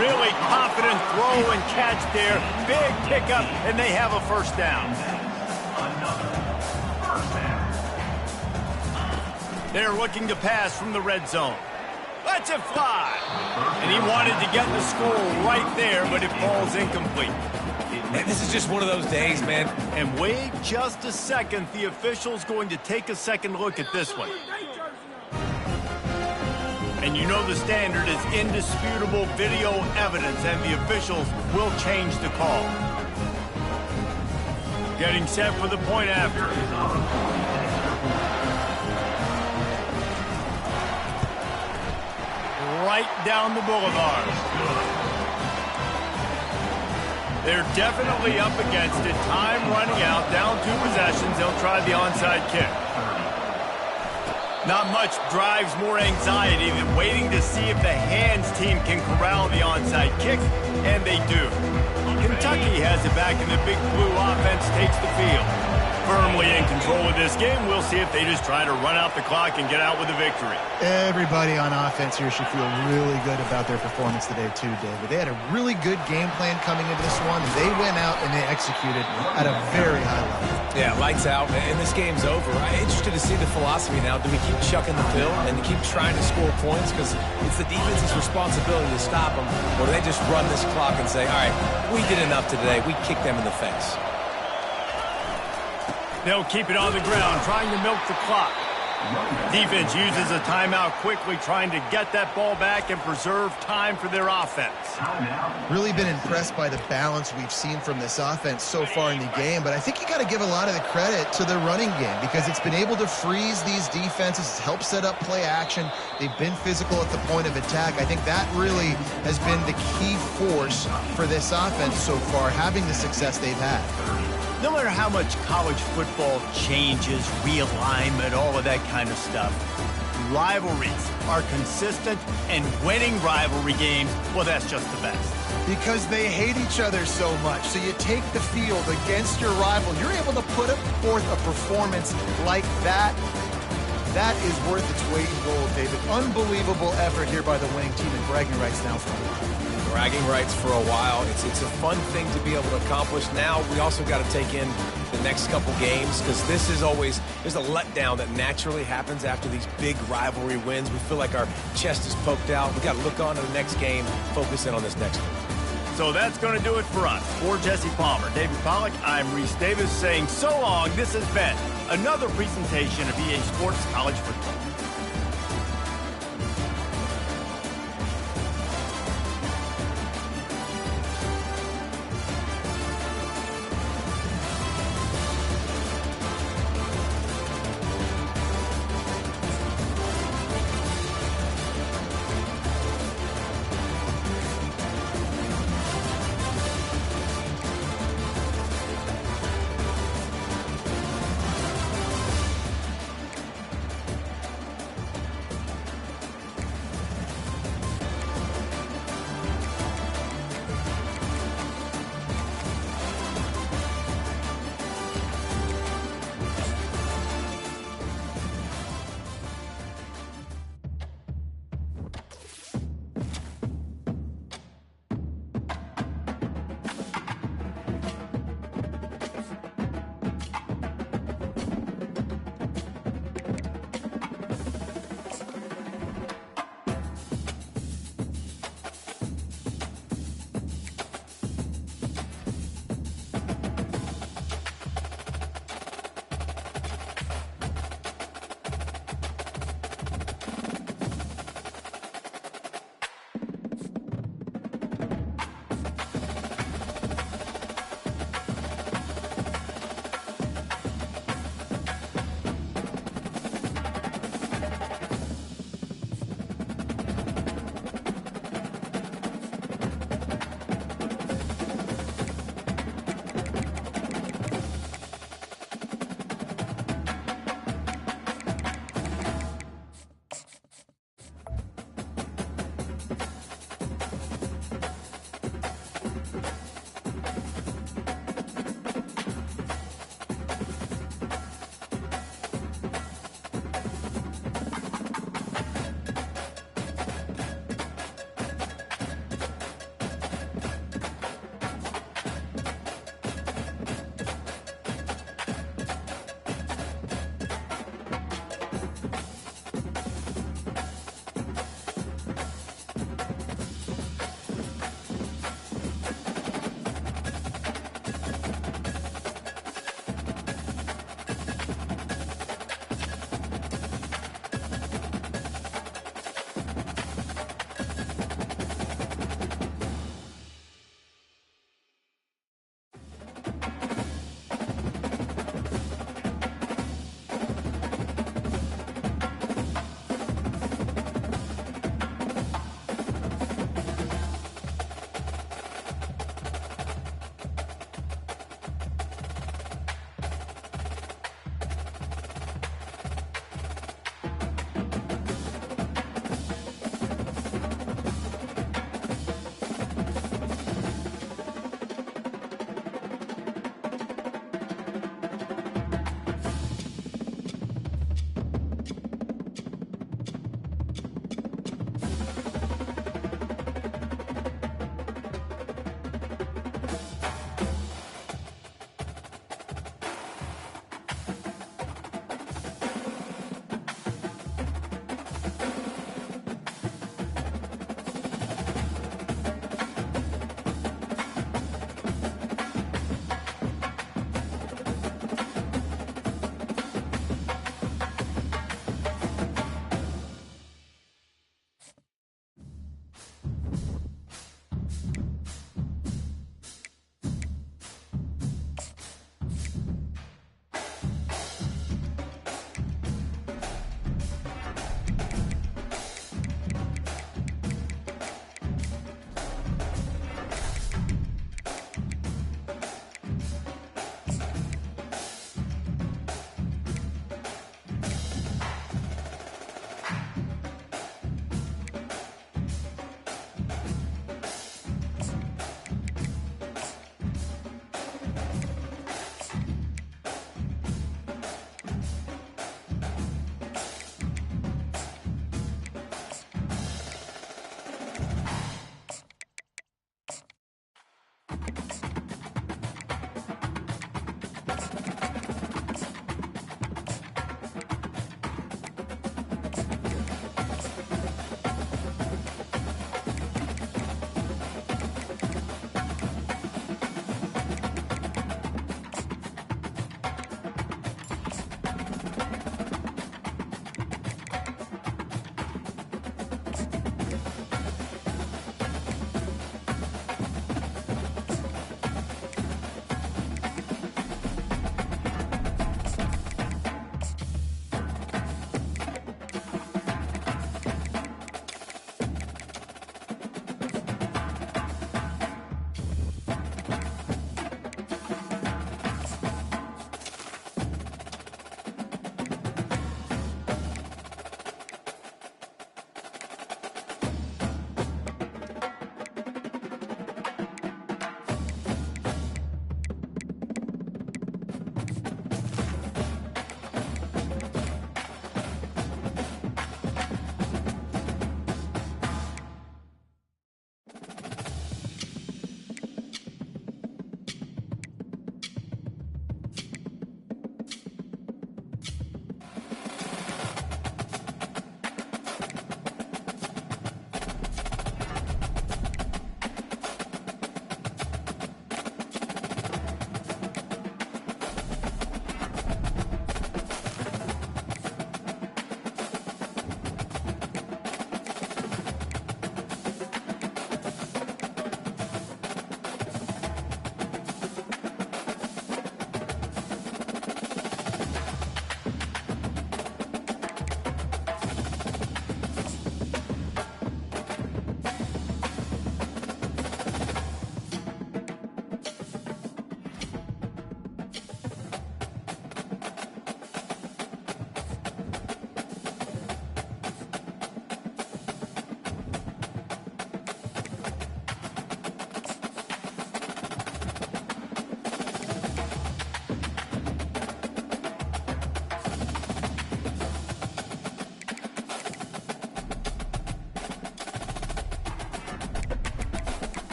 Really confident throw and catch there. Big pickup, and they have a first down. They're looking to pass from the red zone. Lets it fly. And he wanted to get the score right there, but it falls incomplete. Man, this is just one of those days, man. And wait just a second. The official's going to take a second look at this one. And you know the standard is indisputable video evidence, and the officials will change the call. Getting set for the point after. Right down the boulevard. They're definitely up against it. Time running out, down 2 possessions. They'll try the onside kick. Not much drives more anxiety than waiting to see if the hands team can corral the onside kick, and they do. Kentucky has it back, and the Big Blue offense takes the field. Firmly in control of this game. We'll see if they just try to run out the clock and get out with a victory. Everybody on offense here should feel really good about their performance today too, David. They had a really good game plan coming into this one, and they went out and they executed at a very high level. Yeah, lights out, and this game's over. I'm interested to see the philosophy now. Do we keep chucking the pill and keep trying to score points because it's the defense's responsibility to stop them, or do they just run this clock and say, all right, we did enough today. We kicked them in the face. They'll keep it on the ground, trying to milk the clock. Defense uses a timeout quickly, trying to get that ball back and preserve time for their offense. Really been impressed by the balance we've seen from this offense so far in the game, but I think you got to give a lot of the credit to the running game because it's been able to freeze these defenses. It's helped set up play action. They've been physical at the point of attack. I think that really has been the key force for this offense so far, having the success they've had. No matter how much college football changes, realignment, all of that kind of stuff, rivalries are consistent, and winning rivalry games, well, that's just the best. Because they hate each other so much. So you take the field against your rival. You're able to put forth a performance like that. That is worth its weight in gold, David. Unbelievable effort here by the winning team, and bragging rights now for a while. Bragging rights for a while. It's a fun thing to be able to accomplish. Now we also got to take in the next couple games because this is always, there's a letdown that naturally happens after these big rivalry wins. We feel like our chest is poked out. We got to look on to the next game, focus in on this next one. So that's going to do it for us. For Jesse Palmer, David Pollack, I'm Reese Davis saying so long. This has been another presentation of EA Sports College Football.